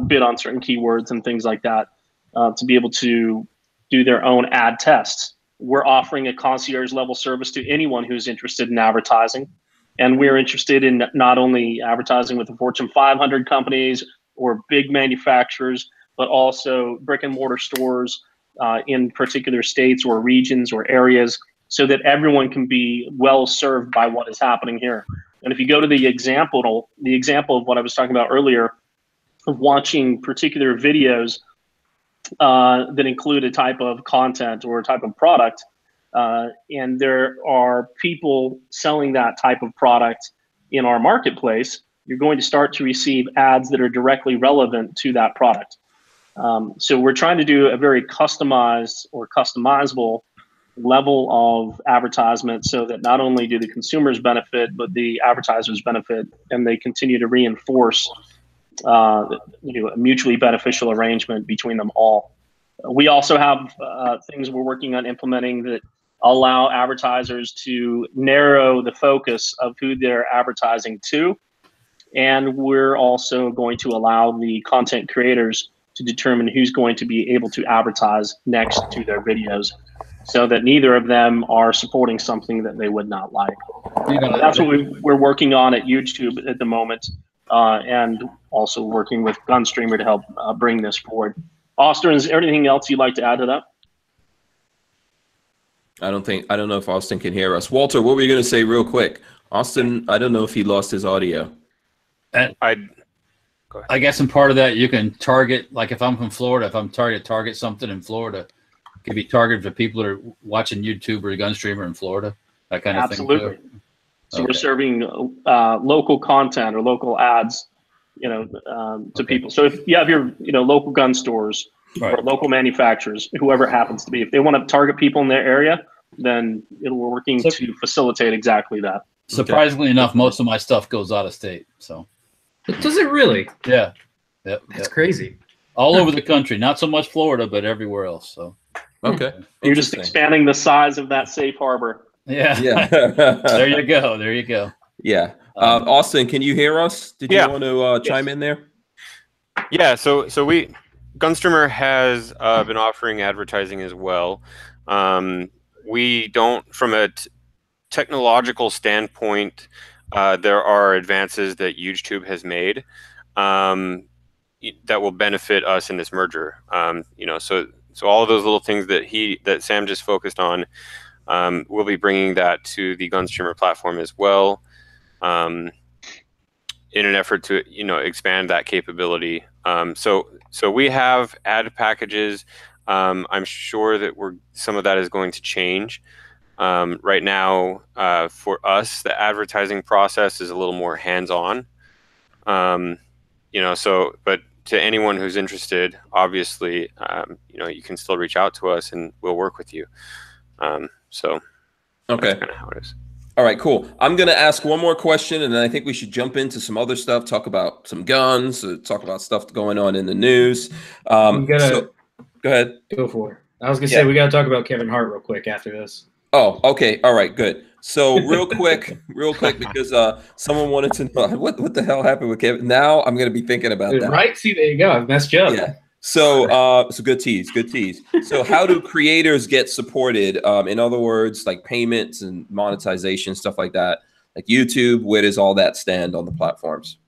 bid on certain keywords and things like that to be able to do their own ad tests. We're offering a concierge level service to anyone who's interested in advertising. And we're interested in not only advertising with the Fortune 500 companies or big manufacturers, but also brick and mortar stores in particular states or regions or areas, so that everyone can be well served by what is happening here. And if you go to the example of what I was talking about earlier, of watching particular videos that include a type of content or a type of product, and there are people selling that type of product in our marketplace, you're going to start to receive ads that are directly relevant to that product. So we're trying to do a very customized or customizable level of advertisement so that not only do the consumers benefit, but the advertisers benefit, and they continue to reinforce a mutually beneficial arrangement between them all. We also have things we're working on implementing that allow advertisers to narrow the focus of who they're advertising to. And we're also going to allow the content creators to determine who's going to be able to advertise next to their videos, so that neither of them are supporting something that they would not like. That's what we're working on at UGETube at the moment, and also working with GUNSTREAMER to help bring this forward. Austin, is there anything else you'd like to add to that? I don't know if Austin can hear us. Walter, what were you going to say real quick? Austin, I don't know if he lost his audio. And I guess in part of that, you can target, like if I'm from Florida, if I'm target something in Florida, it could be targeted for people that are watching YouTube or GUNSTREAMER in Florida, that kind of thing. Absolutely. So we're serving local content or local ads, to people. So if you have your, local gun stores or local manufacturers, whoever it happens to be, if they want to target people in their area, then we're working to facilitate exactly that. Surprisingly enough, most of my stuff goes out of state. So, does it really? Yeah. That's crazy. All over the country, not so much Florida, but everywhere else. So, okay, you're just expanding the size of that safe harbor. Yeah. There you go. Yeah. Austin, can you hear us? Did you want to chime in there? Yeah. So GUNSTREAMER has been offering advertising as well. We don't, from a technological standpoint, there are advances that UGETube has made that will benefit us in this merger. So all of those little things that Sam just focused on, we'll be bringing that to the GUNSTREAMER platform as well, in an effort to expand that capability. So we have ad packages. I'm sure that some of that is going to change. Right now, for us, the advertising process is a little more hands-on. But to anyone who's interested, obviously, you can still reach out to us and we'll work with you. Okay. That's kind of how it is. All right, cool. I'm going to ask one more question, and then I think we should jump into some other stuff, talk about some guns, talk about stuff going on in the news. Go ahead. Go for it. I was going to say, we got to talk about Kevin Hart real quick after this. Oh, okay. All right, good. So real quick, because someone wanted to know what the hell happened with Kevin. Now I'm going to be thinking about that. Right? See, there you go. I've messed you up. Yeah. So good tease. So how do creators get supported? In other words, like payments and monetization, stuff like that. Like YouTube, where does all that stand on the platforms?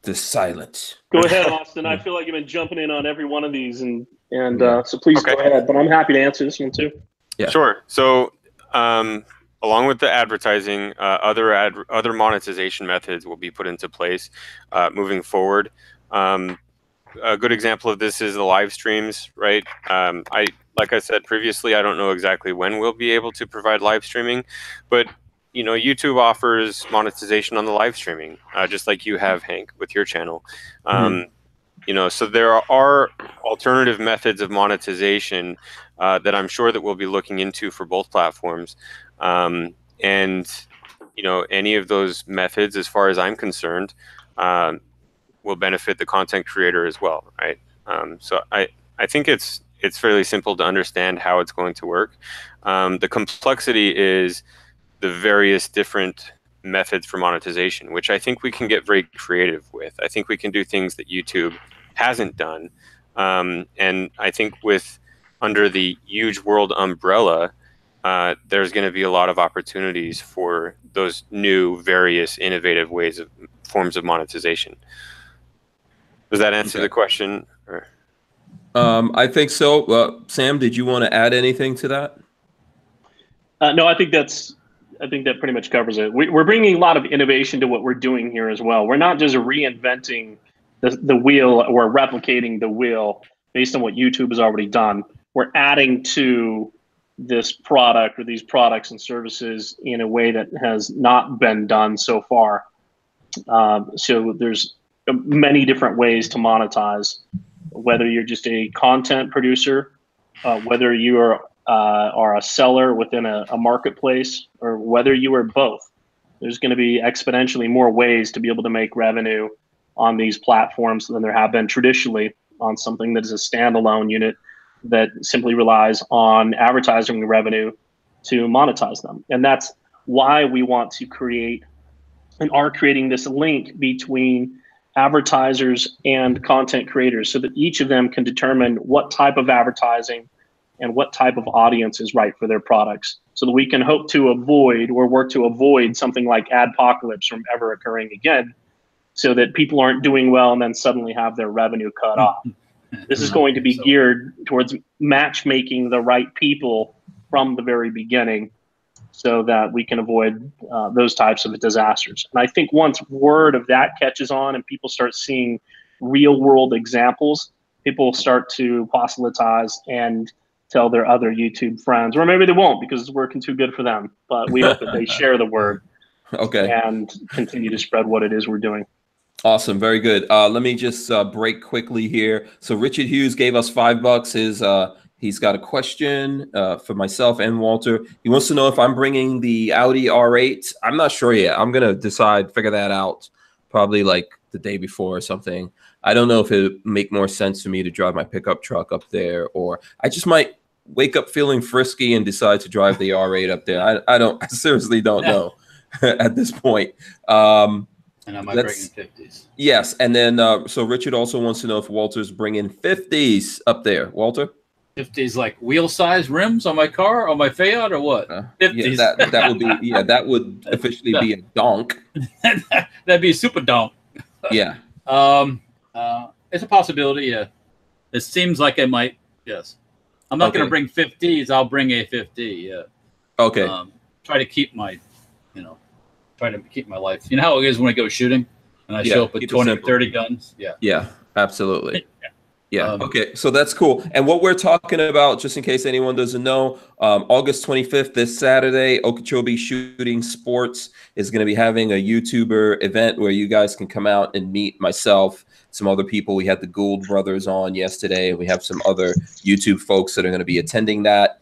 The silence. Go ahead, Austin. I feel like you've been jumping in on every one of these, and so please go ahead. But I'm happy to answer this one too. Yeah. Sure. So along with the advertising, other monetization methods will be put into place moving forward. A good example of this is the live streams, right? Like I said previously, I don't know exactly when we'll be able to provide live streaming, but YouTube offers monetization on the live streaming, just like you have, Hank, with your channel. So there are alternative methods of monetization that I'm sure that we'll be looking into for both platforms. And any of those methods, as far as I'm concerned, will benefit the content creator as well, right? So I think it's fairly simple to understand how it's going to work. The complexity is the various different methods for monetization, which I think we can get very creative with. I think we can do things that YouTube hasn't done. And I think under the Huge World umbrella, there's going to be a lot of opportunities for those new, various, innovative forms of monetization. Does that answer the question? Or? I think so. Sam, did you want to add anything to that? No, I think that pretty much covers it. We're bringing a lot of innovation to what we're doing here as well. We're not just reinventing the wheel or replicating the wheel based on what YouTube has already done. We're adding to this product or these products and services in a way that has not been done so far. So there's many different ways to monetize, whether you're just a content producer, whether you are a seller within a marketplace, or whether you are both. There's going to be exponentially more ways to be able to make revenue on these platforms than there have been traditionally on something that is a standalone unit that simply relies on advertising revenue to monetize them. And that's why we want to create and are creating this link between advertisers and content creators so that each of them can determine what type of advertising and what type of audience is right for their products, so that we can hope to avoid or work to avoid something like adpocalypse from ever occurring again, so that people aren't doing well and then suddenly have their revenue cut off. This is going to be geared towards matchmaking the right people from the very beginning so that we can avoid those types of disasters. And I think once word of that catches on and people start seeing real world examples, people start to proselytize and tell their other YouTube friends, or maybe they won't because it's working too good for them. But we hope that they share the word, and continue to spread what it is we're doing. Awesome, very good. Let me just break quickly here. So Richard Hughes gave us $5. He's got a question for myself and Walter. He wants to know if I'm bringing the Audi R8. I'm not sure yet. I'm gonna figure that out probably like the day before or something. I don't know if it would make more sense for me to drive my pickup truck up there, or I just might wake up feeling frisky and decide to drive the R8 up there. I seriously don't know at this point. And I might bring in 50s. Yes, and then so Richard also wants to know if Walter's bringing 50s up there. Walter? 50s like wheel size rims on my car, on my Fiat, or what? 50s. Yeah, that would be that would officially be a donk. That'd be a super donk. Yeah. It's a possibility. Yeah, it seems like I might. Yes, I'm not going to bring 50s. I'll bring a 50. Yeah. Okay. Try to keep my, try to keep my life. You know how it is when I go shooting and I show up with 20 or 30 guns. Yeah. Yeah. Absolutely. Yeah. Okay. So that's cool. And what we're talking about, just in case anyone doesn't know, August 25th, this Saturday, Okeechobee Shooting Sports is going to be having a YouTuber event where you guys can come out and meet myself, some other people. We had the Gould brothers on yesterday, and we have some other YouTube folks that are going to be attending that.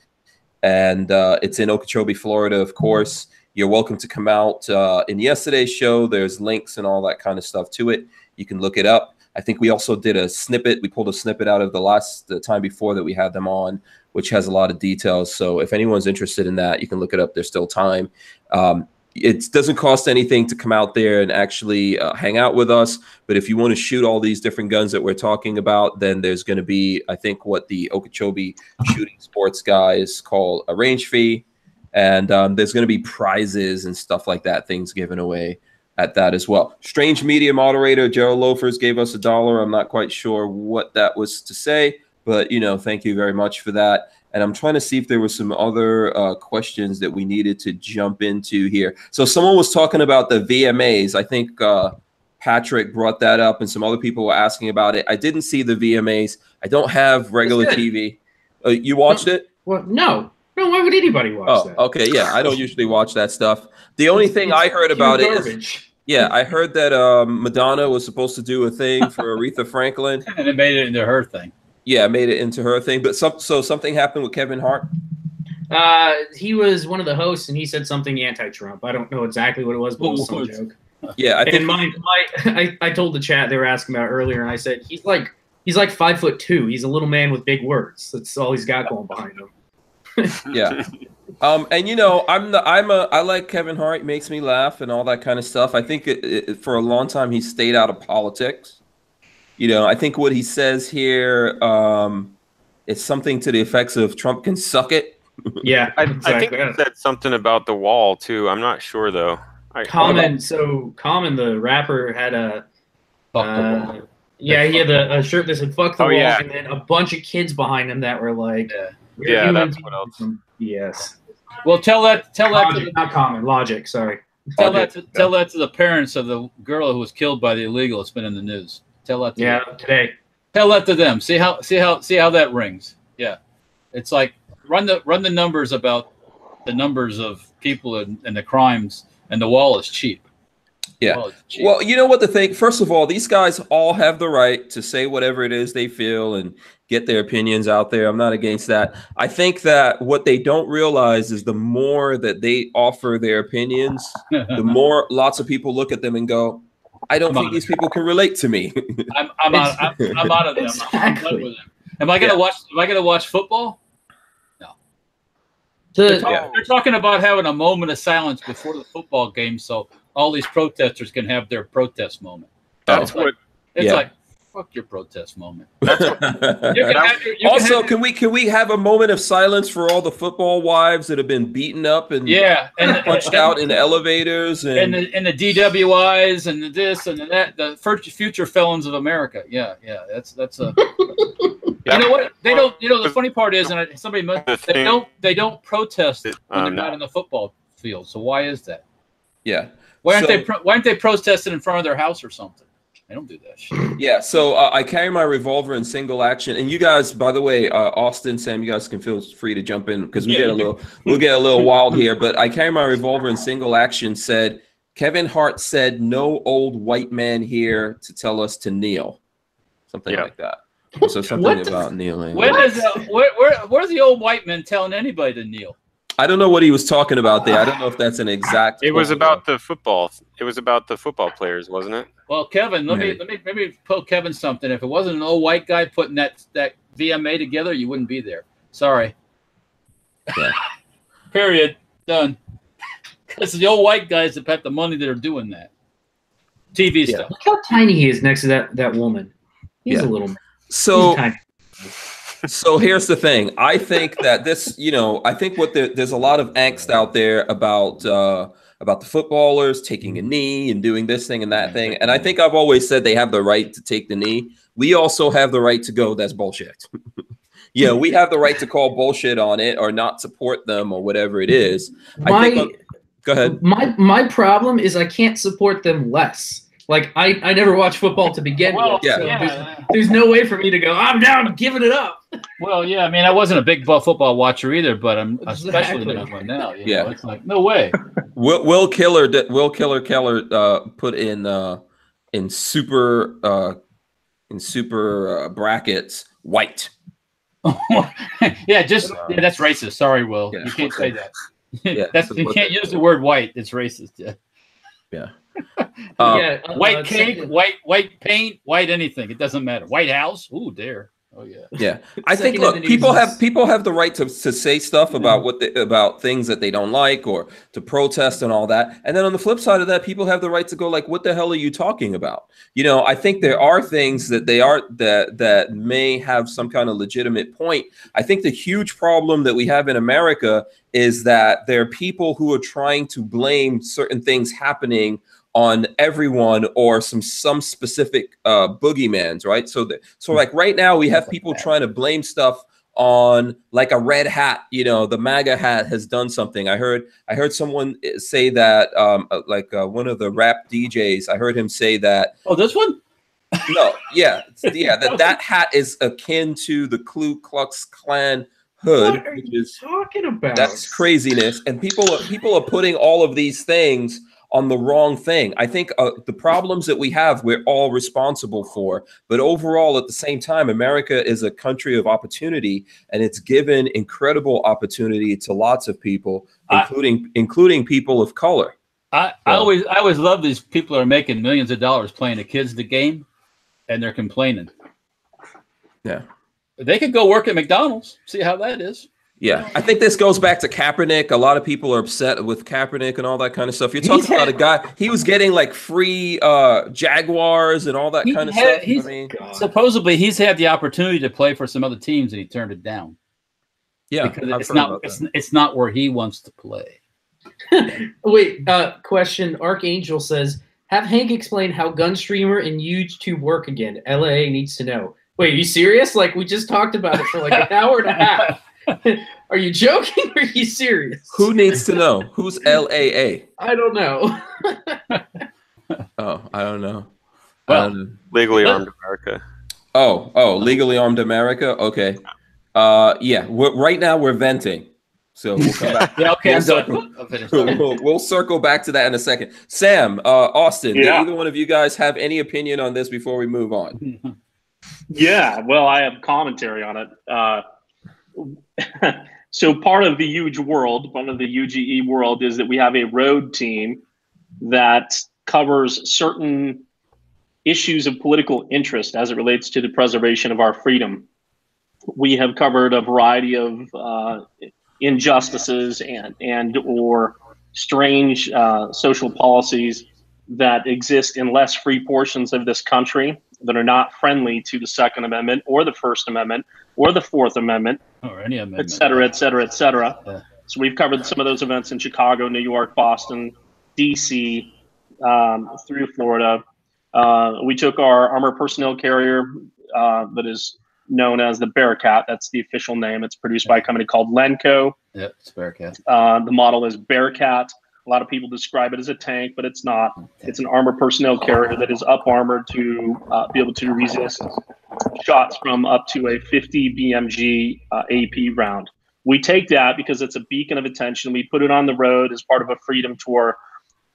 And it's in Okeechobee, Florida, of course. You're welcome to come out. In yesterday's show, there's links and all that kind of stuff to it. You can look it up. I think we also did a snippet. We pulled a snippet out of the time before that we had them on, which has a lot of details. So if anyone's interested in that, you can look it up. There's still time. It doesn't cost anything to come out there and actually hang out with us. But if you want to shoot all these different guns that we're talking about, then there's going to be, I think, what the Okeechobee Shooting Sports guys call a range fee. And there's going to be prizes and stuff like that, things given away at that as well. Strange Media moderator Gerald Loafers gave us $1. I'm not quite sure what that was to say, but thank you very much for that. And I'm trying to see if there were some other questions that we needed to jump into here. So someone was talking about the VMAs. I think Patrick brought that up, and some other people were asking about it. I didn't see the VMAs. I don't have regular TV. You watched it? Well, no. No, why would anybody watch that? Okay, yeah. I don't usually watch that stuff. The only thing I heard about it is, I heard that Madonna was supposed to do a thing for Aretha Franklin. And it made it into her thing. Yeah, made it into her thing. But so something happened with Kevin Hart? He was one of the hosts, and he said something anti-Trump. I don't know exactly what it was, but it was some joke. Yeah, I think. I told the chat they were asking about earlier, and I said he's like 5'2". He's a little man with big words. That's all he's got going behind him. Yeah. And I like Kevin Hart. He makes me laugh and all that kind of stuff. I think for a long time he stayed out of politics. I think what he says here is something to the effects of Trump can suck it. Yeah, exactly. I think he said something about the wall too. I'm not sure though. Common the rapper had a he had a shirt that said "fuck the wall," and then a bunch of kids behind him that were like, "Yeah, that's what else." Yes. Well, tell that Logic, not Common, Logic. Sorry. Tell that to the parents of the girl who was killed by the illegal. It's been in the news. Tell that to them. Today. Tell that to them. See how that rings. Yeah, it's like run the numbers about the numbers of people and the crimes, and the wall is cheap. Yeah. Well, you know what the thing. First of all, these guys all have the right to say whatever it is they feel and get their opinions out there. I'm not against that. I think that what they don't realize is the more that they offer their opinions, the more lots of people look at them and go, I don't think these people can relate to me. I'm out of them. Exactly. I'm done with them. Am I gonna watch? Am I gonna watch football? No. They're talking about having a moment of silence before the football game, so all these protesters can have their protest moment. That's what. It's like, fuck your protest moment. Can we have a moment of silence for all the football wives that have been beaten up and punched out in elevators and the DWIs and the this and that, the future felons of America. Yeah, that's a. You know what? They don't. The funny part is, and somebody they don't protest when they're not in the football field. So why is that? Yeah. Why aren't they protesting in front of their house or something? I don't do that shit. Yeah, so I carry my revolver in single action, and you guys, by the way, Austin, Sam, you guys can feel free to jump in because we'll get a little wild here. But I carry my revolver in single action. Said Kevin Hart said, "No old white man here to tell us to kneel," something like that. So something about kneeling. Where's the old white man telling anybody to kneel? I don't know what he was talking about there. I don't know if that's an exact. It was about the football. It was about the football players, wasn't it? Well, Kevin, let me tell Kevin something. If it wasn't an old white guy putting that VMA together, you wouldn't be there. Sorry. Yeah. Period. Done. Because the old white guys that have the money that are doing that. TV stuff. Look how tiny he is next to that woman. He's a little. So. So here's the thing. I think that this, I think there's a lot of angst out there about the footballers taking a knee and doing this thing and that thing. And I think I've always said they have the right to take the knee. We also have the right to go, that's bullshit. Yeah, we have the right to call bullshit on it or not support them or whatever it is. Go ahead. My problem is I can't support them less. Like, I never watched football to begin with. So there's no way for me to go, I'm down, giving it up. Well, yeah, I mean, I wasn't a big football watcher either, but I'm especially not one now. It's like, no way. Will Keller put in super brackets white. That's racist. Sorry, Will. You can't say that. You can't use the word white. It's racist. Yeah. White cake, white paint, white anything. It doesn't matter. White House. Ooh, dare. Oh yeah. Yeah. I think people have the right to say stuff about about things that they don't like or to protest and all that. And then on the flip side of that, people have the right to go like, what the hell are you talking about? I think there are things that may have some kind of legitimate point. I think the huge problem that we have in America is that there are people who are trying to blame certain things happening on everyone or some specific boogeymans, right? So like right now we have people trying to blame stuff on like a red hat. The MAGA hat has done something. I heard someone say that one of the rap DJs. I heard him say that. Oh, this one? No, that hat is akin to the Ku Klux Klan hood. What are you talking about? That's craziness, and people are putting all of these things on the wrong thing. I think the problems that we have, we're all responsible for. But overall, at the same time, America is a country of opportunity, and it's given incredible opportunity to lots of people, including people of color. I always love these people who are making millions of dollars playing the kids the game, and they're complaining. Yeah. They could go work at McDonald's, see how that is. Yeah, I think this goes back to Kaepernick. A lot of people are upset with Kaepernick and all that kind of stuff. You're talking about a guy, he was getting like free Jaguars and all that kind of stuff. Supposedly he's had the opportunity to play for some other teams and he turned it down. Yeah, because it's not where he wants to play. Wait, question. Archangel says, have Hank explain how GUNSTREAMER and UGETube work again. LAA needs to know. Wait, are you serious? Like, we just talked about it for like an hour and a half. Are you joking or are you serious? Who needs to know? Who's LAA? I don't know. Oh, I don't know. Legally Armed America. Oh, Legally Armed America? Okay. Right now we're venting. So we'll come back. We'll circle back to that in a second. Sam, Austin, do either one of you guys have any opinion on this before we move on? Yeah, well, I have commentary on it. So part of the UGE world, one of the UGE world, is that we have a road team that covers certain issues of political interest as it relates to the preservation of our freedom. We have covered a variety of injustices and or strange social policies that exist in less free portions of this country that are not friendly to the Second Amendment or the First Amendment or the Fourth Amendment, or any amendment, et cetera, et cetera, et cetera. Yeah. So we've covered some of those events in Chicago, New York, Boston, DC, through Florida. We took our armored personnel carrier that is known as the Bearcat. That's the official name. It's produced by a company called Lenco. Yep, it's Bearcat. The model is Bearcat. A lot of people describe it as a tank, but it's not. It's an armored personnel carrier that is up armored to be able to resist shots from up to a 50 BMG AP round. We take that because it's a beacon of attention. We put it on the road as part of a freedom tour,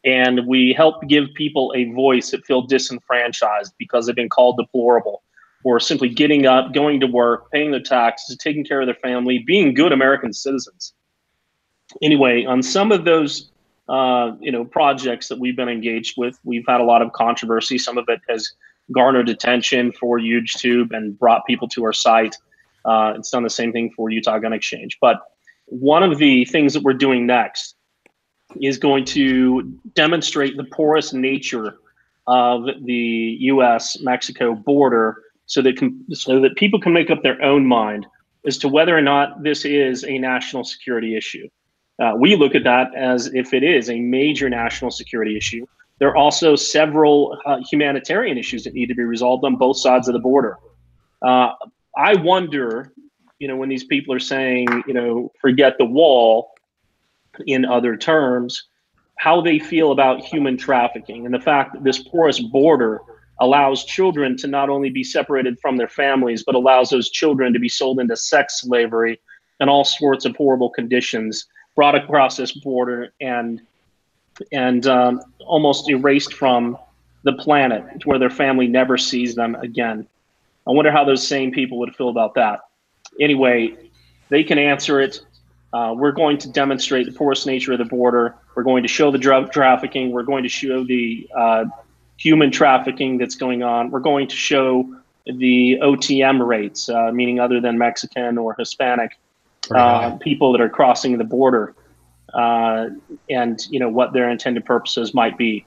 and we help give people a voice that feel disenfranchised because they've been called deplorable, or simply getting up, going to work, paying their taxes, taking care of their family, being good American citizens. Anyway, on some of those projects that we've been engaged with, we've had a lot of controversy. Some of it has garnered attention for UGETube and brought people to our site. It's done the same thing for Utah Gun Exchange. But one of the things that we're doing next is going to demonstrate the porous nature of the U.S.-Mexico border so that people can make up their own mind as to whether or not this is a national security issue. We look at that as if it is a major national security issue. There are also several humanitarian issues that need to be resolved on both sides of the border. I wonder, when these people are saying, forget the wall, in other terms, how they feel about human trafficking and the fact that this porous border allows children to not only be separated from their families, but allows those children to be sold into sex slavery and all sorts of horrible conditions, brought across this border and almost erased from the planet to where their family never sees them again. I wonder how those same people would feel about that. Anyway, they can answer it. We're going to demonstrate the porous nature of the border. We're going to show the drug trafficking. We're going to show the human trafficking that's going on. We're going to show the OTM rates, meaning other than Mexican or Hispanic people that are crossing the border, and what their intended purposes might be.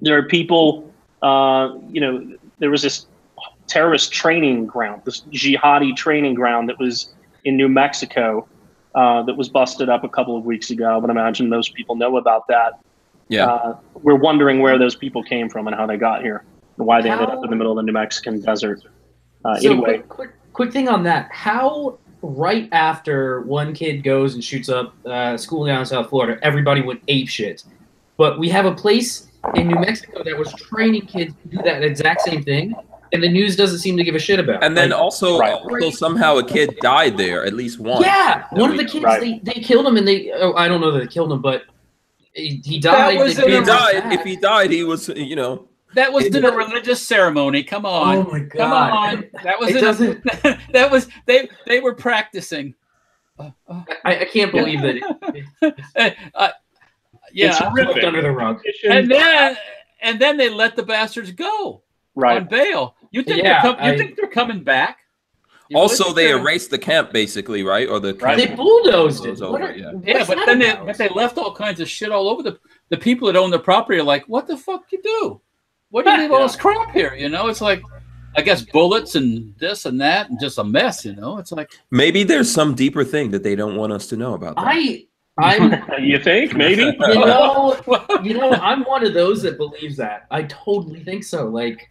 There are people, there was this terrorist training ground, this jihadi training ground that was in New Mexico that was busted up a couple of weeks ago. I would imagine most people know about that. Yeah. We're wondering where those people came from and how they got here and why they ended up in the middle of the New Mexican desert. Anyway. Quick thing on that. How right after one kid goes and shoots up school down in South Florida, everybody went apeshit. But we have a place in New Mexico that was training kids to do that exact same thing, and the news doesn't seem to give a shit about. And then also somehow a kid died there, at least one. Yeah, one of the kids, they killed him, and I don't know that they killed him, but he died. If he died, he was, That was in a religious ceremony. Come on. Oh my God. Come on. That was they were practicing. I can't believe that. It's ripped under the rug. And then they let the bastards go on bail. You think they're coming back? Also, they erased the camp, basically, right? Or the camp they bulldozed it. But then they left all kinds of shit all over the people that own the property. Are like, what the fuck you do? What do you leave all this crap here? It's like, I guess bullets and this and that and just a mess. It's like maybe there's some deeper thing that they don't want us to know about. You think maybe? I'm one of those that believes that. I totally think so. Like,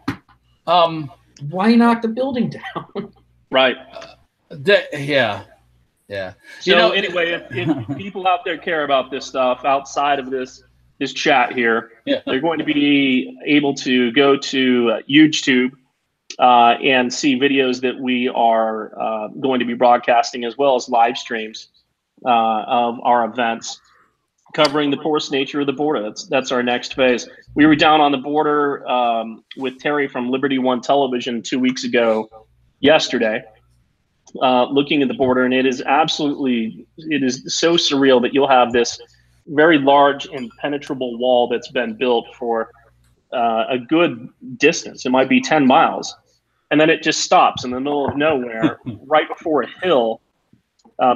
why knock the building down? Right. Yeah. So anyway, if people out there care about this stuff outside of this chat here, they're going to be able to go to UGETube and see videos that we are going to be broadcasting, as well as live streams of our events covering the porous nature of the border. That's our next phase. We were down on the border with Terry from Liberty One Television 2 weeks ago, yesterday, looking at the border, and it is so surreal that you'll have this very large impenetrable wall that's been built for a good distance. It might be 10 miles. And then it just stops in the middle of nowhere right before a hill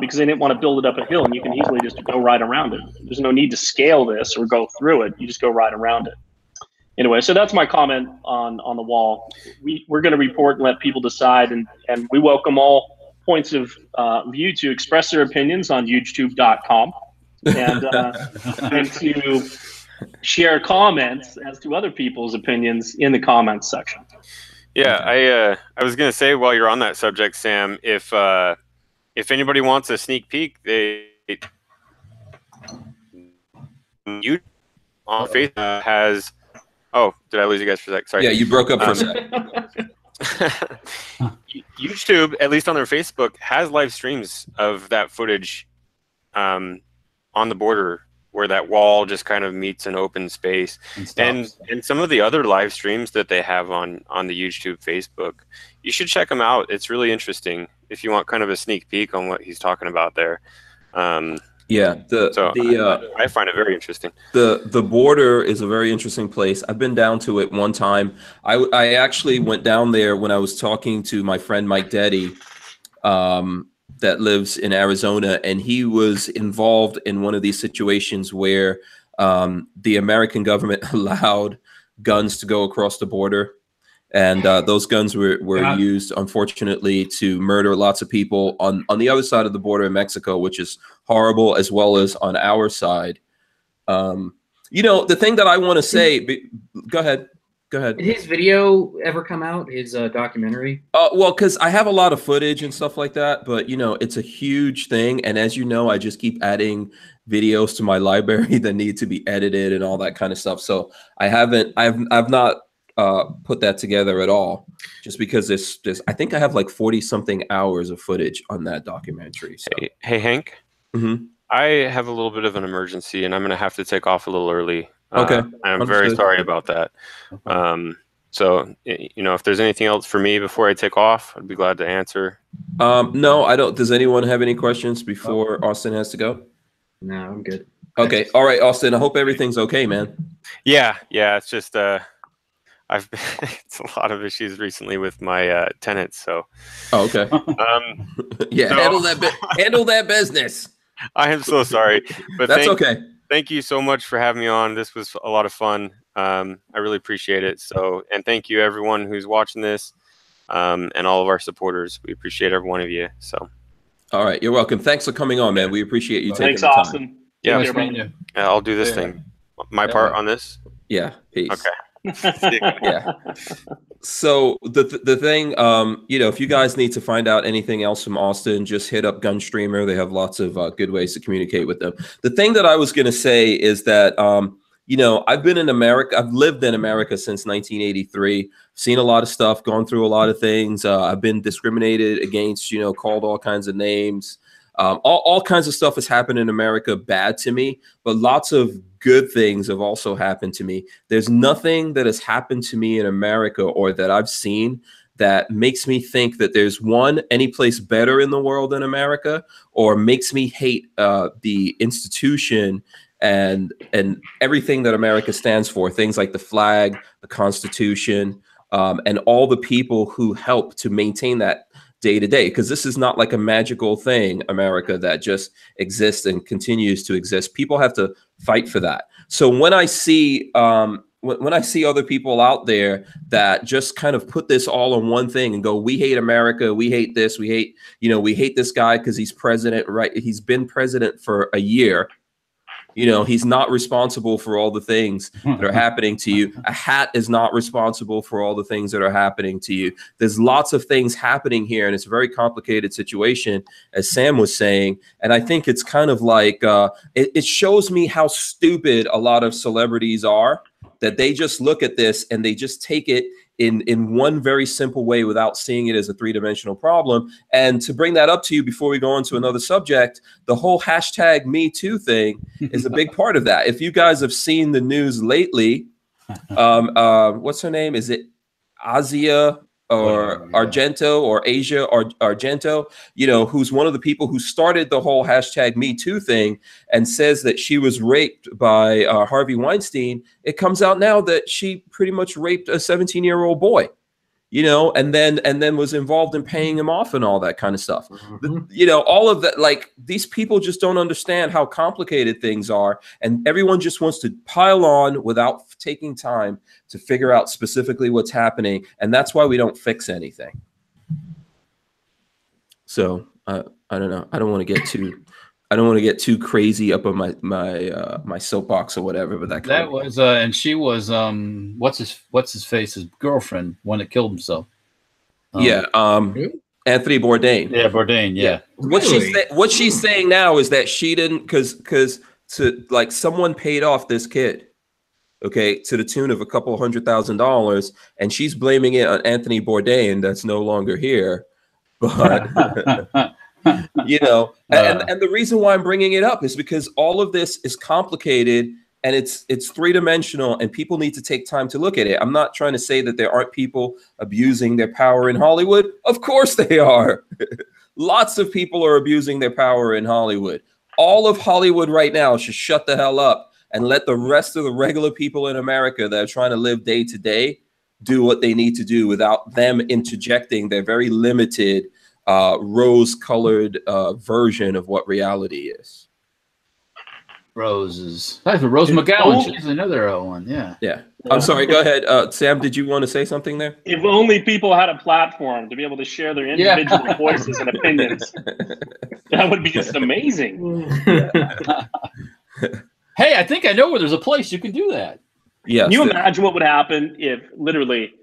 because they didn't want to build it up a hill, and you can easily just go right around it. There's no need to scale this or go through it. You just go right around it. Anyway, so that's my comment on the wall. We're going to report and let people decide, and we welcome all points of view to express their opinions on UGETube.com. And to share comments as to other people's opinions in the comments section. Yeah, I was gonna say, while you're on that subject, Sam, if anybody wants a sneak peek, YouTube on Facebook has. Oh, did I lose you guys for a sec? Sorry. Yeah, you broke up for a sec. YouTube, at least on their Facebook, has live streams of that footage on the border where that wall just kind of meets an open space, and some of the other live streams that they have on the UGETube Facebook. You should check them out. It's really interesting if you want kind of a sneak peek on what he's talking about there. Yeah, I find it very interesting. The border is a very interesting place. I've been down to it one time. I actually went down there when I was talking to my friend Mike Deddy, that lives in Arizona, and he was involved in one of these situations where the American government allowed guns to go across the border. And those guns were used, unfortunately, to murder lots of people on the other side of the border in Mexico, which is horrible, as well as on our side. You know, the thing that I want to say, go ahead. Go ahead. Did his video ever come out, his documentary? Well, because I have a lot of footage and stuff like that, but, you know, it's a huge thing. And as you know, I just keep adding videos to my library that need to be edited and all that kind of stuff. So I've not put that together at all, just because there's I think I have like 40 something hours of footage on that documentary. So. Hey Hank, I have a little bit of an emergency and I'm gonna have to take off a little early. Okay, I'm very sorry about that. So, you know, if there's anything else for me before I take off, I'd be glad to answer. No, I don't. Does anyone have any questions before Austin has to go? No, I'm good. Okay, all right, Austin, I hope everything's okay, man. Yeah, it's just I've it's a lot of issues recently with my tenants. So, okay. Yeah, so, handle that business. I am so sorry, but that's okay. Thank you so much for having me on. This was a lot of fun. I really appreciate it. So, and thank you everyone who's watching this, and all of our supporters. We appreciate every one of you. So, all right, you're welcome. Thanks for coming on, man. We appreciate you taking Thanks, the time. Austin. Yeah, I'll do this thing. My part on this. Yeah. Peace. Okay. Yeah. So the thing, you know, if you guys need to find out anything else from Austin, just hit up GUNSTREAMER. They have lots of good ways to communicate with them. The thing that I was going to say is that, you know, I've been in America. I've lived in America since 1983. Seen a lot of stuff, gone through a lot of things. I've been discriminated against, you know, called all kinds of names. All kinds of stuff has happened in America bad to me, but lots of good things have also happened to me. There's nothing that has happened to me in America or that I've seen that makes me think that there's any place better in the world than America, or makes me hate the institution and everything that America stands for. Things like the flag, the Constitution, and all the people who help to maintain that day to day, because this is not like a magical thing, America, that just exists and continues to exist. People have to fight for that. So when I see when I see other people out there that just kind of put this all on one thing and go, we hate America, we hate this, we hate, you know, we hate this guy because he's president, right? He's been president for a year. You know, he's not responsible for all the things that are happening to you. A hat is not responsible for all the things that are happening to you. There's lots of things happening here, and it's a very complicated situation, as Sam was saying. And I think it's kind of like, it shows me how stupid a lot of celebrities are, that they just look at this and they just take it in one very simple way without seeing it as a three-dimensional problem. And to bring that up to you before we go on to another subject, the whole hashtag Me Too thing is a big part of that. If you guys have seen the news lately, what's her name? Is it Asia or Argento or Asia or Argento, you know, who's one of the people who started the whole hashtag Me Too thing and says that she was raped by Harvey Weinstein. It comes out now that she pretty much raped a 17-year-old boy, you know, and then was involved in paying him off and all that kind of stuff. You know, all of that, like, these people just don't understand how complicated things are. And everyone just wants to pile on without taking time to figure out specifically what's happening. And that's why we don't fix anything. So I don't know. I don't want to get too crazy up on my soapbox or whatever. But that was and she was what's his face's girlfriend, one that killed himself. Anthony Bourdain. Yeah, Bourdain. Yeah. What she's saying now is that she didn't, because to like someone paid off this kid, okay, to the tune of a couple $100,000, and she's blaming it on Anthony Bourdain that's no longer here. But you know, and the reason why I'm bringing it up is because all of this is complicated and it's three-dimensional, and people need to take time to look at it. I'm not trying to say that there aren't people abusing their power in Hollywood. Of course they are. Lots of people are abusing their power in Hollywood. All of Hollywood right now should shut the hell up and let the rest of the regular people in America that are trying to live day to day do what they need to do without them interjecting their very limited rose-colored version of what reality is. Roses. Rose McGowan. She's another one. Yeah. Yeah. I'm sorry. Go ahead. Sam, did you want to say something there? If only people had a platform to be able to share their individual voices and opinions. That would be just amazing. Hey, I think I know where there's a place you can do that. Yeah. Can you imagine what would happen if literally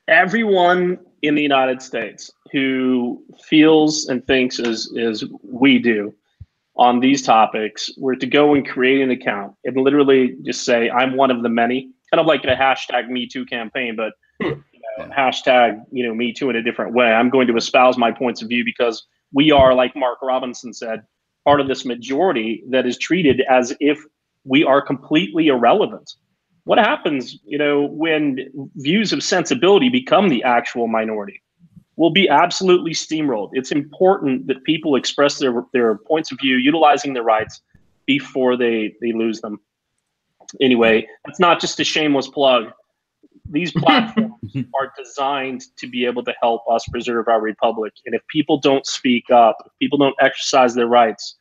everyone in the United States who feels and thinks as we do on these topics were to go and create an account and literally just say, I'm one of the many, kind of like a hashtag Me Too campaign, but hashtag, Me Too in a different way. I'm going to espouse my points of view because we are, like Mark Robinson said, part of this majority that is treated as if we are completely irrelevant. What happens, when views of sensibility become the actual minority? Will be absolutely steamrolled. It's important that people express their points of view, utilizing their rights before they lose them. Anyway, it's not just a shameless plug. These platforms are designed to be able to help us preserve our republic. And if people don't speak up, if people don't exercise their rights,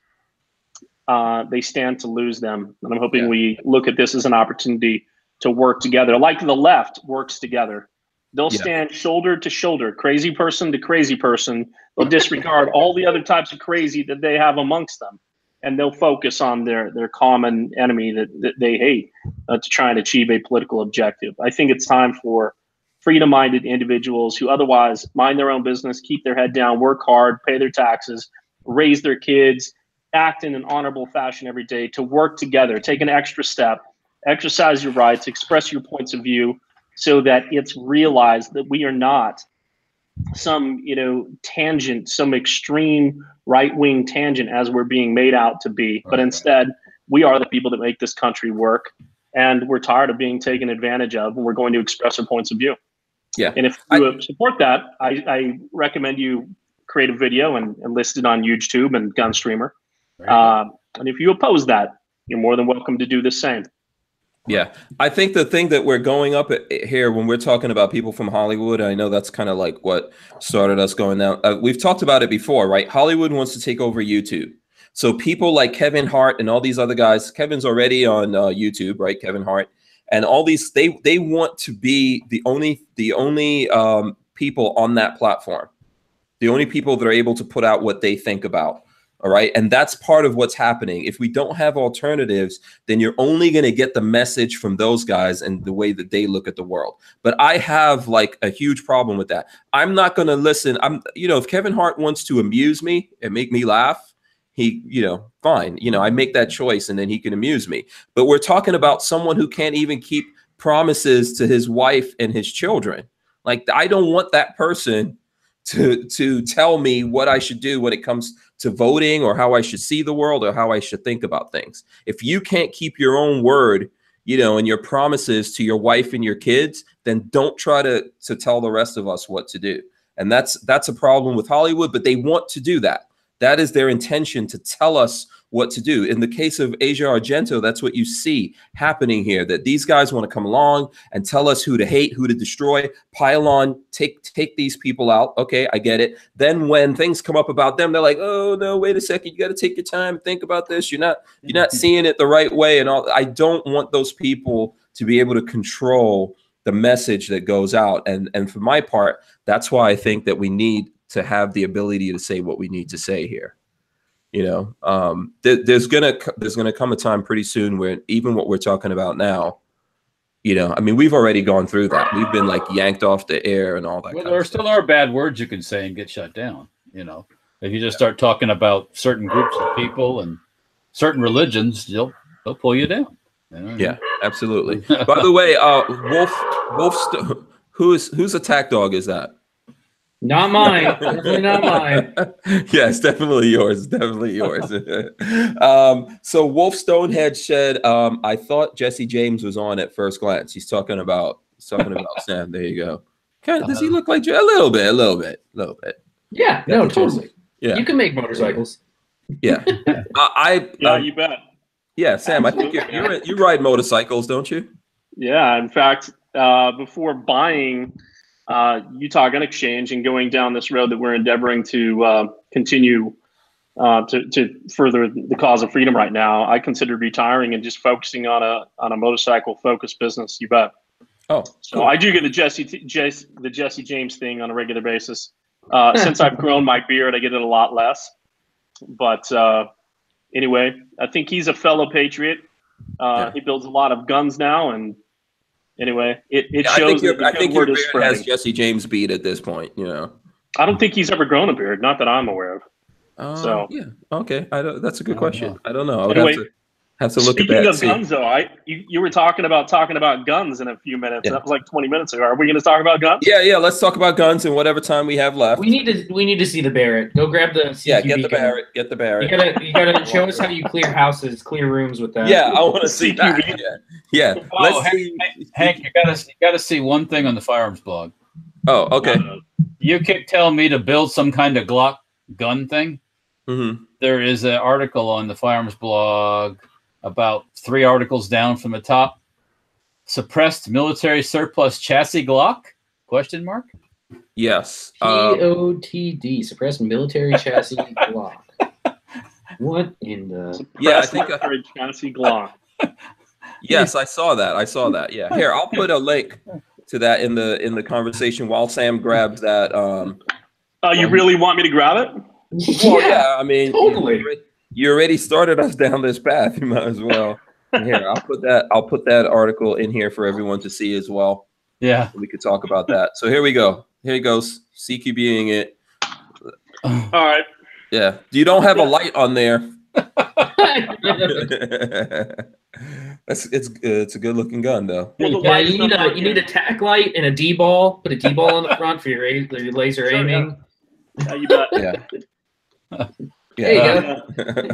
they stand to lose them. And I'm hoping we look at this as an opportunity to work together, like the left works together. They'll stand shoulder to shoulder, crazy person to crazy person. They'll disregard all the other types of crazy that they have amongst them. And they'll focus on their common enemy that they hate to try and achieve a political objective. I think it's time for freedom-minded individuals who otherwise mind their own business, keep their head down, work hard, pay their taxes, raise their kids, act in an honorable fashion every day, to work together, take an extra step, exercise your rights, express your points of view, so that it's realized that we are not some, tangent, some extreme right-wing tangent as we're being made out to be, but instead we are the people that make this country work, and we're tired of being taken advantage of, and we're going to express our points of view. Yeah. And if you support that, I recommend you create a video and list it on UGETube and GUNSTREAMER. And if you oppose that, you're more than welcome to do the same. Yeah, I think the thing that we're going up here when we're talking about people from Hollywood, I know that's kind of like what started us going down. We've talked about it before, right? Hollywood wants to take over YouTube. So people like Kevin Hart and all these other guys, Kevin's already on YouTube, right? Kevin Hart and all these, they want to be the only people on that platform, the only people that are able to put out what they think about. All right. And that's part of what's happening. If we don't have alternatives, then you're only going to get the message from those guys and the way that they look at the world. But I have like a huge problem with that. I'm not going to listen. If Kevin Hart wants to amuse me and make me laugh, fine. I make that choice and then he can amuse me. But we're talking about someone who can't even keep promises to his wife and his children. Like, I don't want that person to tell me what I should do when it comes to voting or how I should see the world or how I should think about things. If you can't keep your own word, and your promises to your wife and your kids, then don't try to tell the rest of us what to do. And that's a problem with Hollywood, but they want to do that. That is their intention, to tell us what to do. In the case of Asia Argento, that's what you see happening here, that these guys want to come along and tell us who to hate, who to destroy, pile on, take these people out. Okay, I get it. Then when things come up about them, they're like, oh no, wait a second, you got to take your time, think about this. You're not seeing it the right way and all. I don't want those people to be able to control the message that goes out. And for my part, that's why I think that we need to have the ability to say what we need to say here. There's gonna come a time pretty soon where even what we're talking about now, we've already gone through that. We've been like yanked off the air and all that. Well, there still are bad words you can say and get shut down. If you just start talking about certain groups of people and certain religions, they'll He'll pull you down. Yeah, absolutely. By the way, whose attack dog is that? Not mine. Definitely not mine. Yes, definitely yours. Definitely yours. So Wolf Stonehead said, I thought Jesse James was on at first glance. He's talking about Sam. There you go. Does he look like a little bit? Yeah, no, totally. Yeah, you can make motorcycles. Yeah, you bet. Yeah, Sam, I think you ride motorcycles, don't you? Yeah, in fact, before buying Utah Gun Exchange and going down this road that we're endeavoring to continue to further the cause of freedom right now, I considered retiring and just focusing on a motorcycle focused business. You bet. Oh, so I do get the Jesse James thing on a regular basis. Since I've grown my beard, I get it a lot less. But anyway, I think he's a fellow patriot. He builds a lot of guns now, and anyway, it shows. I think your beard has Jesse James beat at this point. You know, I don't think he's ever grown a beard, not that I'm aware of. So yeah, okay, that's a good question. I don't know. I would anyway, have to look at that. Speaking of guns, though, you were talking about guns in a few minutes. Yeah. That was like 20 minutes ago. Are we going to talk about guns? Yeah. Let's talk about guns in whatever time we have left. We need to see the Barrett. Go grab the CQB get the Barrett. Get the Barrett. You gotta show us how you clear houses, clear rooms with that. Yeah, I want to see that. Yeah. Oh, Hank, you gotta see one thing on the firearms blog. Oh, okay. You kept telling me to build some kind of Glock gun thing. Mm-hmm. There is an article on the firearms blog about 3 articles down from the top. Suppressed military surplus chassis Glock? ? Yes. POTD, suppressed military chassis Glock. What in the? Suppressed military chassis Glock. Yes, I saw that. Yeah. Here, I'll put a link to that in the conversation while Sam grabs that. You really want me to grab it? Well, yeah. I mean, totally. You already started us down this path. You might as well. Here, I'll put that article in here for everyone to see as well. Yeah, we could talk about that. So here we go. Here he goes. CQBing it. All right. Yeah. You don't have a light on there. It's a good looking gun though. Yeah, you need a tack light and a D ball. Put a D ball on the front for your laser aiming. Yeah, you bet. Yeah. There you go.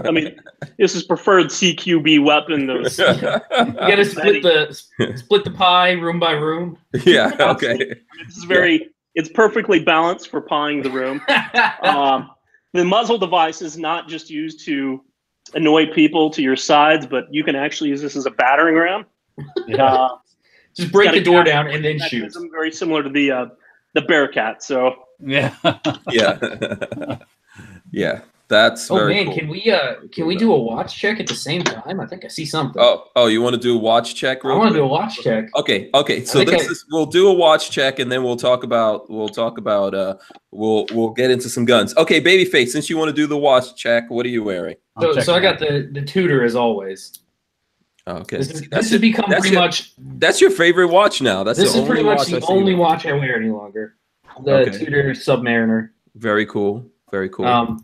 I mean, this is preferred CQB weapon. Those you got to split the pie room by room. Yeah. Okay. I mean, this is it's perfectly balanced for pieing the room. The muzzle device is not just used to annoy people to your sides, but you can actually use this as a battering ram. Yeah. Just break the door down and then shoot. Very similar to the Bearcat. So yeah. Yeah. That's very cool. Can we do a watch check at the same time? I think I see something. Oh, you want to do a watch check? I want to do a watch check. Okay. So we'll do a watch check and then we'll get into some guns. Okay, Babyface, since you want to do the watch check, what are you wearing? So I got the Tudor as always. Okay. This has become pretty much. That's your favorite watch now. This is pretty much the only watch I wear any longer. The Tudor Submariner. Very cool. Very cool.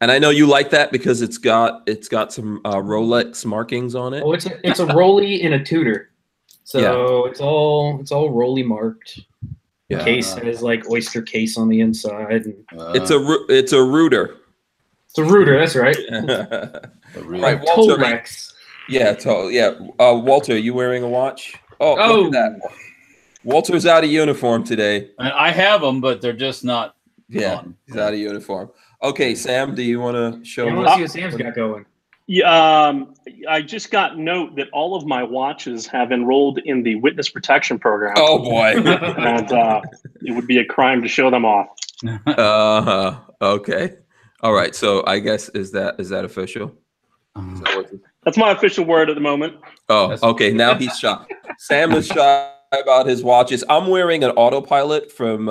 And I know you like that because it's got some Rolex markings on it. Oh, it's a Rolly in a Tudor, so it's all Rolly marked. Yeah. Case has like oyster case on the inside. It's a Reuter. It's a Reuter. That's right. Right, Walter. Tolex. Yeah. Walter, are you wearing a watch? Oh, look at that. Walter's out of uniform today. I have them, but they're just not. Yeah, on. He's out of uniform. Okay, Sam, do you want to show me? I want to see what Sam's got going. Yeah, I just got note that all of my watches have enrolled in the witness protection program. Oh boy! And it would be a crime to show them off. Okay. All right. So I guess is that official? That's my official word at the moment. Oh, okay. Now he's shy. Sam is shy about his watches. I'm wearing an autopilot from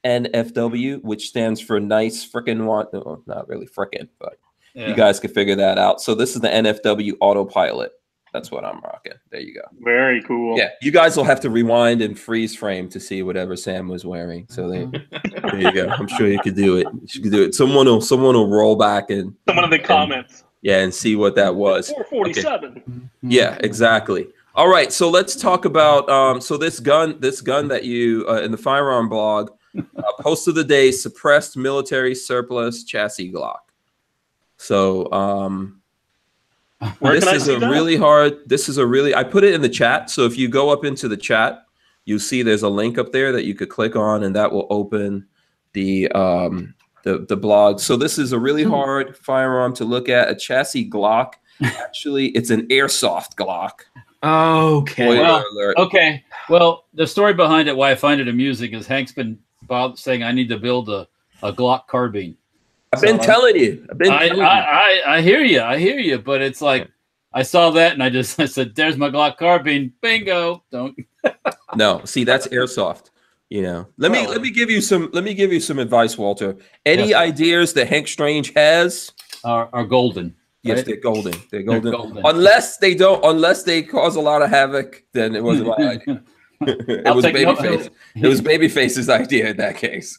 NFW, which stands for nice frickin' watch. No, not really frickin', but you guys can figure that out. So this is the NFW autopilot. That's what I'm rocking. There you go. Very cool. Yeah, you guys will have to rewind and freeze frame to see whatever Sam was wearing. So there you go. I'm sure you could do it. You could do it. Someone will roll back and someone in the comments. Yeah, and see what that was. 447. Okay. Yeah, exactly. All right, so let's talk about so this gun that you in the firearm blog, post of the day: suppressed military surplus chassis Glock. So Where this can I is see a that? really hard. This is a really. I put it in the chat. So if you go up into the chat, you'll see there's a link up there that you could click on, and that will open the blog. So this is a really hard firearm to look at. A chassis Glock. Actually, it's an airsoft Glock. Okay. Okay. Well, the story behind it, why I find it amusing, is Hank's been saying I need to build a Glock carbine. I've been telling you. I hear you. I hear you. But it's like I saw that and I said, "There's my Glock carbine. Bingo." Don't. No, see, that's airsoft. You know. Let me give you some advice, Walter. Any ideas that Hank Strange has are golden. Yes, right? They're golden. They're golden. Unless they cause a lot of havoc, then it wasn't my idea. It was Babyface. It was Babyface's idea in that case.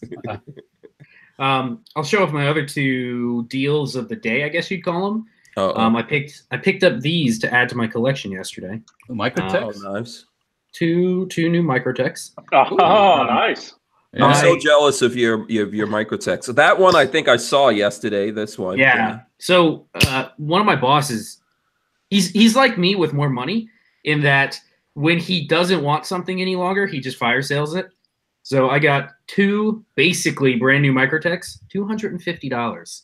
I'll show off my other two deals of the day, I guess you'd call them. I picked up these to add to my collection yesterday. Microtechs? Nice. Two new Microtechs. Oh, nice. Yeah. I'm so jealous of your Microtech. So that one I think I saw yesterday. This one. Yeah. So one of my bosses, he's like me with more money in that when he doesn't want something any longer, he just fire sales it. So I got two basically brand new Microtechs, $250.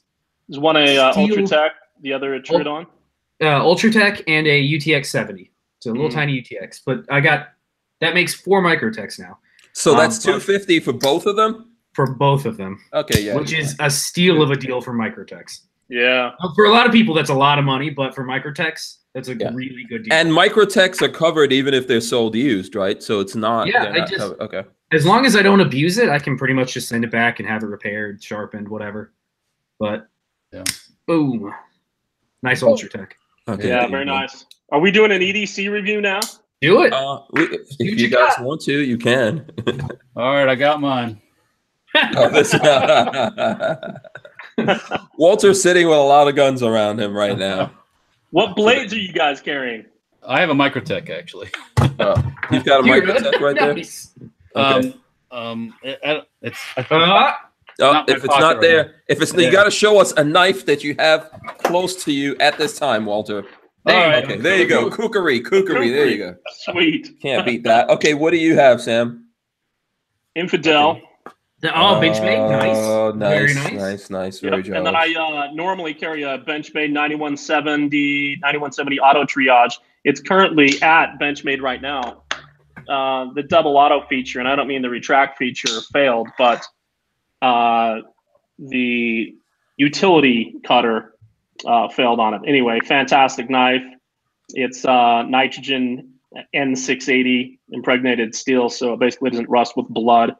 Is one a Ultratech, the other a Trudon? Ultratech and a UTX 70. So a little tiny UTX. But that makes 4 Microtechs now. So that's $250 for both of them? For both of them. Okay, yeah. Which is a steal of a deal for Microtechs. Yeah. For a lot of people, that's a lot of money, but for Microtechs, that's a really good deal. And Microtechs are covered even if they're sold used, right? So it's not. Yeah, okay. As long as I don't abuse it, I can pretty much just send it back and have it repaired, sharpened, whatever. But boom, nice Ultratech. Okay. Yeah, very nice. Are we doing an EDC review now? Do it. If you guys want to, you can. All right, I got mine. Walter's sitting with a lot of guns around him right now. What blades are you guys carrying? I have a Microtech actually. You've got a Microtech right there. Nice. Okay. If it's not there, you got to show us a knife that you have close to you at this time, Walter. All right. Okay, there you go. Kukri. There you go. Sweet. Can't beat that. Okay, what do you have, Sam? Infidel. Okay. Benchmade. Nice. Oh, nice. Very Nice. Very jealous. And then I normally carry a Benchmade 9170 auto triage. It's currently at Benchmade right now. The double auto feature, and I don't mean the retract feature, failed, but the utility cutter failed on it. Anyway, fantastic knife. It's nitrogen N680 impregnated steel, so it basically doesn't rust with blood,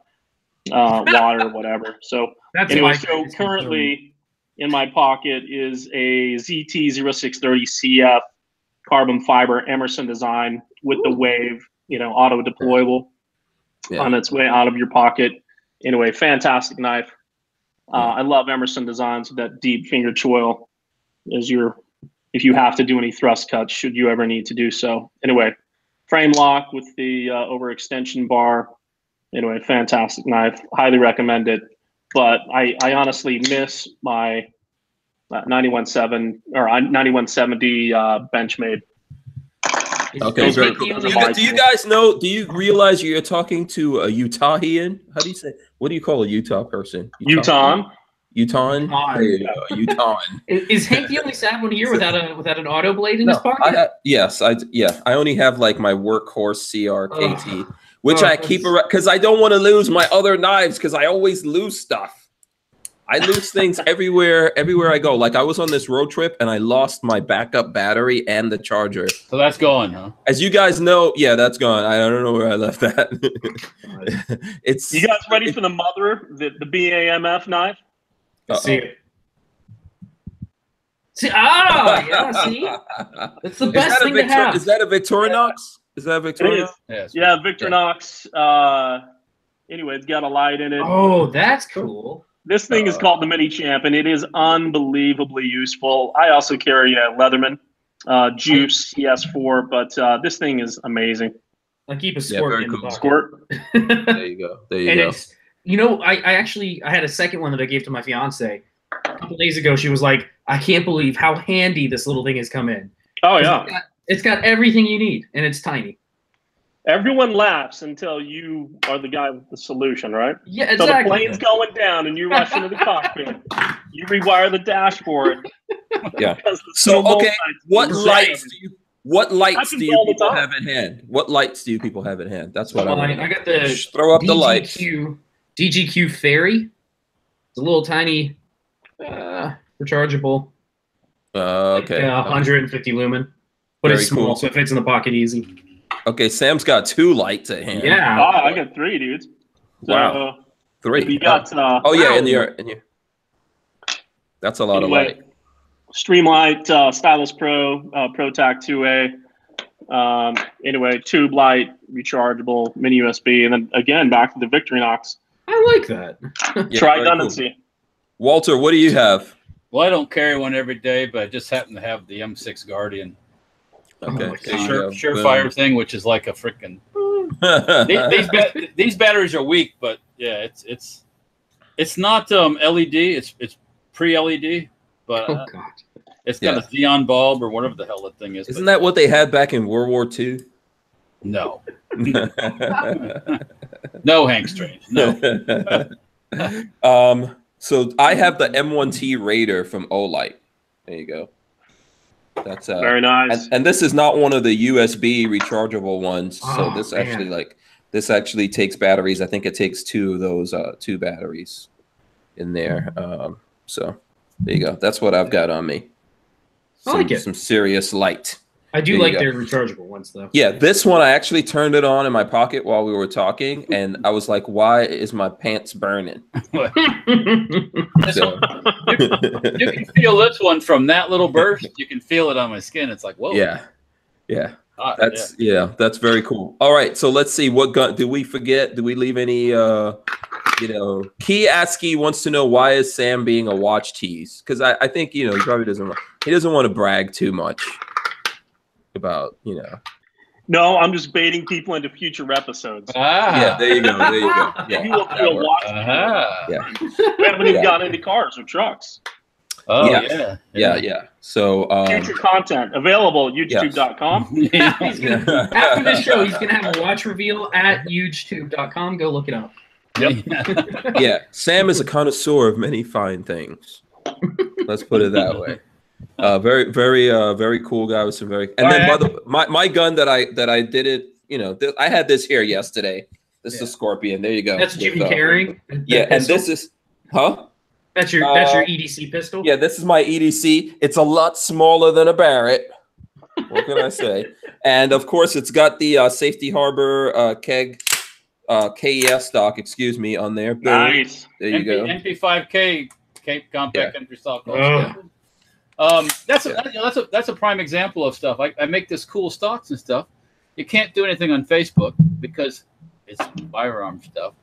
water, whatever. So anyway, so currently in my pocket is a ZT0630 CF carbon fiber Emerson design with the wave, auto deployable on its way out of your pocket. Anyway, fantastic knife. I love Emerson designs with that deep finger choil if you have to do any thrust cuts, should you ever need to do so. Anyway, frame lock with the overextension bar. Anyway, fantastic knife. Highly recommend it. But I honestly miss my 9170 Benchmade. Okay, very cool. Do you guys know? Do you realize you're talking to a Utahian? How do you say? What do you call a Utah person? Utah. There you go, Utah. Is Hank the only sad one here without an auto blade in his pocket? I only have like my workhorse CRKT, which I keep around because I don't want to lose my other knives because I always lose stuff. I lose things everywhere I go. Like I was on this road trip and I lost my backup battery and the charger. So that's gone, huh? As you guys know, that's gone. I don't know where I left that. You guys ready for the mother, the BAMF knife? See it. See, see? It's the best thing to have. Is that a Victorinox? Is that a Victorinox? Yeah, Victorinox. Anyway, it's got a light in it. Oh, that's cool. This thing is called the Mini Champ, and it is unbelievably useful. I also carry a Leatherman Juice CS4, but this thing is amazing. I keep a squirt in the pocket. Squirt. There you go. There you go. It's, you know, I had a second one that I gave to my fiance a couple days ago. She was like, I can't believe how handy this little thing has come in. Oh, yeah. It's got everything you need, and it's tiny. Everyone laughs until you are the guy with the solution, right? Yeah, exactly. So the plane's going down, and you rush into the cockpit. You rewire the dashboard. Yeah. So, okay, what lights do people have in hand? What lights do you people have in hand? That's what I got the throw up the lights. DGQ Fairy. It's a little tiny rechargeable. Okay. 150 lumen. But Very it's small, cool. so it fits in the pocket easy. Okay, Sam's got 2 lights at hand. Yeah. Oh, I got 3, dudes. So, wow. 3. We got. Yeah, in your. That's a lot of light. Streamlight, Stylus Pro, ProTac 2A. Anyway, tube light, rechargeable, mini USB, and then again back to the Victorinox. I like that. Yeah, Try redundancy. Cool. Walter, what do you have? Well, I don't carry one every day, but I just happen to have the M6 Guardian. Okay, surefire thing, which is like a freaking. these batteries are weak, but yeah, it's not LED. It's pre-LED, but it's got a xenon bulb or whatever the hell that thing is. Isn't that what they had back in World War II? No. No, Hank Strange. No. So I have the M1T Raider from Olight. There you go. That's very nice. And this is not one of the USB rechargeable ones. So this actually takes batteries. I think it takes 2 of those 2 batteries in there. So there you go. That's what I've got on me. I like it. Some serious light. I do like their rechargeable ones, though. Yeah, this one I actually turned it on in my pocket while we were talking, and I was like, "Why is my pants burning?" You can feel this one from that little burst. You can feel it on my skin. It's like, whoa. Yeah. That's very cool. All right, so let's see. What gun do we forget? Do we leave any? Key Askey wants to know, why is Sam being a watch tease? Because I think he probably doesn't want to brag too much about No, I'm just baiting people into future episodes. Yeah, there you go. Yeah, you will feel watch. Yeah. We haven't even gotten into cars or trucks. Oh yeah. So future content available at UGETube.com. After this show, he's gonna have a watch reveal at UGETube.com. Go look it up. Yep. Yeah, Sam is a connoisseur of many fine things. Let's put it that way. Very cool guy with some very. And then by the my gun that I did it. I had this here yesterday. This is a Scorpion. There you go. That's what you've been carrying. Yeah, and this is That's your EDC pistol. Yeah, this is my EDC. It's a lot smaller than a Barrett. What can I say? And of course, it's got the Safety Harbor KEG KES stock. Excuse me, on there. Boom. Nice. There you go. MP5K compact entry stock. That's a prime example of stuff. I make this cool stocks and stuff. You can't do anything on Facebook because it's firearm stuff.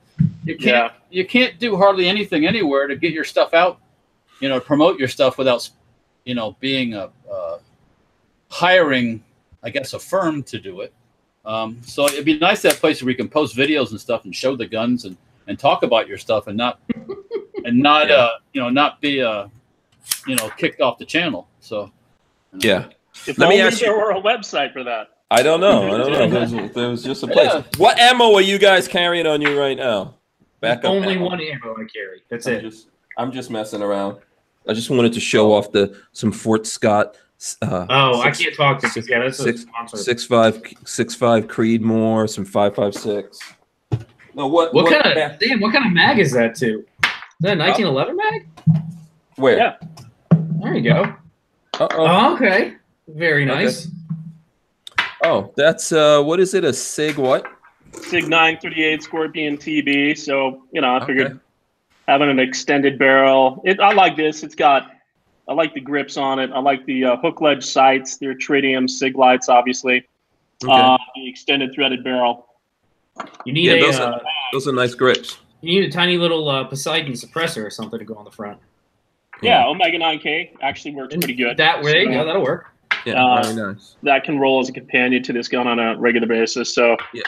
You can't do hardly anything anywhere to get your stuff out, promote your stuff without, being hiring, I guess, a firm to do it. So it'd be nice to have a place where you can post videos and stuff and show the guns and talk about your stuff and not be kicked off the channel. So yeah. If only there were a website for that. I don't know. There was just a place. Yeah. What ammo are you guys carrying on you right now? Only one ammo I carry. That's it. I'm just messing around. I just wanted to show off some Fort Scott. I can't talk because that's a sponsor. 6.5 Creedmoor, some 5.56. No, what kind of mag is that too? Is that a 1911 mag? Where? Yeah. There you go. Oh, okay. Very nice. Okay. Oh, that's what is it? A Sig what? Sig 938 Scorpion TB. So I figured having an extended barrel. I like this. I like the grips on it. I like the hook ledge sights. They're tritium Sig lights, obviously. The extended threaded barrel. You need those are nice grips. You need a tiny little Poseidon suppressor or something to go on the front. Yeah, Omega 9K actually works pretty good. That way, yeah, that'll work. Yeah, very nice. That can roll as a companion to this gun on a regular basis. So, yeah.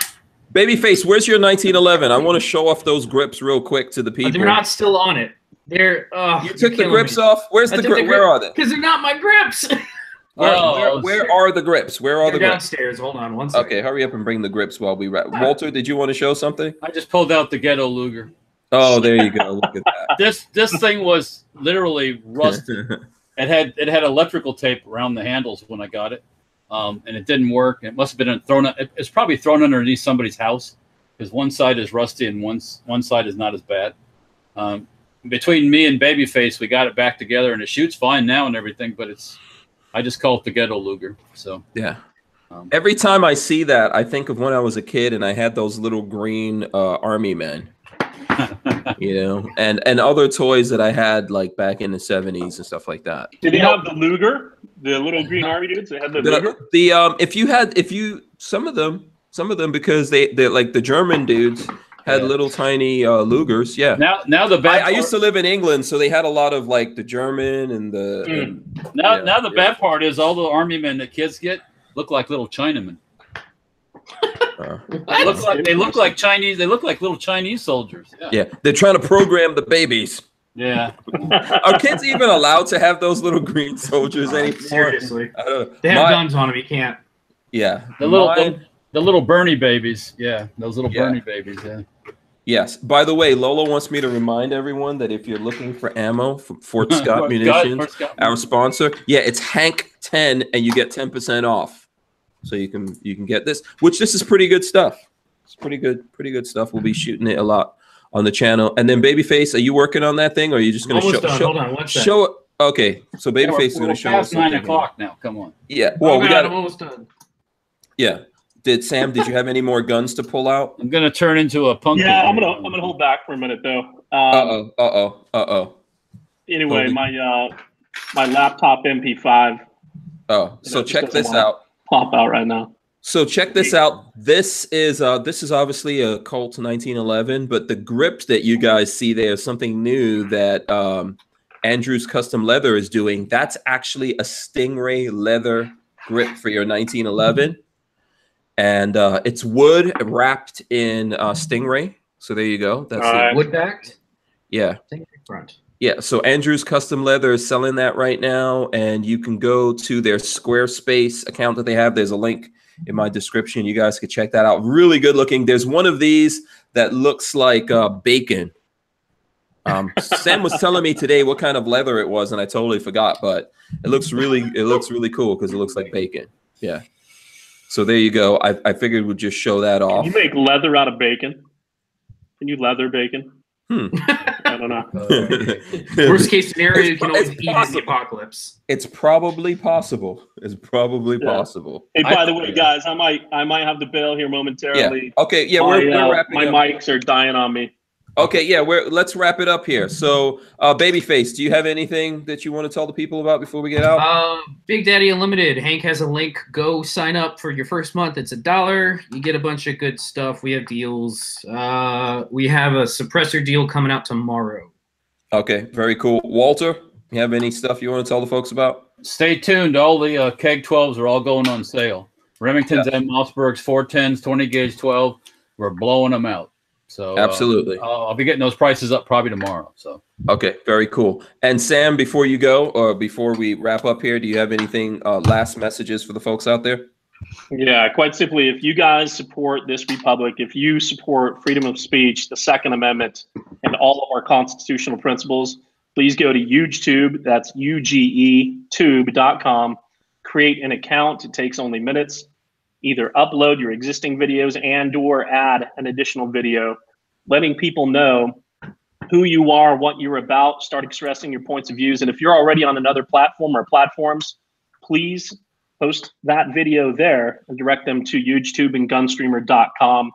Babyface, where's your 1911? I want to show off those grips real quick to the people. They're not still on it. They're. You took the grips off. Where's the grip? Where are they? Because they're not my grips. Where are the grips? Where are the grips? Downstairs. Hold on one second. Okay, hurry up and bring the grips while we wrap. Walter, did you want to show something? I just pulled out the Ghetto Luger. Oh, there you go. Look at that. This thing was literally rusted. It had electrical tape around the handles when I got it, and it didn't work. It must have been thrown. It's probably thrown underneath somebody's house because one side is rusty and one side is not as bad. Between me and Babyface, we got it back together, and it shoots fine now and everything. But I just call it the Ghetto Luger. So yeah. Every time I see that, I think of when I was a kid and I had those little green army men. You know, and other toys that I had like back in the 70s and stuff like that. Did they have the Luger? The little green army dudes? They had the Luger? Some of them because they like the German dudes had little tiny Lugers. Yeah. Now the bad. I used to live in England, so they had a lot of like the German and the. Now the bad part is all the army men that kids get look like little Chinamen. They look like Chinese. They look like little Chinese soldiers. Yeah, they're trying to program the babies. Yeah. Are kids even allowed to have those little green soldiers anymore? Seriously. I don't know. They have guns on them. You can't. Yeah. The little Bernie babies. Yeah, those little Bernie babies. Yeah. Yes. By the way, Lola wants me to remind everyone that if you're looking for ammo from Fort Scott Munitions, our sponsor, it's Hank 10, and you get 10% off. So you can get this, which this is pretty good stuff. It's pretty good stuff. We'll be shooting it a lot on the channel. And then Babyface, are you working on that thing, or are you just going to show? Hold on, show it. Okay, so Babyface is going to show us. 9 o'clock now. Come on. Yeah. Well, I'm almost done. Yeah. Did you have any more guns to pull out? I'm going to turn into a pumpkin. Yeah, I'm gonna hold back for a minute though. Anyway, my laptop MP5. Oh, so check this out. Pop out right now. So check this out. This is obviously a Colt 1911, but the grip that you guys see there is something new that Andrew's Custom Leather is doing. That's actually a Stingray leather grip for your 1911, and it's wood wrapped in Stingray. So there you go. That's wood backed. Yeah. Stingray front. Yeah, so Andrew's Custom Leather is selling that right now, and you can go to their Squarespace account that they have. There's a link in my description. You guys can check that out. Really good looking. There's one of these that looks like bacon. Sam was telling me today what kind of leather it was, and I totally forgot, but it looks really cool because it looks like bacon. Yeah. So there you go. I figured we'd just show that off. Can you make leather out of bacon? Can you leather bacon? I don't know. Worst case scenario, you can always eat it in the apocalypse. It's probably possible. Possible. Hey, by the way, guys, I might have to bail here momentarily. Yeah. Okay. Yeah, we're wrapping my up. mics are dying on me. Okay. Yeah. Let's wrap it up here. So, Babyface, do you have anything that you want to tell the people about before we get out? Big Daddy Unlimited. Hank has a link. Go sign up for your first month. It's $1. You get a bunch of good stuff. We have deals. We have a suppressor deal coming out tomorrow. Okay. Very cool. Walter, you have any stuff you want to tell the folks about? Stay tuned. All the Keg 12s are all going on sale. Remingtons and Mossbergs 410s, 20 gauge 12. We're blowing them out. So absolutely, I'll be getting those prices up probably tomorrow. So okay, very cool. And Sam, before you go, or before we wrap up here, do you have anything last messages for the folks out there? Yeah, quite simply, if you guys support this republic, if you support freedom of speech, the Second Amendment, and all of our constitutional principles, please go to UGETube. That's UGETube.com. Create an account. It takes only minutes. Either upload your existing videos and/or add an additional video, letting people know who you are, what you're about, start expressing your points of views. And if you're already on another platform or platforms, please post that video there and direct them to UGETube and GUNSTREAMER.com.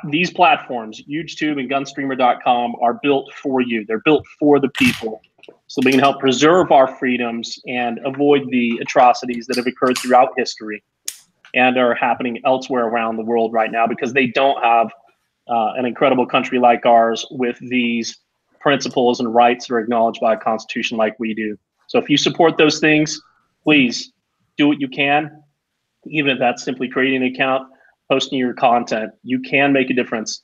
These platforms, UGETube and GUNSTREAMER.com, are built for you. They're built for the people, so we can help preserve our freedoms and avoid the atrocities that have occurred throughout history and are happening elsewhere around the world right now, because they don't have an incredible country like ours with these principles and rights that are acknowledged by a constitution like we do. So if you support those things, please do what you can, even if that's simply creating an account, posting your content. You can make a difference.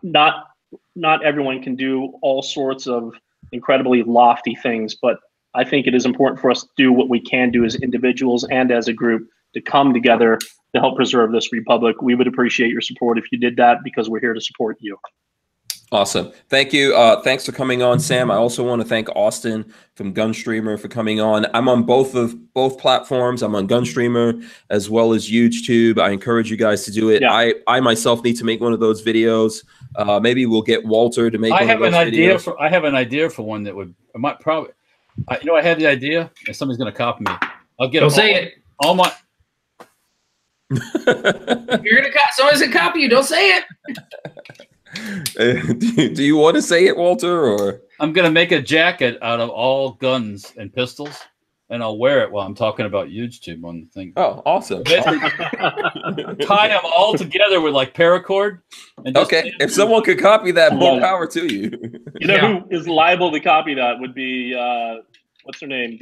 Not everyone can do all sorts of incredibly lofty things, but I think it is important for us to do what we can do as individuals and as a group to come together to help preserve this republic. We would appreciate your support if you did that, because we're here to support you. Awesome. Thank you. Thanks for coming on, Sam. I also want to thank Austin from GUNSTREAMER for coming on. I'm on both platforms. I'm on GUNSTREAMER as well as UGETube. I encourage you guys to do it. Yeah. I myself need to make one of those videos. Maybe we'll get Walter to make one of those videos. I have an idea for one that would, I might probably, I had the idea and somebody's going to copy me. I'll get Don't say it. All my. Someone's going to copy you. Don't say it. Do you want to say it, Walter? Or I'm gonna make a jacket out of all guns and pistols, and I'll wear it while I'm talking about UGETube on the thing. Oh, awesome! Tie them all together with like paracord. And okay, if someone could copy that, more power to you. You know who is liable to copy that would be what's her name?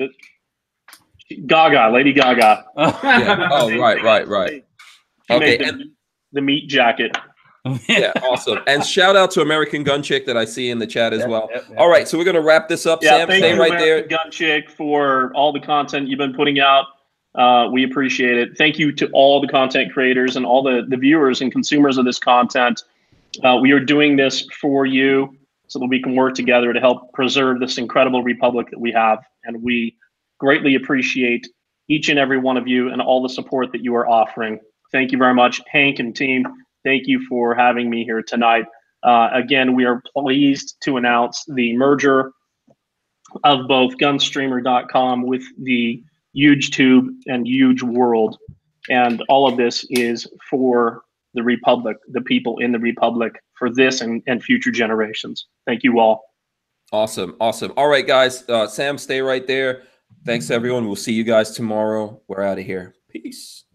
Gaga, Lady Gaga. Yeah. Oh, right. Okay, the meat jacket. Yeah, awesome. And shout out to American Gun Chick that I see in the chat as well. All right, so we're going to wrap this up. Sam, stay right there. Gun Chick, for all the content you've been putting out. We appreciate it. Thank you to all the content creators and all the viewers and consumers of this content. We are doing this for you so that we can work together to help preserve this incredible republic that we have. And we greatly appreciate each and every one of you and all the support that you are offering. Thank you very much, Hank and team. Thank you for having me here tonight. Again, we are pleased to announce the merger of both GUNSTREAMER.com with the UGETube and UGEWorld. And all of this is for the Republic, the people in the Republic, for this and future generations. Thank you all. Awesome. All right, guys. Sam, stay right there. Thanks, everyone. We'll see you guys tomorrow. We're out of here. Peace.